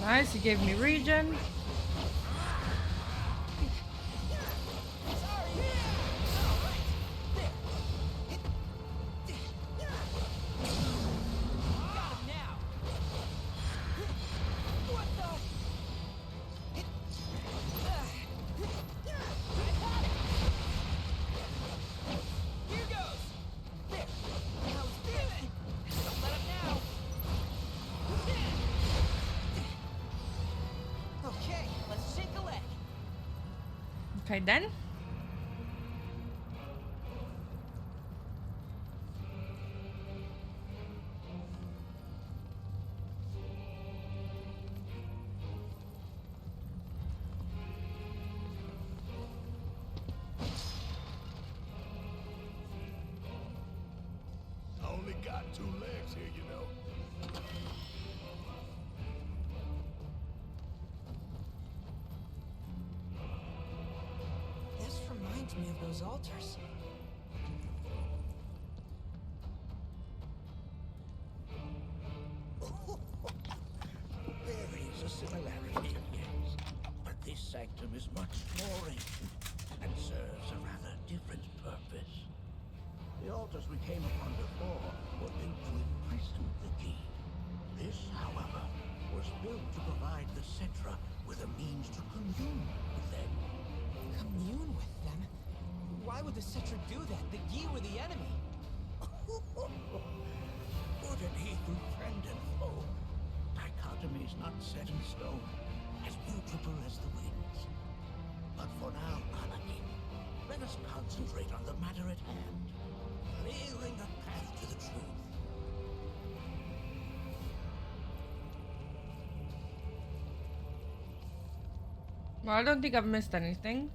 Nice, he gave me regen. Okay, then. I only got 2 legs here, you know. This reminds me of those altars. There is a similarity, yes. But this sanctum is much more ancient and serves a rather different purpose. The altars we came upon before were built to imprison the key. This, however, was built to provide the Cetra with a means to commune with them. Commune with them? Why would the Cetra do that? The Yi were the enemy. Good and evil, friend and foe. Dichotomy is not set in stone, as mutable as the winds. But for now, Anakin, let us concentrate on the matter at hand, clearing a path to the truth. Well, I don't think I've missed anything.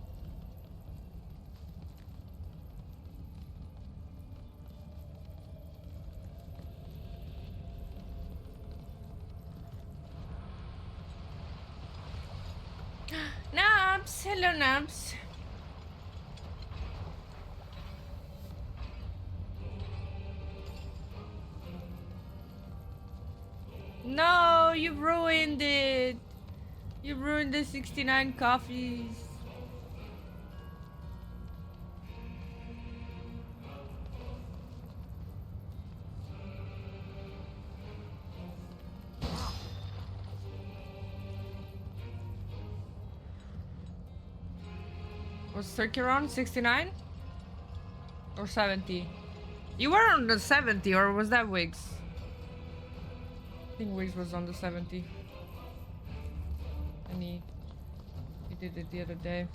Nabs! Hello, Nabs. No, you ruined it. You ruined the 69 coffees. Was Circuron 69? Or 70? You were on the 70, or was that Wiggs? I think Wiggs was on the 70. And he did it the other day.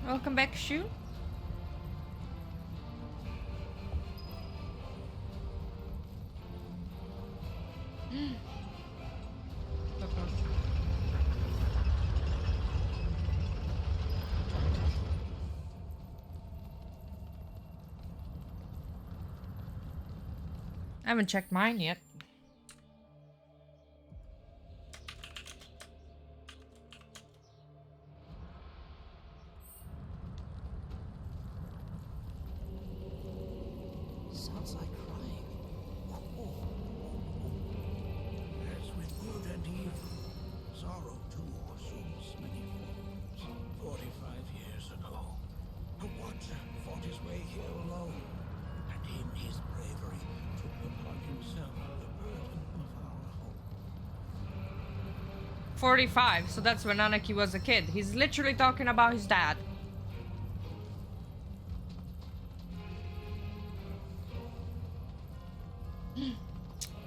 Welcome back, Shu. I haven't checked mine yet. Sounds like crying. As with good and evil, sorrow too assumes many forms. 45 years ago, a watcher fought his way here alone, and in his bravery took upon himself the burden of our home. 45, so that's when Anaki was a kid. He's literally talking about his dad.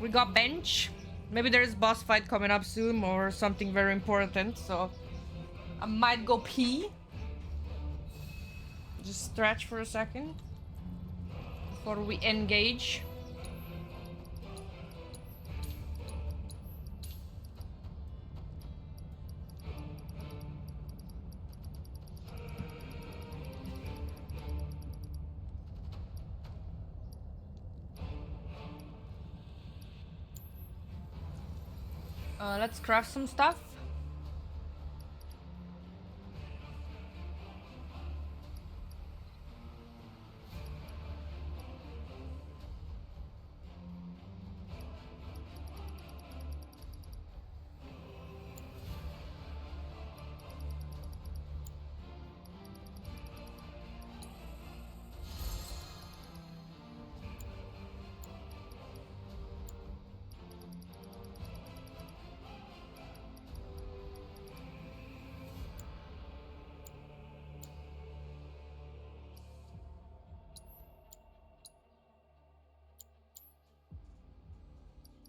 We got bench. Maybe there's boss fight coming up soon or something very important, so I might go pee. Just stretch for a second before we engage. Let's craft some stuff.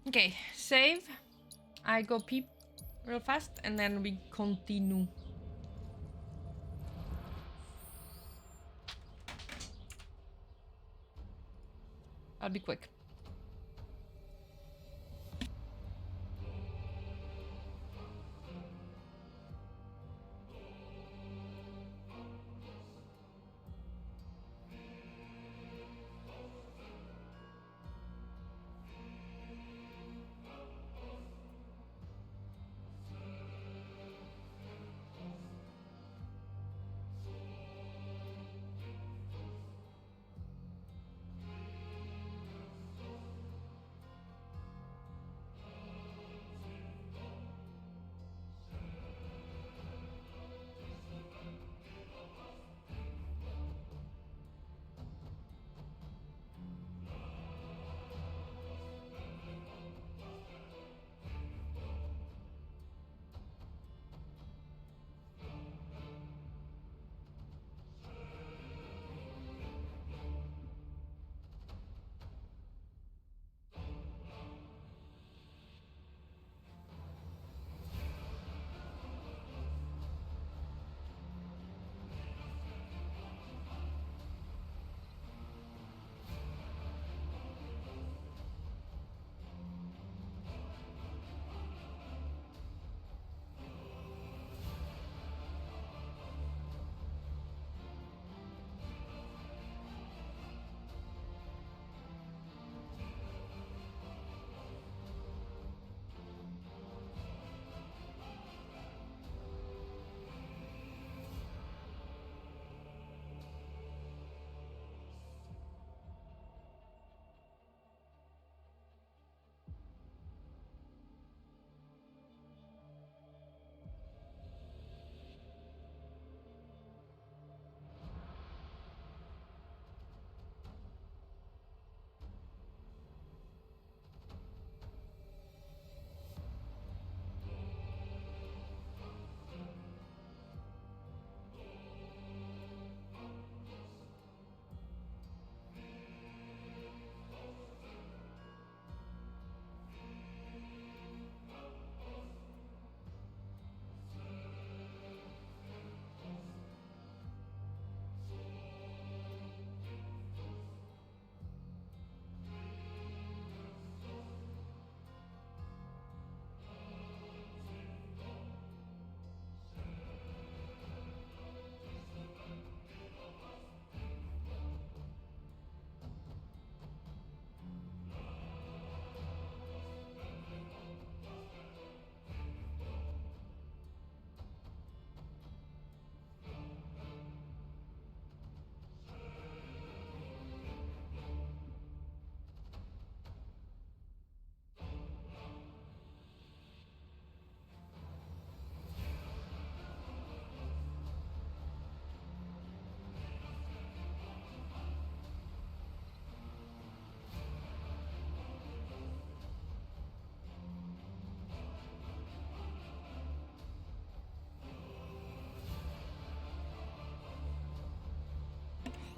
Okay, save. I go peep real fast and then we continue. I'll be quick.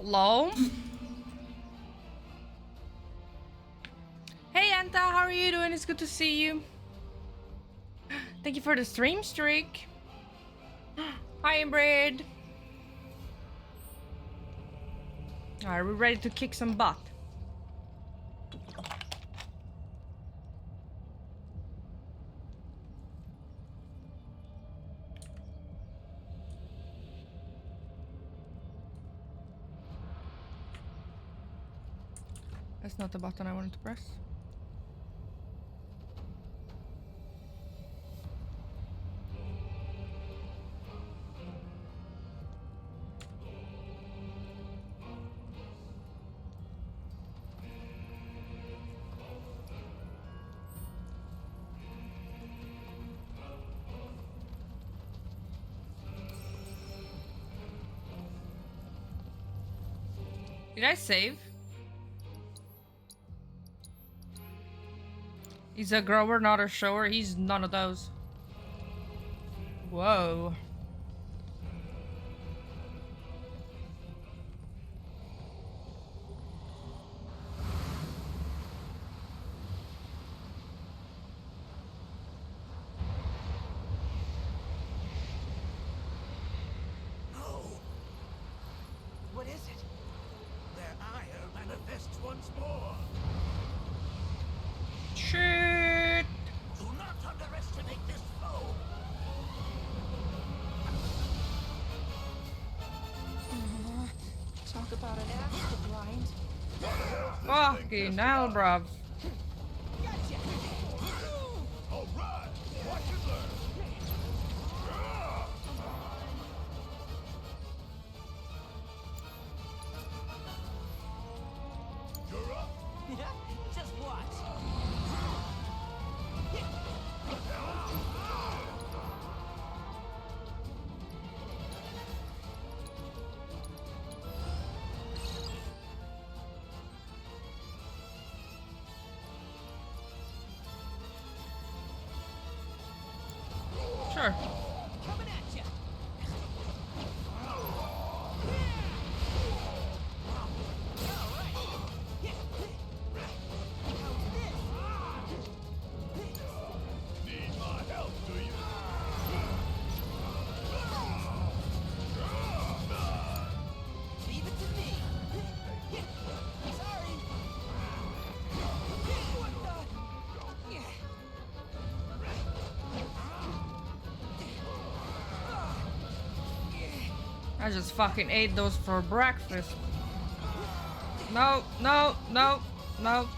Hello? Hey Anta, how are you doing? It's good to see you. Thank you for the stream streak. Hi, inbred. Are we ready to kick some butt? That's not the button I wanted to press. Did I save? He's a grower, not a shower. He's none of those. Whoa. What is it? Their ire manifests once more. Shit. Do not underestimate this foe. Talk about an axe to grind. Fucking hell, bruv. All right, watch and learn. You're up. Just watch. Sure. Coming at you. Need my help, do you? Leave it to me. Sorry. What the? I just fucking ate those for breakfast. No, no, no, no.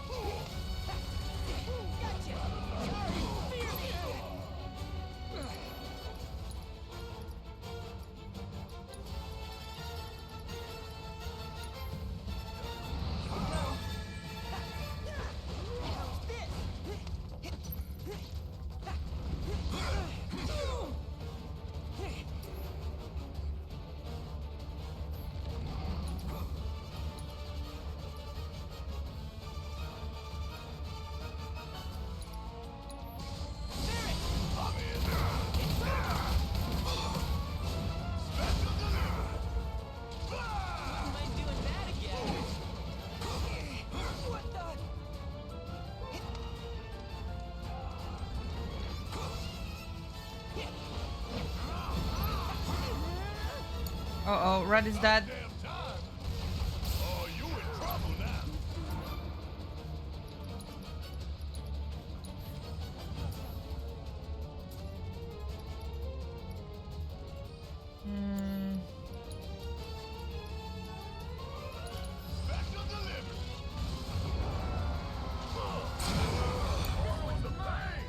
Uh-oh, Red is dead. Oh, you in trouble now. Special delivery. With the bang.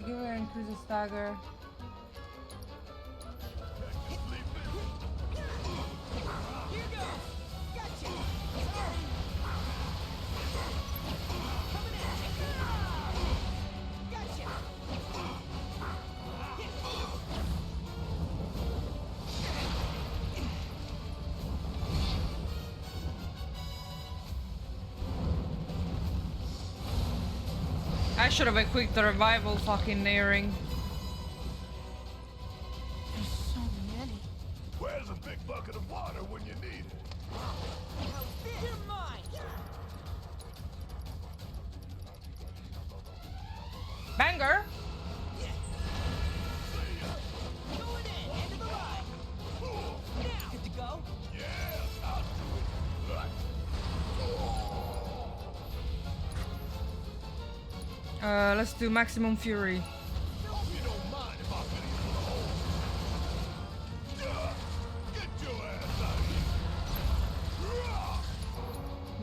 Give her increase the stagger. I should have equipped the revival fucking nearing. There's so many. Where's a big bucket of water when you need it? You're mine. anger. Good to go? Let's do maximum fury.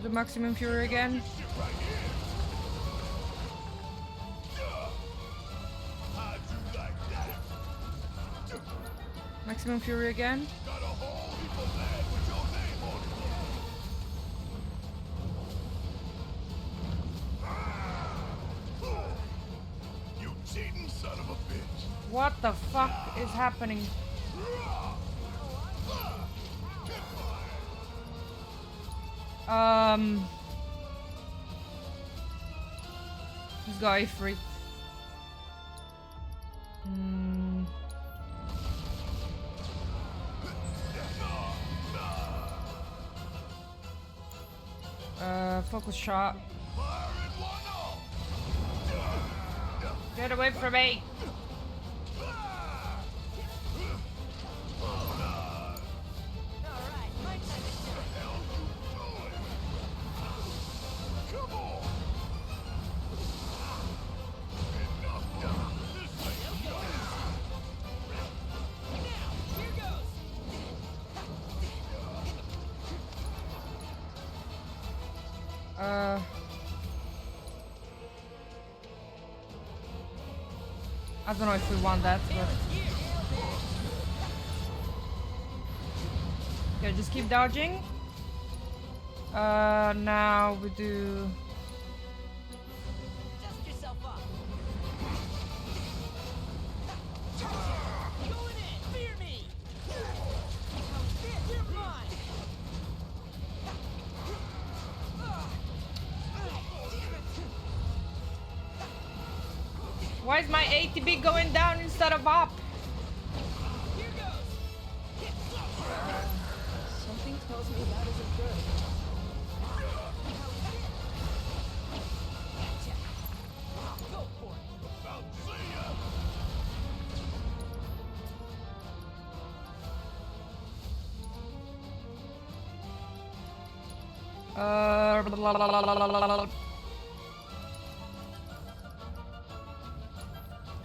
Do maximum fury again. Maximum fury again. You cheating son of a bitch. What the fuck is happening? He's got a freak. Focus shot. Get away from me! I don't know if we want that, but... Okay, just keep dodging. Now we do... Dust yourself up. Going in. Fear me. You're mine. Why is my ATB going down instead of up? Here goes. Something tells me that isn't good. Go for it. I'll see ya.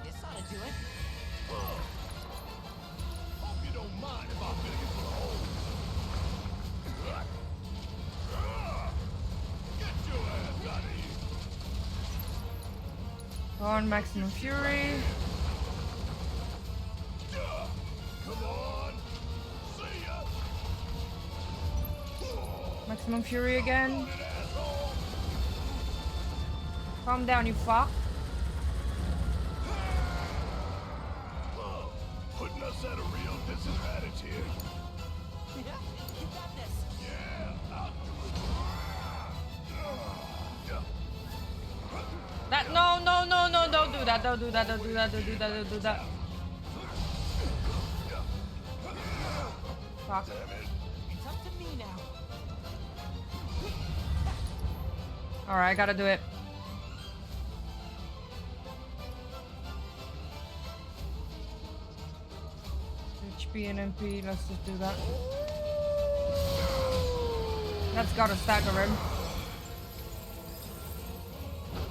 This ought to do it. Hope you don't mind if I fill you full of holes. Get your ass out of here. Go on, maximum fury. Come on. See ya. Maximum fury again. Calm down, you fuck. Putting us at a real disadvantage here. Yeah, you got this. Yeah, I'll do it. That no, don't do that, don't do that, don't do that, don't do that, don't do that. Fuck. It's up to me now. Alright, I gotta do it. HP and MP, let's just do that. That's gotta stagger him.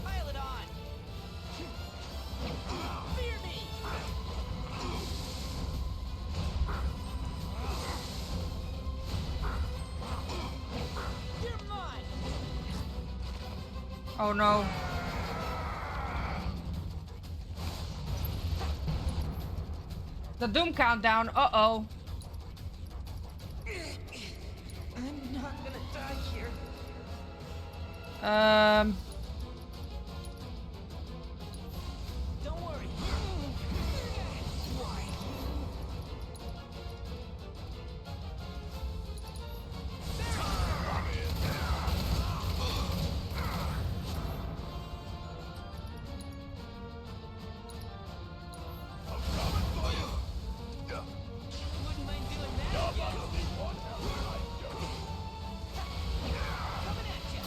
Pile it on. Fear me. You're mine. Oh no. The doom countdown, uh-oh. I'm not gonna die here. Don't worry. Wouldn't mind doing that again. Coming at ya.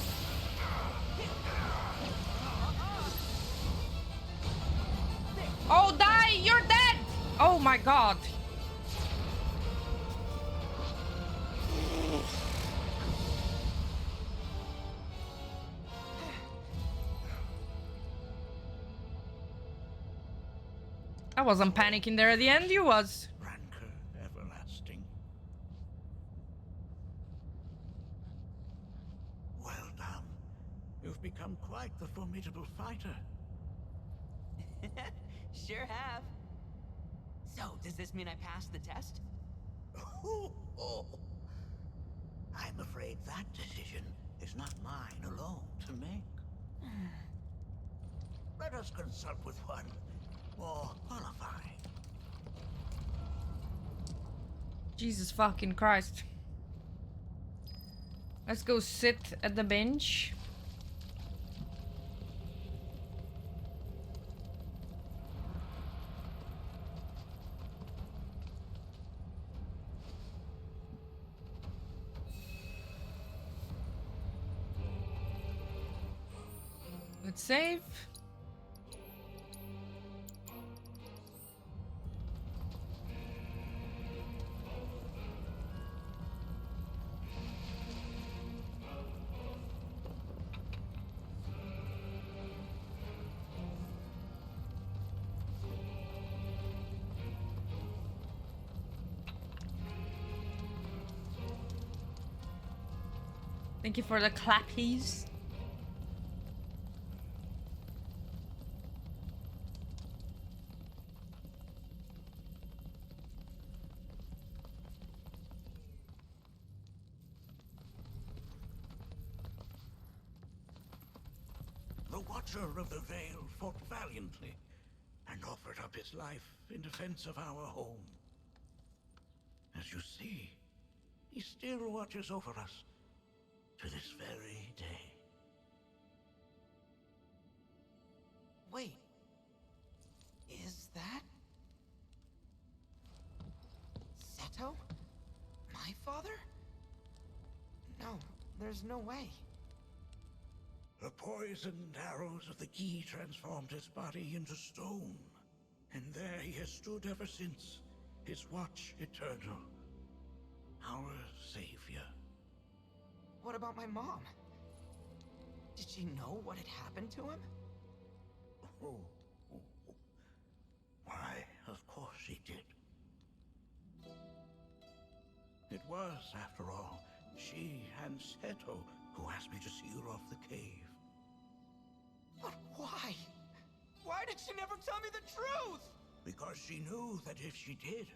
my god. I wasn't panicking there at the end, you was. Rancor everlasting. Well done. You've become quite the formidable fighter. Sure have. So, does this mean I passed the test? I'm afraid that decision is not mine alone to make. Let us consult with one more qualified. Jesus fucking Christ. Let's go sit at the bench. Let's save. Thank you for the clappies. The Watcher of the Veil fought valiantly and offered up his life in defense of our home. As you see, he still watches over us to this very day. Wait. Is that... Seto? My father? No, there's no way. The poisoned arrows of the key transformed his body into stone. And there he has stood ever since, his watch eternal. Our savior. What about my mom? Did she know what had happened to him? Why, of course she did. It was, after all, she and Seto who asked me to seal off the cave. But why? Why did she never tell me the truth? Because she knew that if she did,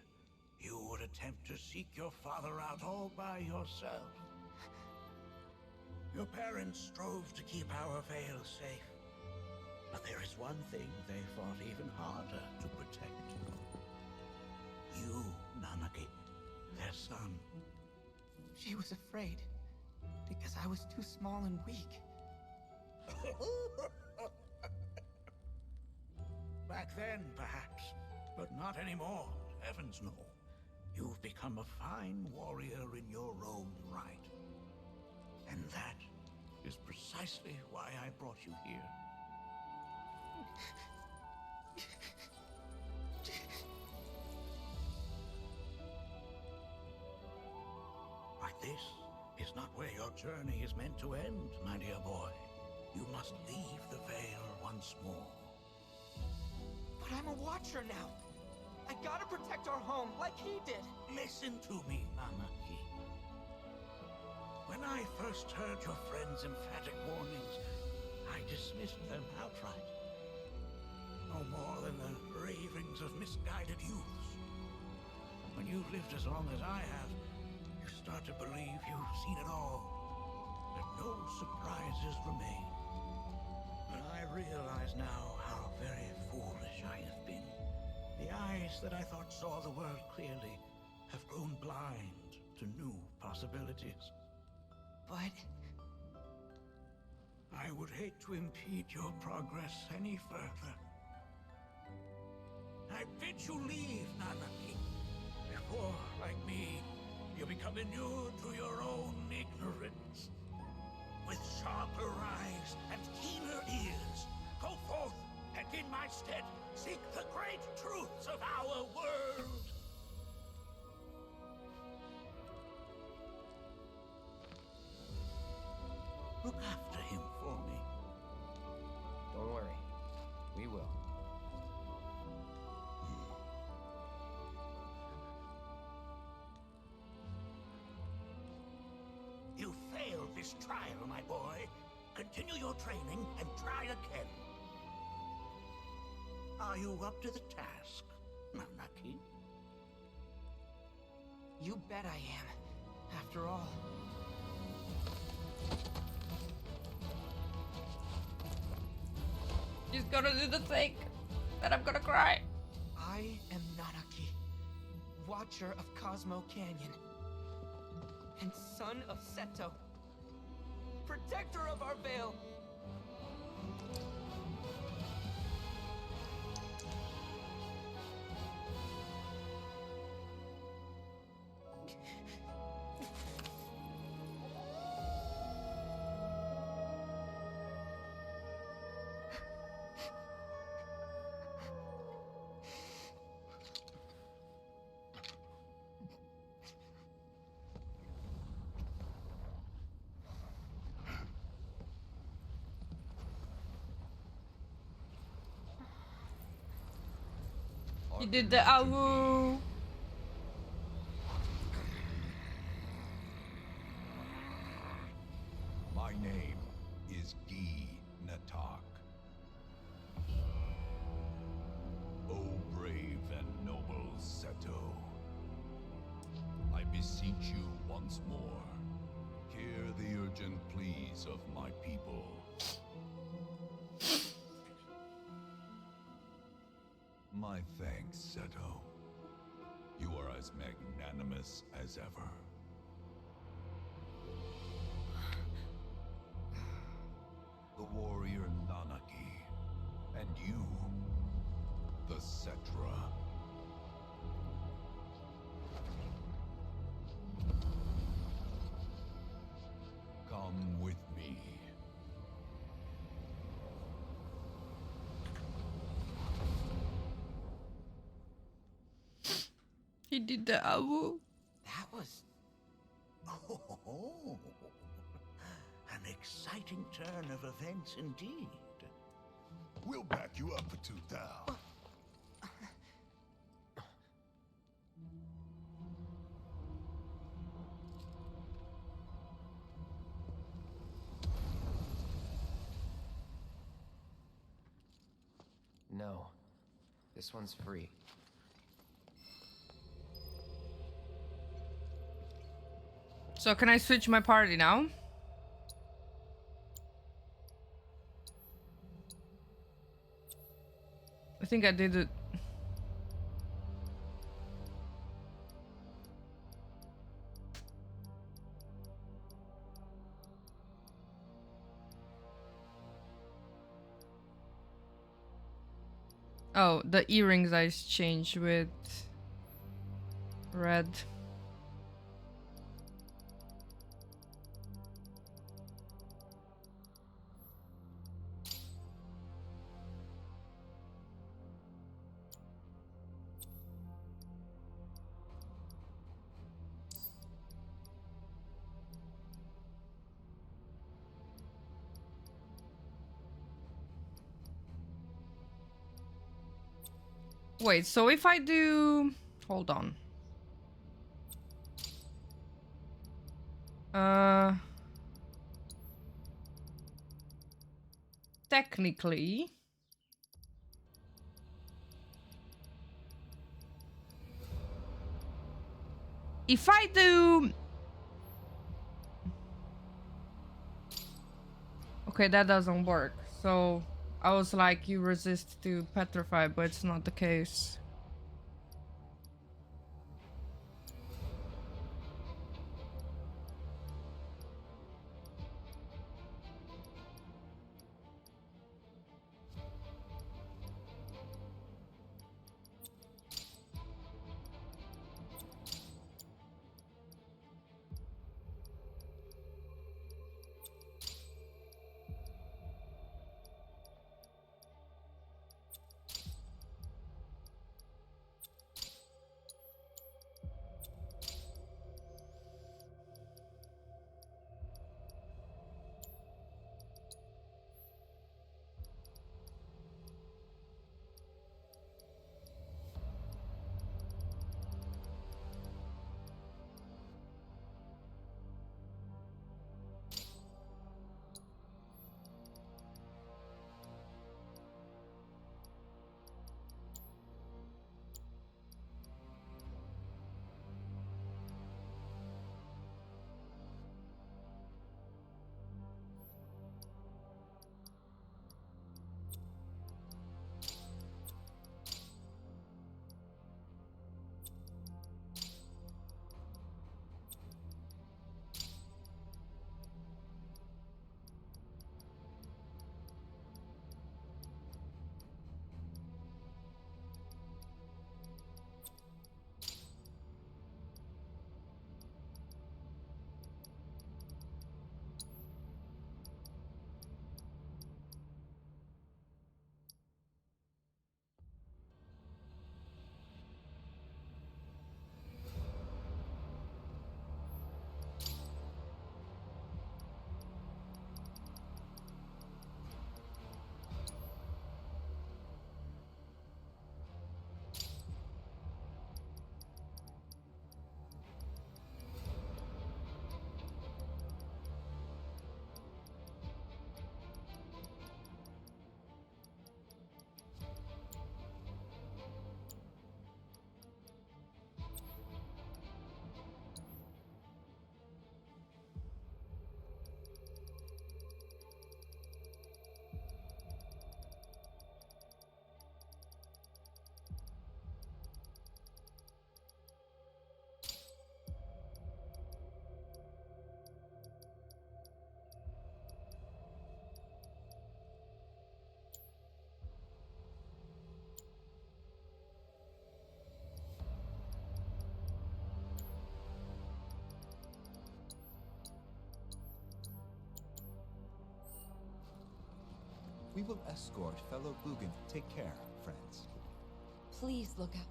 you would attempt to seek your father out all by yourself. Your parents strove to keep our Vale safe. But there is one thing they fought even harder to protect. You, Nanaki, their son. She was afraid because I was too small and weak. Back then, perhaps, but not anymore. Heavens no. You've become a fine warrior in your own right. And that is precisely why I brought you here. But this is not where your journey is meant to end, my dear boy. You must leave the Vale once more. But I'm a watcher now. I gotta protect our home like he did. Listen to me, Nanaki. When I first heard your friend's emphatic warnings, I dismissed them outright. No more than the ravings of misguided youths. When you've lived as long as I have, you start to believe you've seen it all. That no surprises remain. But I realize now how very foolish I have been. The eyes that I thought saw the world clearly have grown blind to new possibilities. But... I would hate to impede your progress any further. I bid you leave, Nanaki, before, like me, you become inured to your own ignorance. With sharper eyes and keener ears, go forth and in my stead seek the great truths of our world. Look after him for me. Don't worry. We will. You failed this trial, my boy. Continue your training and try again. Are you up to the task, Nanaki? You bet I am. After all. She's gonna do the thing, and I'm gonna cry. I am Nanaki, Watcher of Cosmo Canyon, and son of Seto, protector of our Vale. You did the awu. My name is Vii Natak. O brave and noble Seto, I beseech you once more, hear the urgent pleas of my people. My thanks, Seto. You are as magnanimous as ever. The warrior Nanaki, and you, the Cetra. Come with me. He did the awu. That was... Oh, an exciting turn of events indeed. We'll back you up for 2,000. No. This one's free. So can I switch my party now? I think I did it. Oh, the earrings I changed with red. Wait, so if I do... Hold on. Technically... If I do... Okay, that doesn't work. So I was like, you resist to petrify, but it's not the case. We will escort fellow Bugin. Take care, friends. Please look up.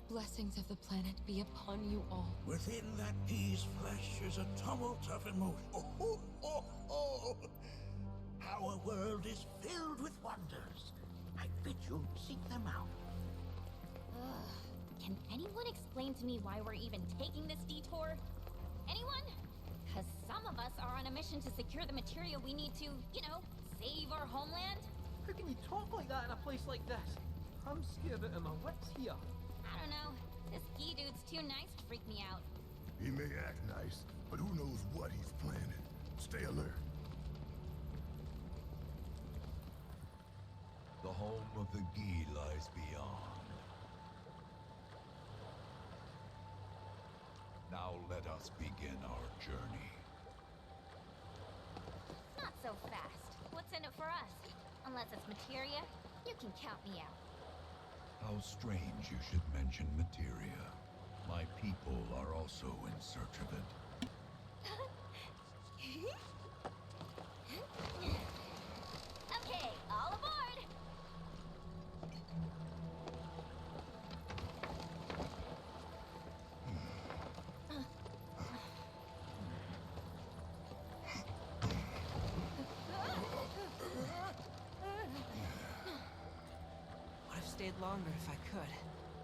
Blessings of the planet be upon you all. Within that pea's flesh is a tumult of emotion. Oh. Our world is filled with wonders. I bid you seek them out. Can anyone explain to me why we're even taking this detour? Anyone? Because some of us are on a mission to secure the material we need to, save our homeland. How can you talk like that in a place like this? I'm scared out of my wits here. I don't know. This Vii dude's too nice to freak me out. He may act nice, but who knows what he's planning. Stay alert. The home of the Vii lies beyond. Now let us begin our journey. Not so fast. What's in it for us? Unless it's materia, you can count me out. How strange you should mention materia. My people are also in search of it. Okay, all aboard! Would have stayed longer if I could,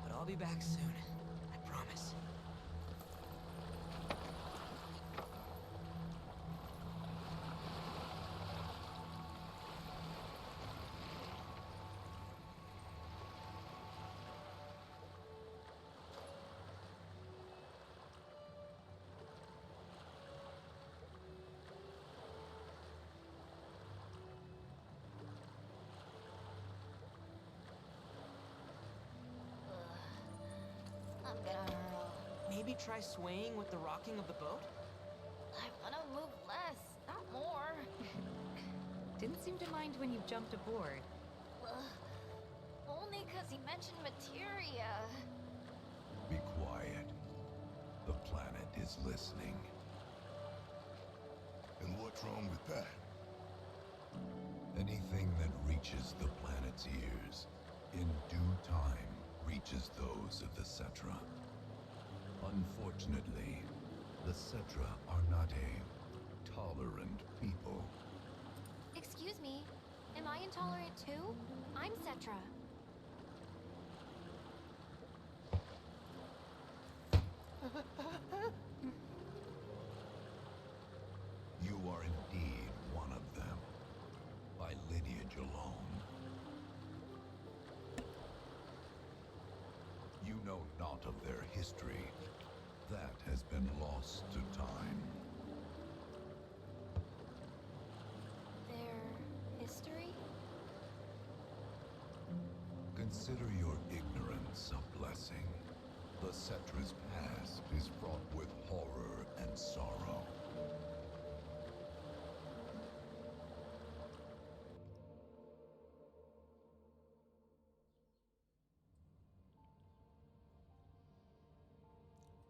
but I'll be back soon. I promise. I'm gonna hurl. Maybe try swaying with the rocking of the boat? I wanna move less, not more. Didn't seem to mind when you jumped aboard. Only because he mentioned materia. Be quiet. The planet is listening. And what's wrong with that? Anything that reaches the planet's ears, in due time, reaches those of the Cetra. Unfortunately, the Cetra are not a tolerant people. Excuse me, am I intolerant too? I'm Cetra. You are indeed one of them, by lineage alone. You know not of their history. That has been lost to time. Their history? Consider your ignorance a blessing. The Cetra's past is fraught with horror and sorrow.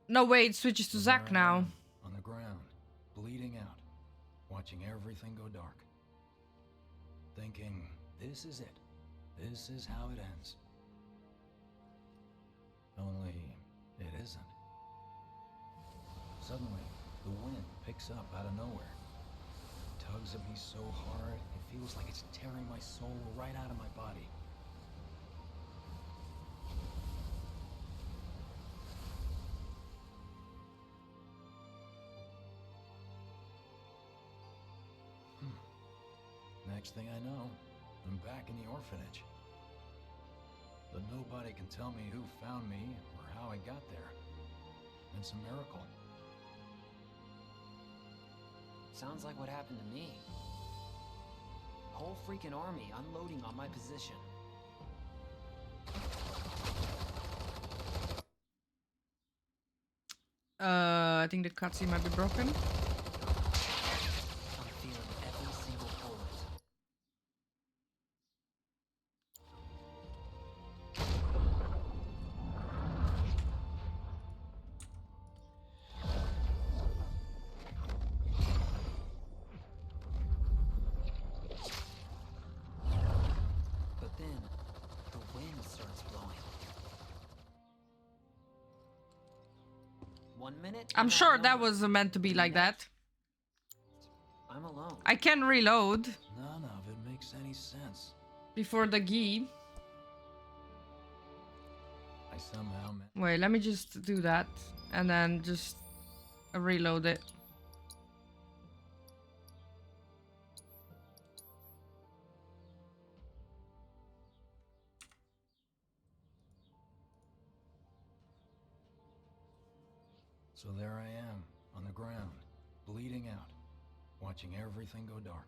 No way, it switches to Zack now. On the ground, bleeding out, watching everything go dark. Thinking, this is it. This is how it ends. Only, it isn't. Suddenly, the wind picks up out of nowhere. It tugs at me so hard, it feels like it's tearing my soul right out of my body. Next thing I know, I'm back in the orphanage. But nobody can tell me who found me or how I got there. It's a miracle. Sounds like what happened to me. Whole freaking army unloading on my position. I think the cutscene might be broken. I'm feeling every single bullet. 1 minute. I'm sure that was meant to be like that. I'm alone. I can reload. None of it makes any sense. Before the Gi. I somehow Wait, let me just do that. And then just reload it. So there I am, on the ground, bleeding out, watching everything go dark.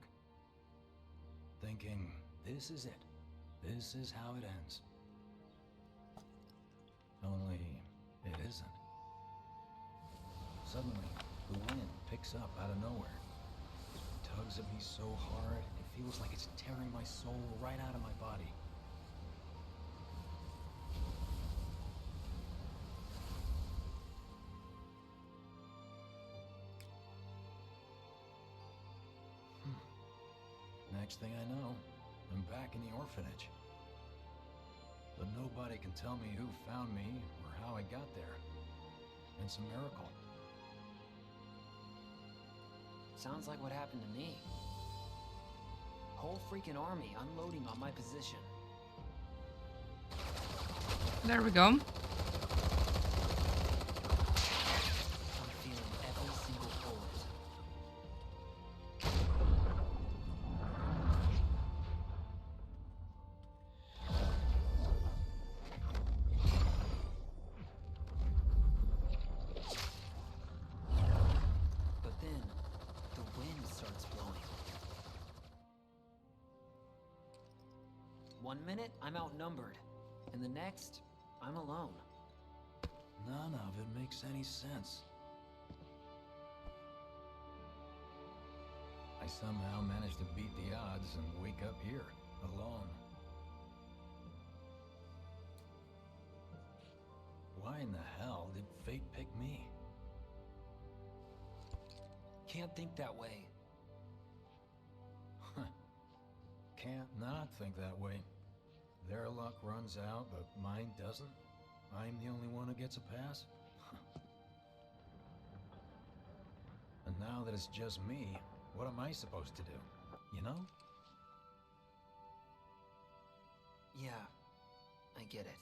Thinking, this is it. This is how it ends. Only, it isn't. Suddenly, the wind picks up out of nowhere. It tugs at me so hard, it feels like it's tearing my soul right out of my body. Next thing I know, I'm back in the orphanage. But nobody can tell me who found me or how I got there. It's a miracle. Sounds like what happened to me. Whole freaking army unloading on my position. There we go. But then, the wind starts blowing. 1 minute, I'm outnumbered. And the next, I'm alone. None of it makes any sense. I somehow managed to beat the odds and wake up here, alone. Why in the hell did fate pick me? Can't think that way. Can't not think that way. Their luck runs out, but mine doesn't. I'm the only one who gets a pass. And now that it's just me, what am I supposed to do? You know? Yeah, I get it.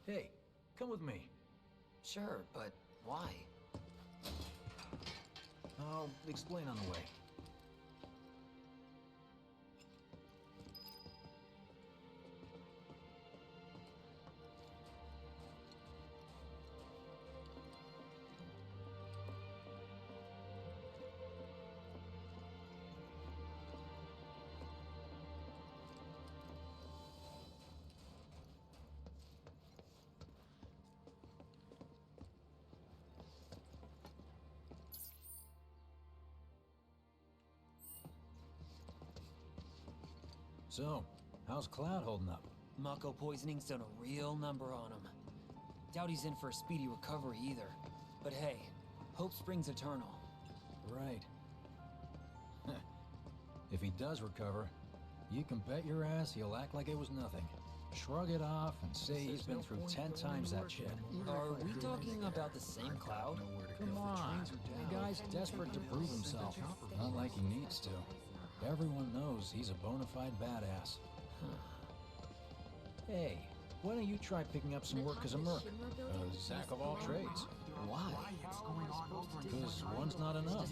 Hey, come with me. Sure, but why? I'll explain on the way. So, how's Cloud holding up? Mako poisoning's done a real number on him. Doubt he's in for a speedy recovery either. But hey, hope springs eternal. Right. If he does recover, you can bet your ass he'll act like it was nothing. Shrug it off and say he's been through 10 times that shit. Are we talking about the same Cloud? Come on, the guy's desperate to prove himself. Not like he needs to. Everyone knows he's a bona fide badass. Hey, why don't you try picking up some work as a merc? A jack of all trades. Why? Because one's not enough.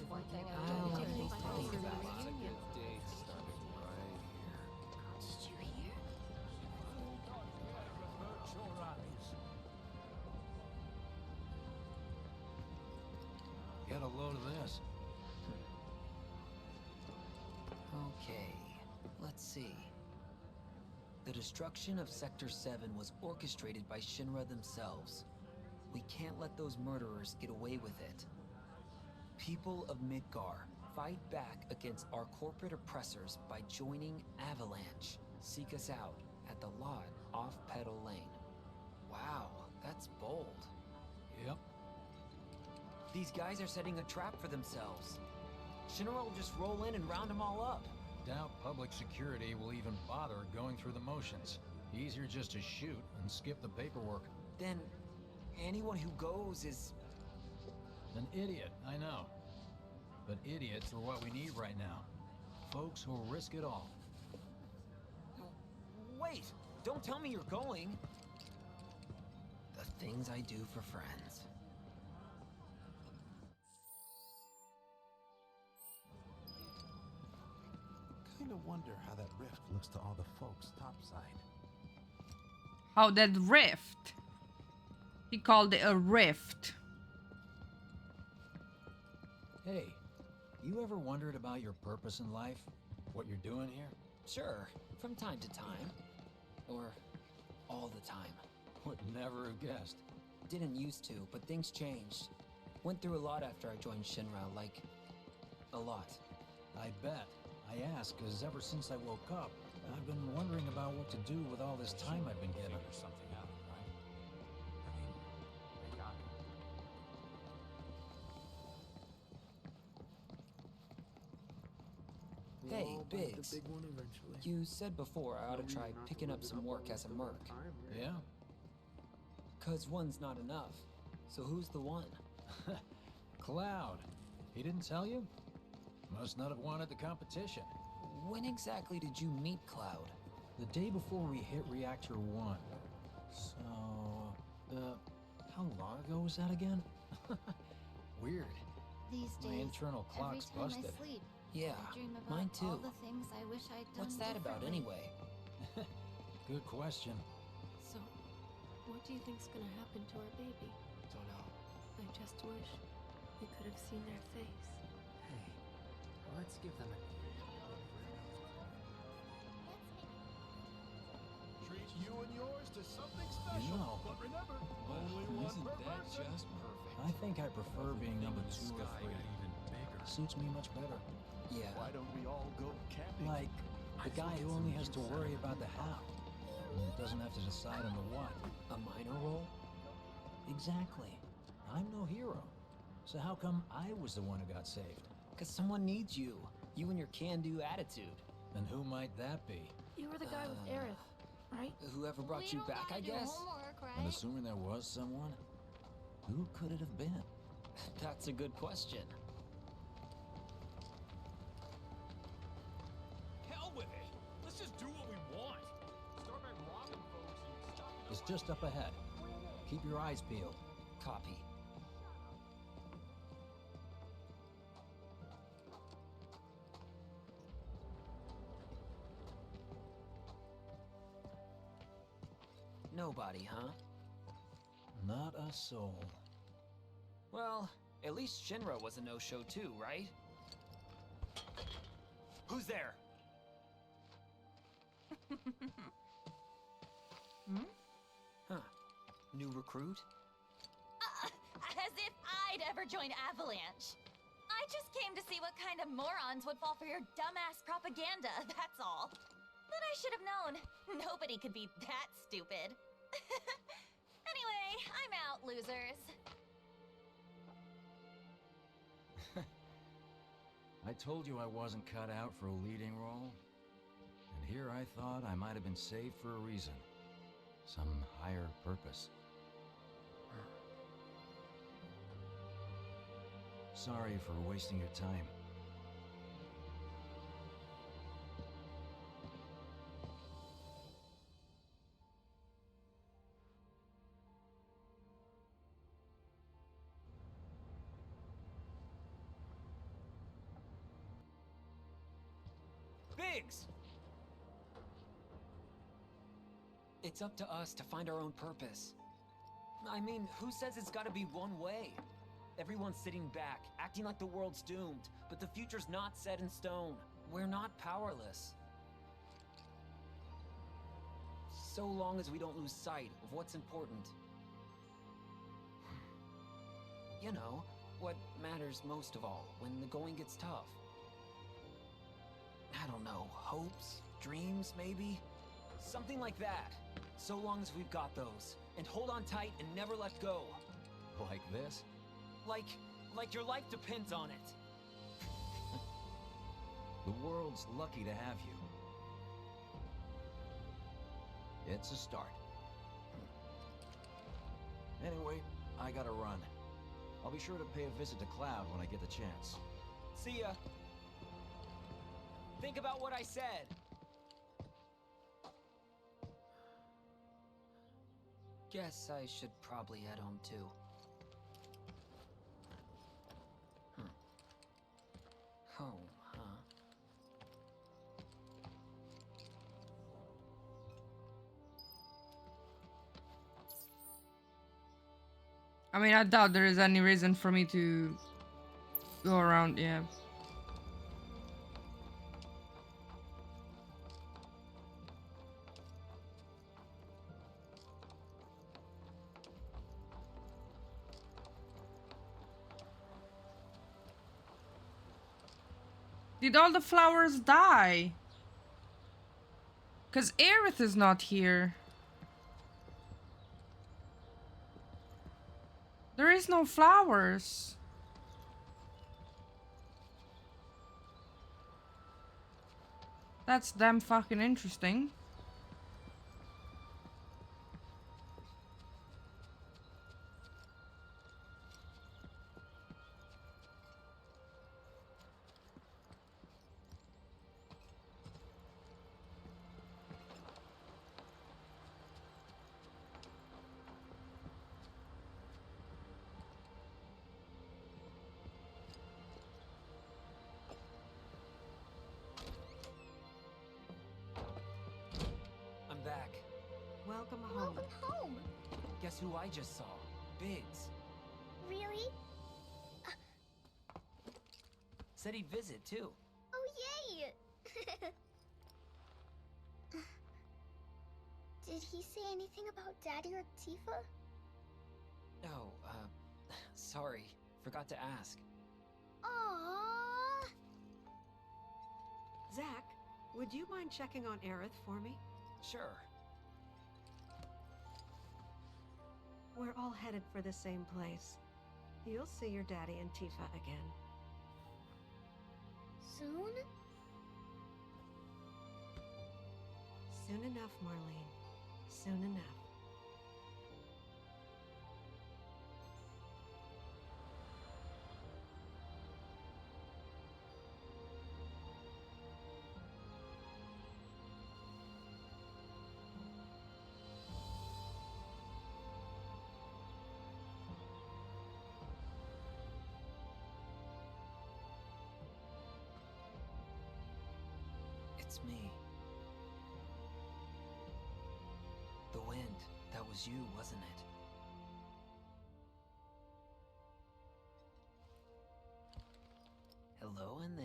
Get a load of this. Okay, let's see. The destruction of Sector 7 was orchestrated by Shinra themselves. We can't let those murderers get away with it. People of Midgar, fight back against our corporate oppressors by joining Avalanche. Seek us out at the lot off Petal Lane. Wow, that's bold. Yep. These guys are setting a trap for themselves. Shinra will just roll in and round them all up. doubt public security will even bother going through the motions. Easier just to shoot and skip the paperwork. Then anyone who goes is... An idiot, I know. But idiots are what we need right now. Folks who'll risk it all. Wait! Don't tell me you're going! The things I do for friends. Kinda wonder how that rift looks to all the folks topside. Oh, that rift. He called it a rift. Hey, you ever wondered about your purpose in life? What you're doing here? Sure, from time to time. Or all the time. Would never have guessed. Didn't used to, but things changed. Went through a lot after I joined Shinra, like... a lot. I bet. I ask because ever since I woke up, I've been wondering about what to do with all this time I've been given. Something out, right? I mean, they got it. Hey, Biggs. You said before I ought to try picking up some work as a merc. Yeah? 'Cause one's not enough. So who's the one? Cloud. He didn't tell you? Must not have wanted the competition. When exactly did you meet Cloud? The day before we hit Reactor 1. So, how long ago was that again? Weird. These days, My internal every clock's time busted. I sleep, Yeah, I dream about mine too. all the things I wish I'd done. What's that about differently. anyway? Good question. So, what do you think's gonna happen to our baby? Don't know. I just wish we could have seen their face. Hey, let's give them a... Treat you and yours to something special. You know, but remember, only one Isn't per that person. just perfect? I think I prefer being number 2 or 3. even bigger. Suits me much better. Yeah. Why don't we all go camping? Like, the guy who only has to worry about the how. And doesn't have to decide on the what. A minor role? Exactly. I'm no hero. So how come I was the one who got saved? 'Cause someone needs you. You and your can-do attitude. And who might that be? You were the guy with Aerith, right? Whoever brought you back, I guess? Homework, right? And assuming there was someone, who could it have been? That's a good question. Hell with it! Let's just do what we want! Start by robbing folks and stop... It's just up ahead. Keep your eyes peeled. Copy. Nobody, huh? Not a soul. Well, at least Shinra was a no-show too, right? Who's there? Huh. New recruit? As if I'd ever join Avalanche. I just came to see what kind of morons would fall for your dumbass propaganda, that's all. But I should have known. Nobody could be that stupid. Anyway, I'm out, losers. I told you I wasn't cut out for a leading role. And here I thought I might have been saved for a reason. Some higher purpose. Sorry for wasting your time. Biggs! It's up to us to find our own purpose. I mean, who says it's gotta be one way? Everyone's sitting back, acting like the world's doomed, but the future's not set in stone. We're not powerless. So long as we don't lose sight of what's important. You know, what matters most of all when the going gets tough. I don't know, hopes, dreams, maybe? Something like that. So long as we've got those. And hold on tight and never let go. Like this? Like your life depends on it. The world's lucky to have you. It's a start. Anyway, I gotta run. I'll be sure to pay a visit to Cloud when I get the chance. See ya. Think about what I said. Guess I should probably head home too. Home, huh? I mean, I doubt there is any reason for me to go around, yeah. Did all the flowers die? Because Aerith is not here. There is no flowers. That's damn fucking interesting. I'm back. Welcome home. Welcome home. Guess who I just saw? Biggs. Really? Said he'd visit too. Oh, yay! Did he say anything about Daddy or Tifa? Oh, sorry. Forgot to ask. Aww. Zach, would you mind checking on Aerith for me? Sure. We're all headed for the same place. You'll see your daddy and Tifa again. Soon? Soon enough, Marlene. Soon enough. It's me. The wind. That was you, wasn't it? Hello in there.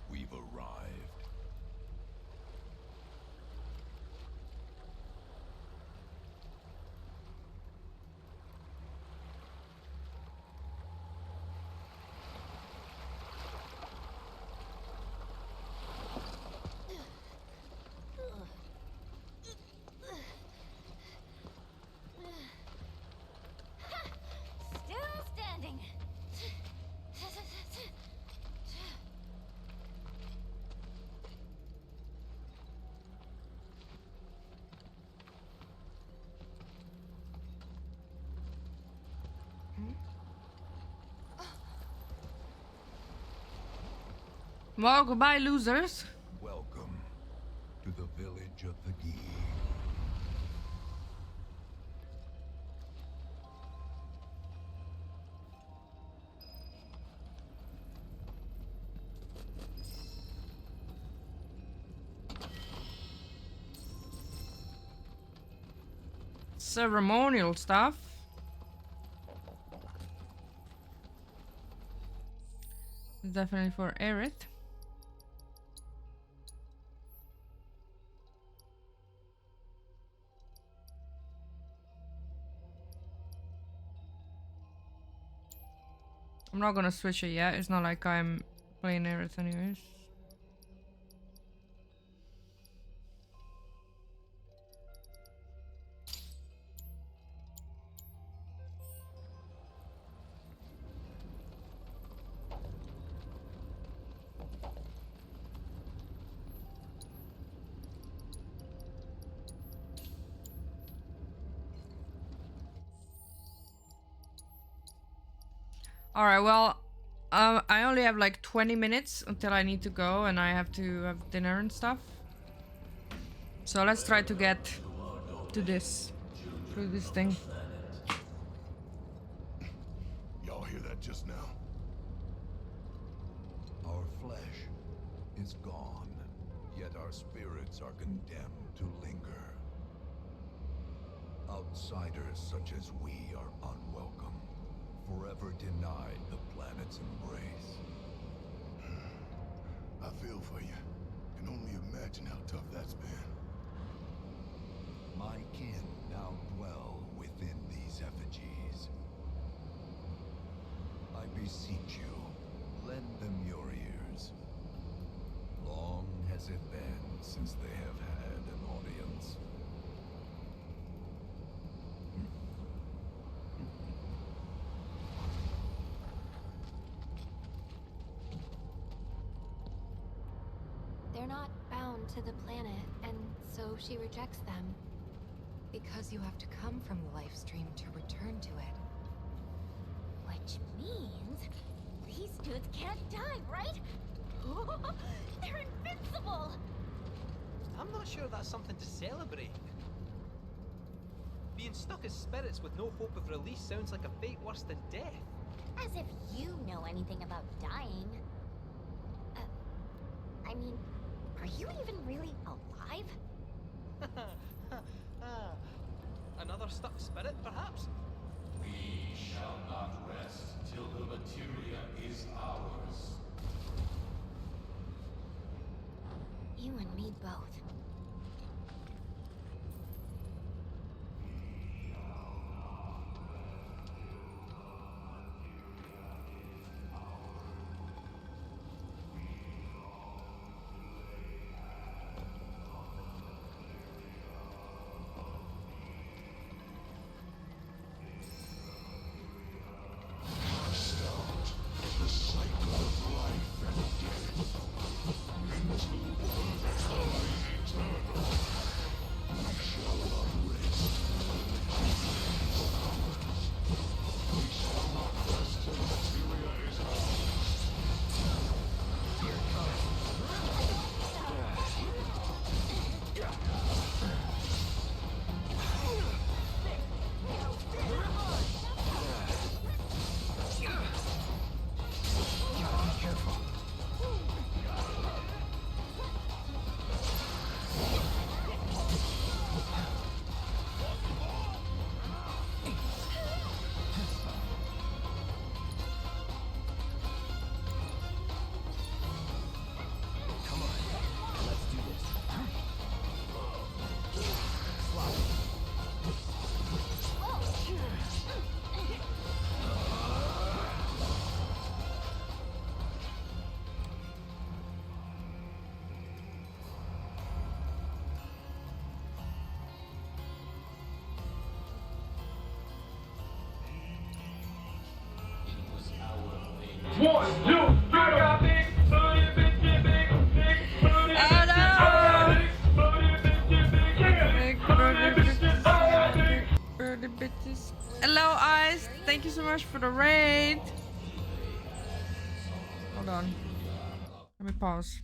We've arrived. Still standing. Well, goodbye, losers. Welcome to the village of the Vii. Ceremonial stuff. Definitely for Aerith. I'm not gonna switch it yet. It's not like I'm playing Aerith anyways. Alright, well, I only have like 20 minutes until I need to go and I have to have dinner and stuff. So let's try to get to this, through this thing. Y'all hear that just now? Our flesh is gone, yet our spirits are condemned to linger. Outsiders such as we are unwelcome, forever denied the planet's embrace. I feel for you. Can only imagine how tough that's been. My kin now dwell within these effigies. I beseech you, lend them your ears. Long has it been since they have had an audience. They're not bound to the planet, and so she rejects them. Because you have to come from the Livestream to return to it. Which means these dudes can't die, right? They're invincible! I'm not sure that's something to celebrate. Being stuck as spirits with no hope of release sounds like a fate worse than death. As if you know anything about dying. I mean, are you even really alive? Another stuck spirit, perhaps? We shall not rest till the materia is ours. You and me both. One, two, three, I got big booty, bitchy, big booty, Birdie bitches. Hello, Ice. Thank you so much for the raid. Hold on. Let me pause.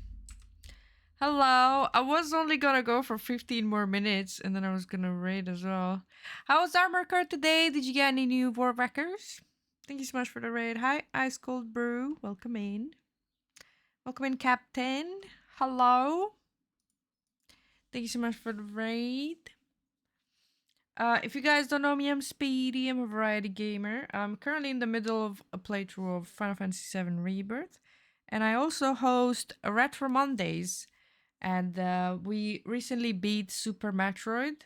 Hello. I was only gonna go for 15 more minutes and then I was gonna raid as well. How was Armor Card today? Did you get any new War Wreckers? Thank you so much for the raid. Hi, Ice Cold Brew. Welcome in. Welcome in, Captain. Hello. Thank you so much for the raid. If you guys don't know me, I'm Speedy. I'm a variety gamer. I'm currently in the middle of a playthrough of Final Fantasy VII Rebirth. And I also host Retro Mondays. And we recently beat Super Metroid.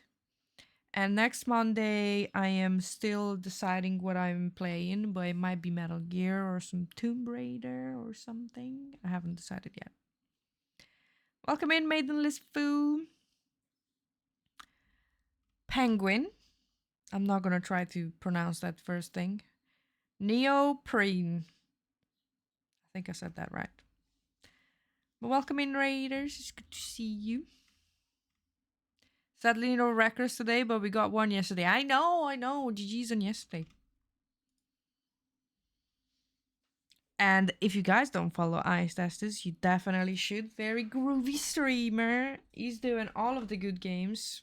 And next Monday, I am still deciding what I'm playing, but it might be Metal Gear or some Tomb Raider or something. I haven't decided yet. Welcome in, Maidenless Foo. Penguin. I'm not gonna try to pronounce that first thing. Neoprene. I think I said that right. But welcome in, Raiders. It's good to see you. Sadly, no records today, but we got one yesterday. I know. GG's on yesterday. And if you guys don't follow Ice Testers, you definitely should. Very groovy streamer. He's doing all of the good games.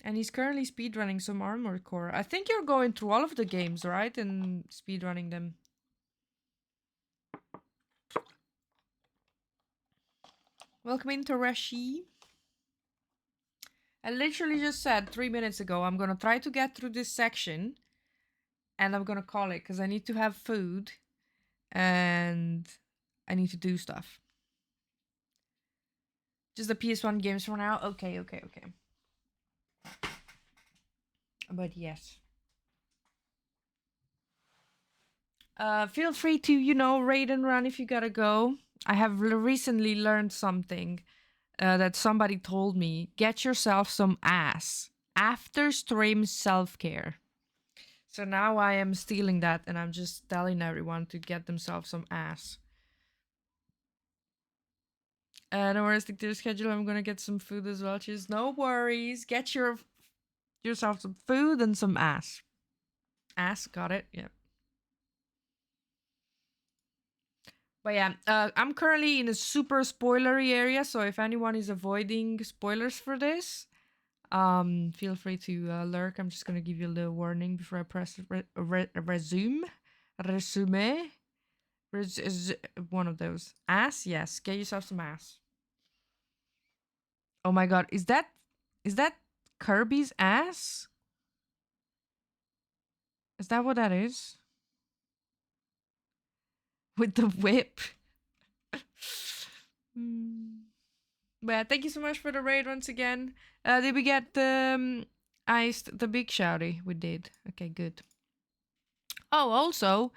And he's currently speedrunning some Armored Core. I think you're going through all of the games, right? And speedrunning them. Welcome in, Toreshi. I literally just said 3 minutes ago, I'm gonna try to get through this section. And I'm gonna call it, because I need to have food. And I need to do stuff. Just the PS1 games for now? Okay. But yes. Feel free to, raid and run if you gotta go. I have recently learned something that somebody told me. Get yourself some ass. After stream self-care. So now I am stealing that and I'm just telling everyone to get themselves some ass. Don't worry, stick to your schedule. I'm gonna get some food as well. Just no worries. Get yourself some food and some ass. Ass, got it? Yep. But yeah, I'm currently in a super spoilery area, so if anyone is avoiding spoilers for this, feel free to lurk. I'm just gonna give you a little warning before I press resume. One of those. Ass, yes. Get yourself some ass. Oh my god, is that Kirby's ass? Is that what that is? With the whip. But yeah, thank you so much for the raid once again. Did we get the big shouty? We did. Okay, good. Oh, also,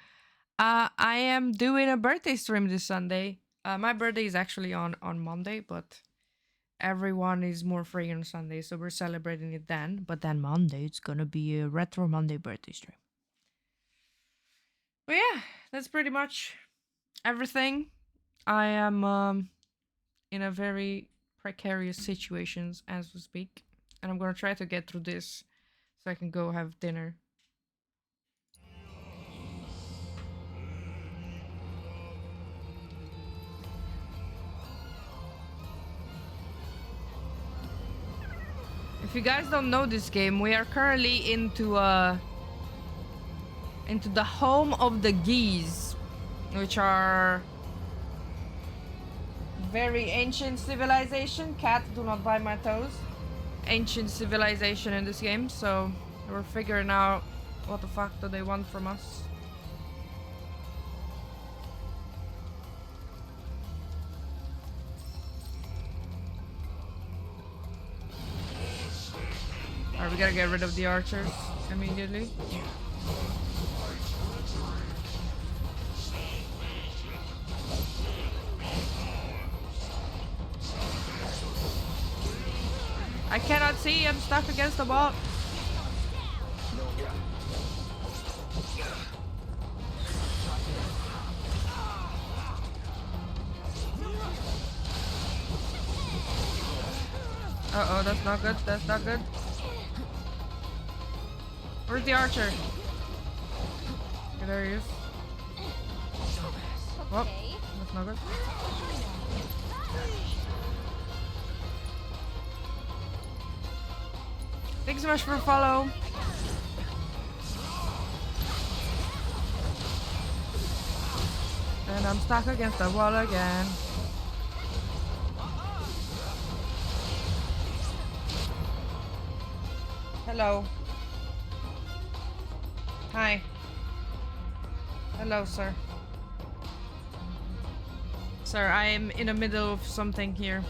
I am doing a birthday stream this Sunday. My birthday is actually on Monday, but everyone is more free on Sunday, so we're celebrating it then. But then Monday, it's gonna be a Retro Monday birthday stream. But yeah, that's pretty much everything. I am in a very precarious situations as we speak, and I'm gonna try to get through this so I can go have dinner. If you guys don't know this game, we are currently into the home of the geese, which are very ancient civilization. Cat, do not bite my toes. Ancient civilization in this game, so we're figuring out what the fuck do they want from us. Alright, we gotta get rid of the archers immediately. I cannot see, I'm stuck against the wall. Uh-oh, that's not good, that's not good. Where's the archer? Okay, there he is. Well, that's not good. Thanks so much for the follow. And I'm stuck against the wall again. Hello. Hi. Hello, sir. Sir, I am in the middle of something here.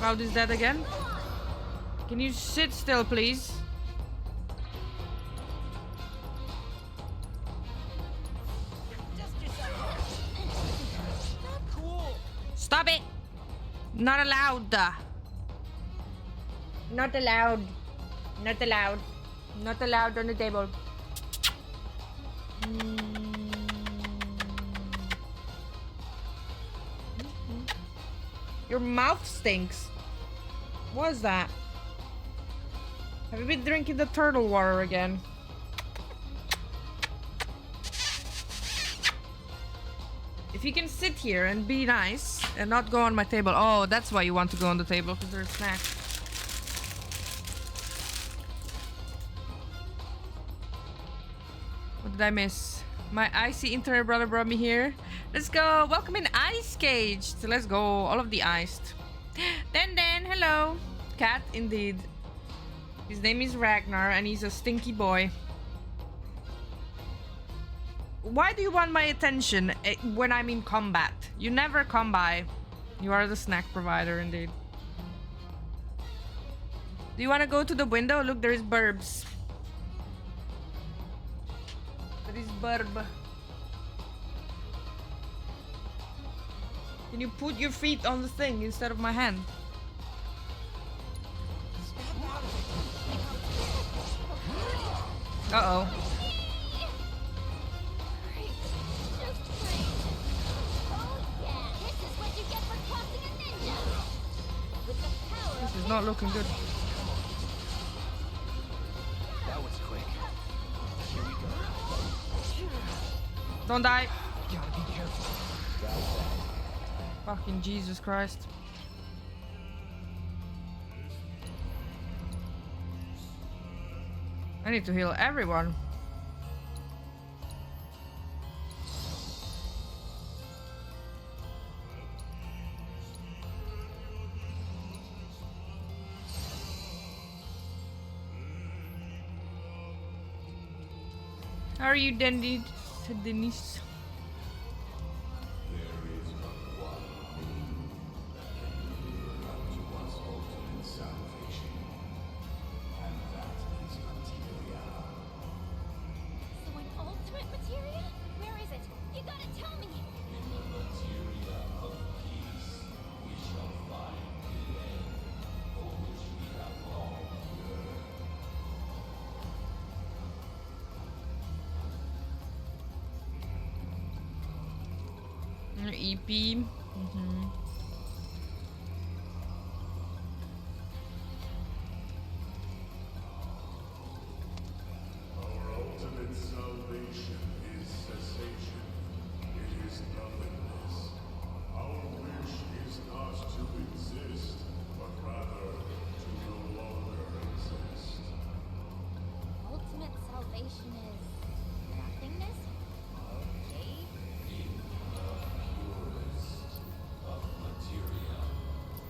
Cloud is dead again. Can you sit still, please? Stop it! Not allowed. Not allowed. Not allowed. Not allowed on the table. Your mouth stinks. What is that? Have you been drinking the turtle water again? If you can sit here and be nice and not go on my table. Oh, that's why you want to go on the table, because there's snacks. What did I miss? My icy internet brother brought me here. Let's go. Welcome in Ice Cage. So let's go. All of the iced. Den, hello. Cat, indeed. His name is Ragnar and he's a stinky boy. Why do you want my attention when I'm in combat? You never come by. You are the snack provider, indeed. Do you want to go to the window? Look, there is burbs. There is burb. Can you put your feet on the thing instead of my hand? Uh-oh. This is not looking good. That was quick. Here we go. Don't die. Gotta be careful. Fucking Jesus Christ. I need to heal everyone. How are you, Dendy? Denise. EP. Our ultimate salvation is cessation. It is nothingness. Our wish is not to exist, but rather to no longer exist. Ultimate salvation is nothingness? Okay. Of materia,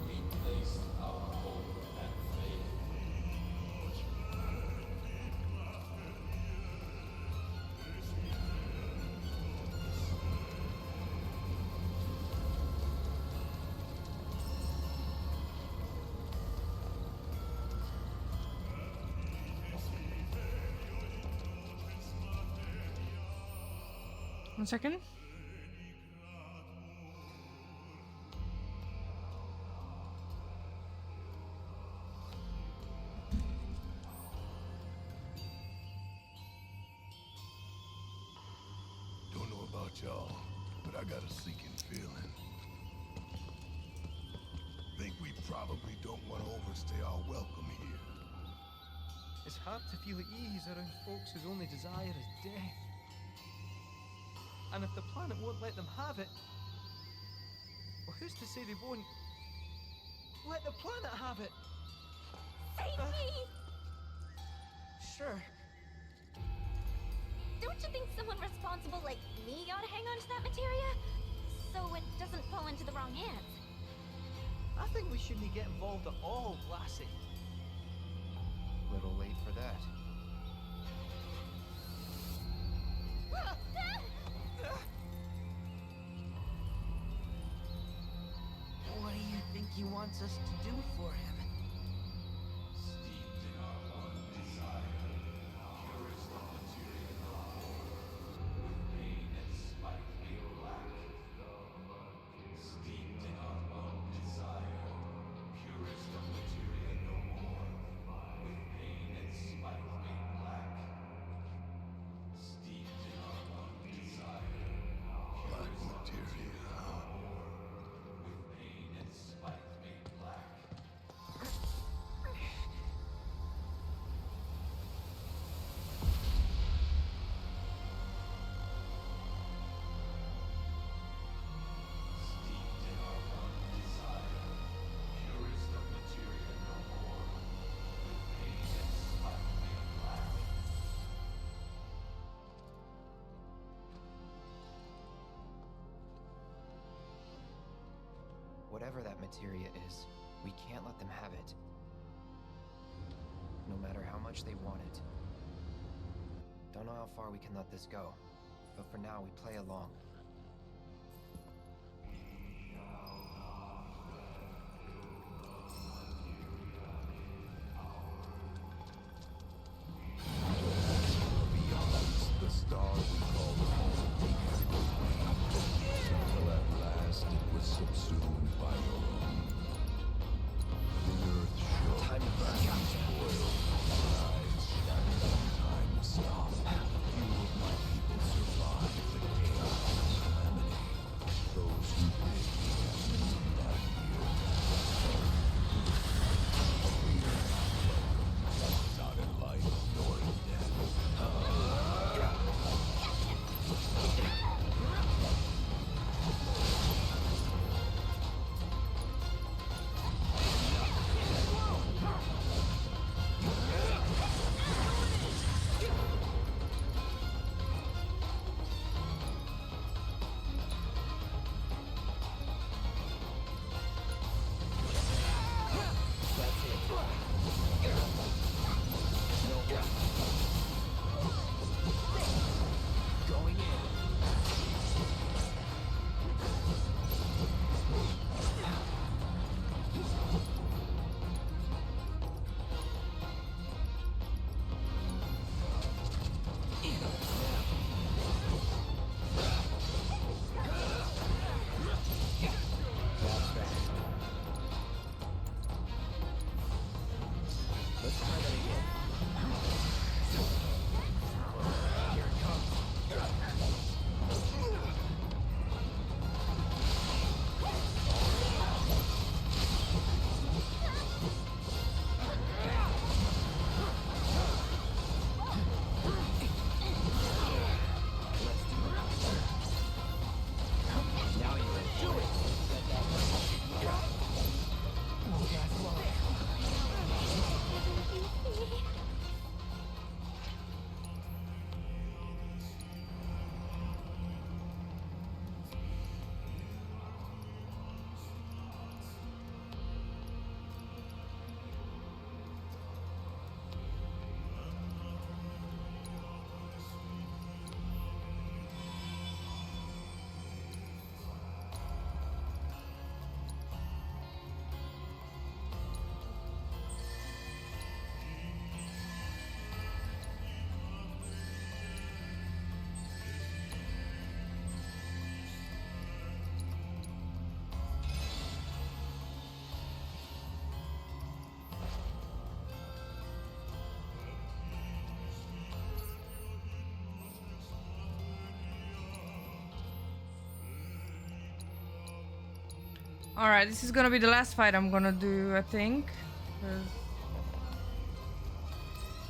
we place our hope and faith. One second. Don't know about y'all, but I got a sinking feeling. Think we probably don't want to overstay our welcome here. It's hard to feel at ease around folks whose only desire is death. And if the planet won't let them have it, well, who's to say they won't let the planet have it? Save me! Sure. Don't you think someone responsible like me ought to hang on to that materia? So it doesn't fall into the wrong hands. I think we shouldn't get involved at all, Lassie. Little late for that. What do you think you want wants us to do for him. Steeped in our one desire, purest of material with pain and spite made black. Steeped in our one desire, purest of materia no more, with pain and spite made black. Steeped in our one desire, Black materia, huh? with pain and spite made black. Steeped in our one desire, purest of materia no more, with pain and spite made black. Whatever that materia is, we can't let them have it. No matter how much they want it. Don't know how far we can let this go, but for now we play along. Beyond the star we call home, until at last it was subsumed by your own. The earth shook, time to burn, spoiled, lives shattered, time to stop. Few of my people survived the chaos and calamity. Those who did began to that year. Not in life nor in death. Let's try that again. Here it comes. Now you're in. Do it! That's low. Alright, this is gonna be the last fight I'm gonna do, I think. 'Cause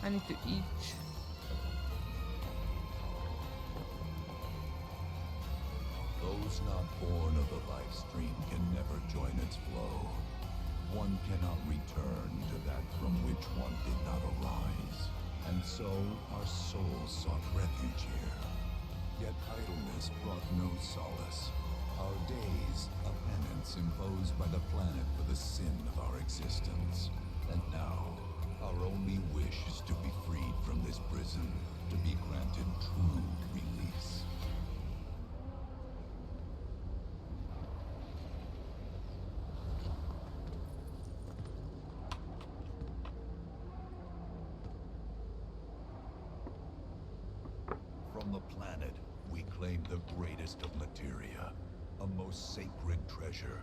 I need to eat. Those not born of the life stream can never join its flow. One cannot return to that from which one did not arise. And so our souls sought refuge here. Yet idleness brought no solace. Our days, a penance imposed by the planet for the sin of our existence. And now, our only wish is to be freed from this prison, to be granted true release. the greatest of materia, a most sacred treasure,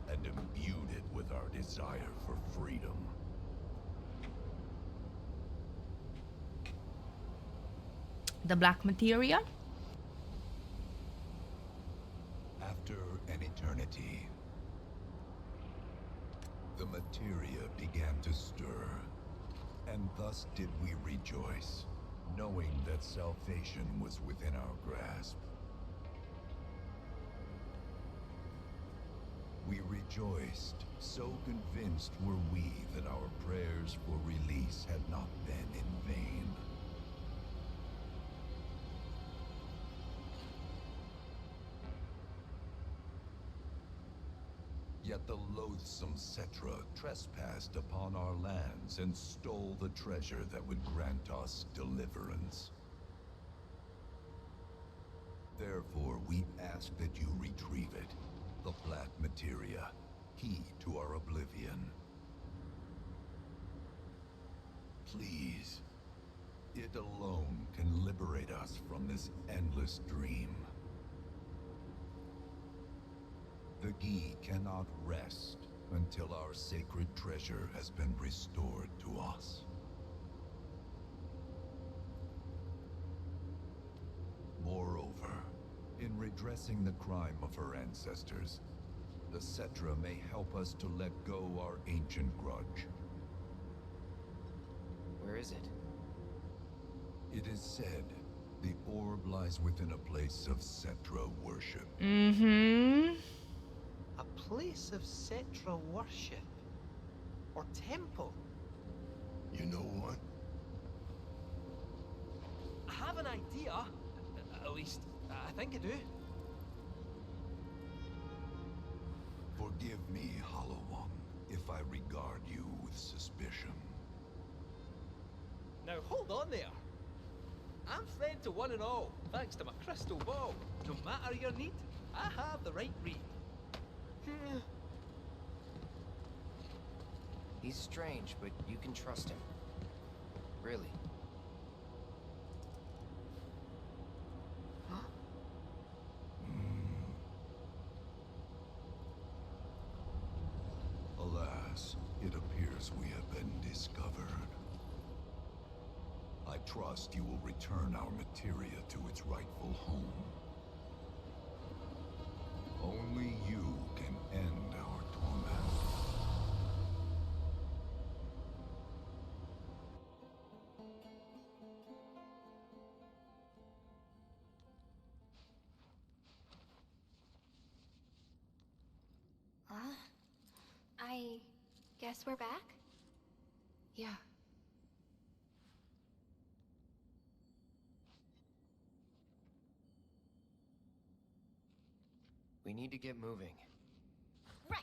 and imbued it with our desire for freedom. The black materia? After an eternity, the materia began to stir, and thus did we rejoice, knowing that salvation was within our grasp. We rejoiced, so convinced were we that our prayers for release had not been in vain. Yet the loathsome Cetra trespassed upon our lands and stole the treasure that would grant us deliverance. Therefore, we ask that you retrieve it, the black materia, key to our oblivion. Please, it alone can liberate us from this endless dream. The Vii cannot rest until our sacred treasure has been restored to us. Moreover, in redressing the crime of her ancestors, the Cetra may help us to let go our ancient grudge. Where is it? It is said the orb lies within a place of Cetra worship. Mm-hmm. A place of Cetra worship? Or temple? You know what? I have an idea. At least, I think I do. Forgive me, Hollow One, if I regard you with suspicion. Now hold on there. I'm friend to one and all, thanks to my crystal ball. No matter your need, I have the right read. He's strange, but you can trust him. Really. Huh? Alas, it appears we have been discovered. I trust you will return our materia to its rightful home. Only you can end our torment. I guess we're back? Yeah. We need to get moving. Right.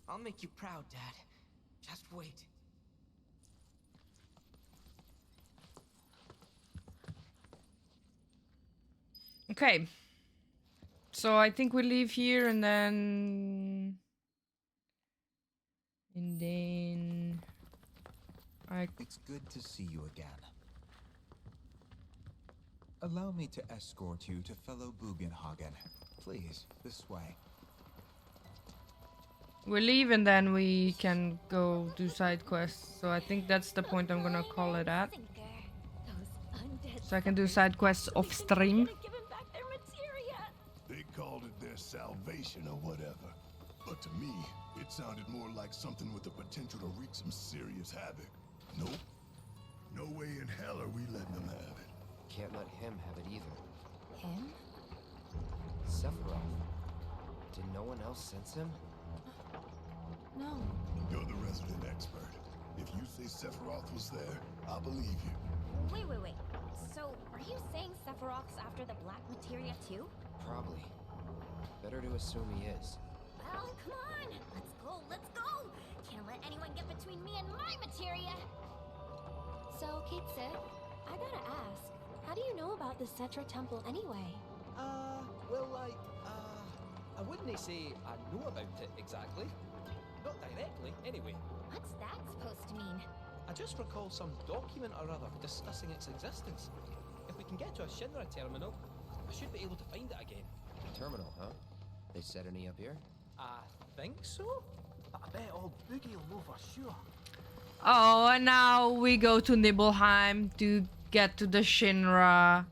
I'll make you proud, Dad. Just wait. Okay. So I think we leave here and then It's good to see you again. Allow me to escort you to fellow Bugenhagen. Please, this way. we leave and then we can go do side quests. So I think that's the point I'm gonna call it at. So I can do side quests off stream. They called it their salvation or whatever. But to me, it sounded more like something with the potential to wreak some serious havoc. Nope. No way in hell are we letting them have it. Can't let him have it either. Him? Sephiroth. Did no one else sense him? No. You're the resident expert. If you say Sephiroth was there, I'll believe you. Wait. So, are you saying Sephiroth's after the black materia too? Probably. Better to assume he is. Well, come on! Let's go! Can't let anyone get between me and my materia! So, Kitsu, I gotta ask, how do you know about the Cetra Temple anyway? I wouldn't say I know about it exactly. Not directly, Anyway, What's that supposed to mean? I just recall some document or other discussing its existence. If we can get to a Shinra terminal, I should be able to find it again. Terminal, huh? They set any up here? I think so? But I bet old Boogie will know for sure. Oh, and now we go to Nibelheim to get to the Shinra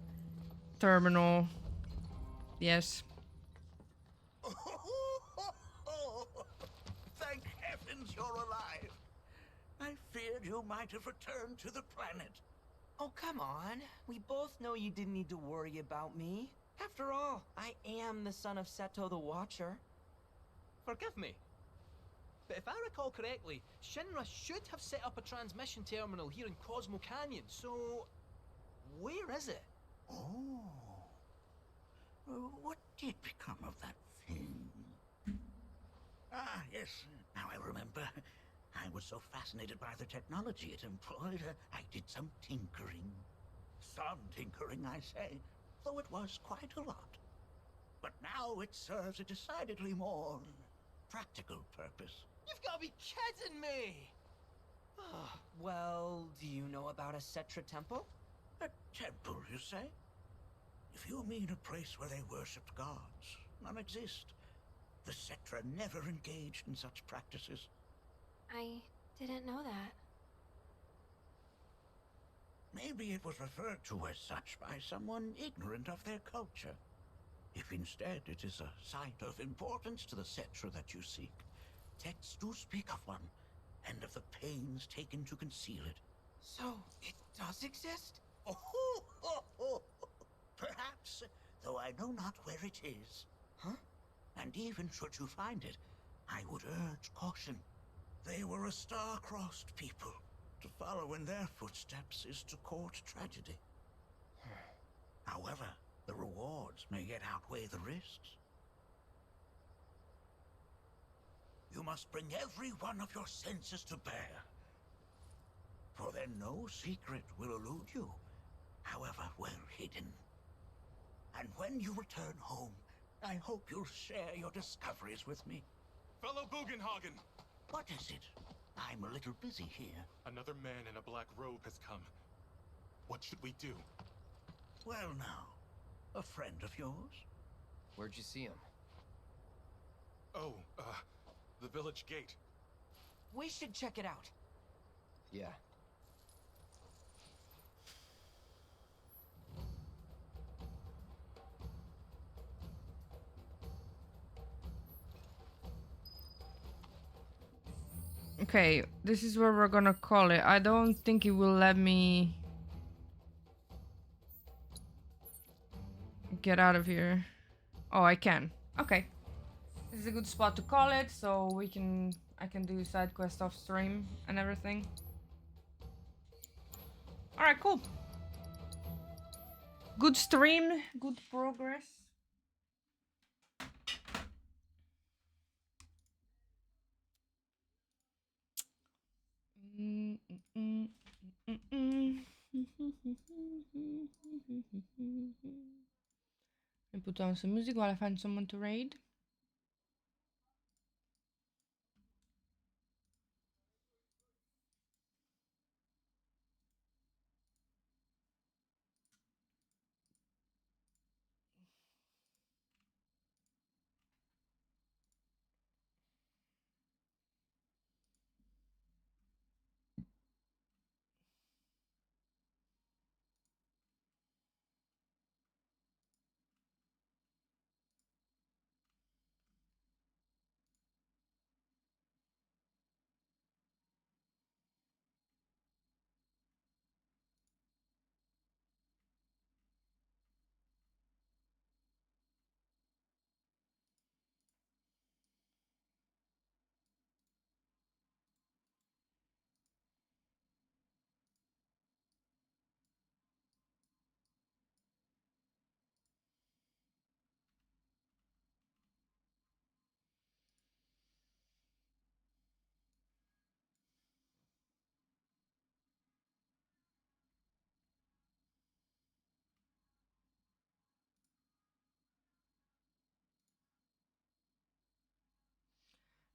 terminal. Yes. Thank heavens you're alive. I feared you might have returned to the planet. Oh, come on. We both know you didn't need to worry about me. After all, I am the son of Seto the Watcher. Forgive me. But if I recall correctly, Shinra should have set up a transmission terminal here in Cosmo Canyon, so... where is it? Oh. What did become of that thing? Ah, yes. Now I remember. I was so fascinated by the technology it employed, I did some tinkering. Some tinkering, I say, though it was quite a lot. But now it serves a decidedly more practical purpose. You've got to be kidding me! Well, do you know about a Cetra temple? A temple, you say? If you mean a place where they worshipped gods, none exist. The Cetra never engaged in such practices. I didn't know that. Maybe it was referred to as such by someone ignorant of their culture. If instead it is a site of importance to the Cetra that you seek, texts do speak of one, and of the pains taken to conceal it. So, it does exist? Oh, perhaps, though I know not where it is. Huh? And even should you find it, I would urge caution. They were a star-crossed people. To follow in their footsteps is to court tragedy. However, the rewards may yet outweigh the risks. You must bring every one of your senses to bear. For then no secret will elude you, however well hidden. And when you return home, I hope you'll share your discoveries with me. Fellow Bugenhagen! What is it? I'm a little busy here. Another man in a black robe has come. What should we do? Well now, a friend of yours? Where'd you see him? Oh, the village gate. We should check it out. Yeah. Okay, this is where we're gonna call it. I don't think it will let me get out of here. Oh, I can. Okay. This is a good spot to call it, so I can do side quest off stream and everything. Alright, cool. Good stream, good progress. I put on some music while I find someone to raid.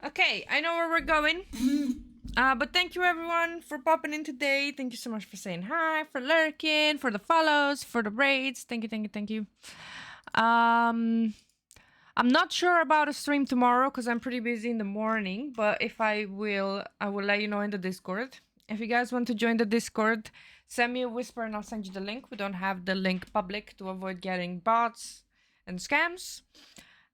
Okay, I know where we're going. But thank you everyone for popping in today. Thank you so much for saying hi, for lurking, for the follows, for the raids. Thank you, thank you, thank you. I'm not sure about a stream tomorrow because I'm pretty busy in the morning. But if I will let you know in the Discord. If you guys want to join the Discord, send me a whisper and I'll send you the link. We don't have the link public to avoid getting bots and scams.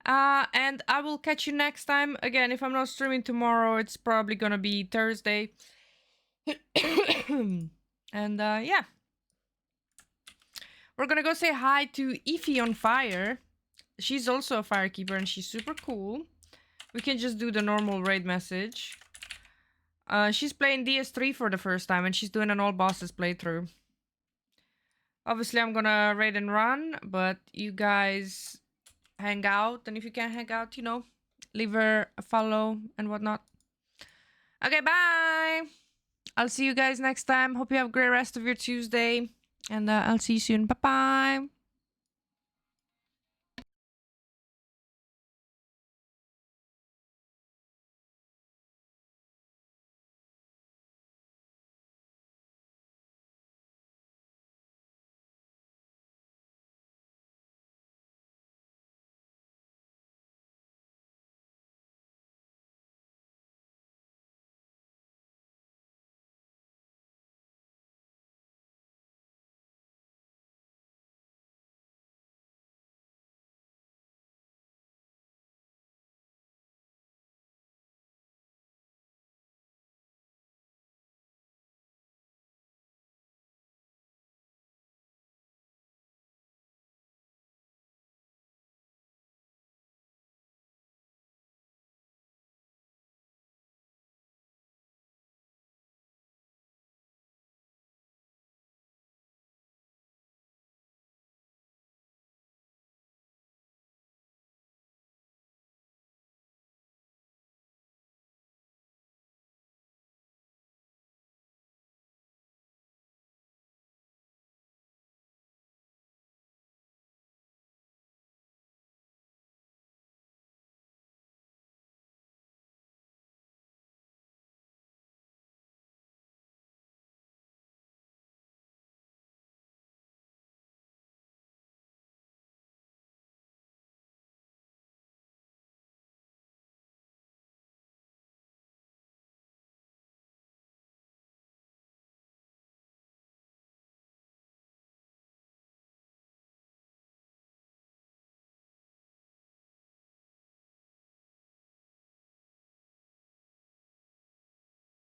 And I will catch you next time. Again, if I'm not streaming tomorrow, it's probably gonna be Thursday. And yeah. We're gonna go say hi to Ify on Fire. She's also a firekeeper and she's super cool. We can just do the normal raid message. She's playing DS3 for the first time and she's doing an all bosses playthrough. Obviously, I'm gonna raid and run, but you guys hang out. And if you can't hang out, you know, leave her a follow and whatnot. Okay, bye! I'll see you guys next time. Hope you have a great rest of your Tuesday. And I'll see you soon. Bye-bye!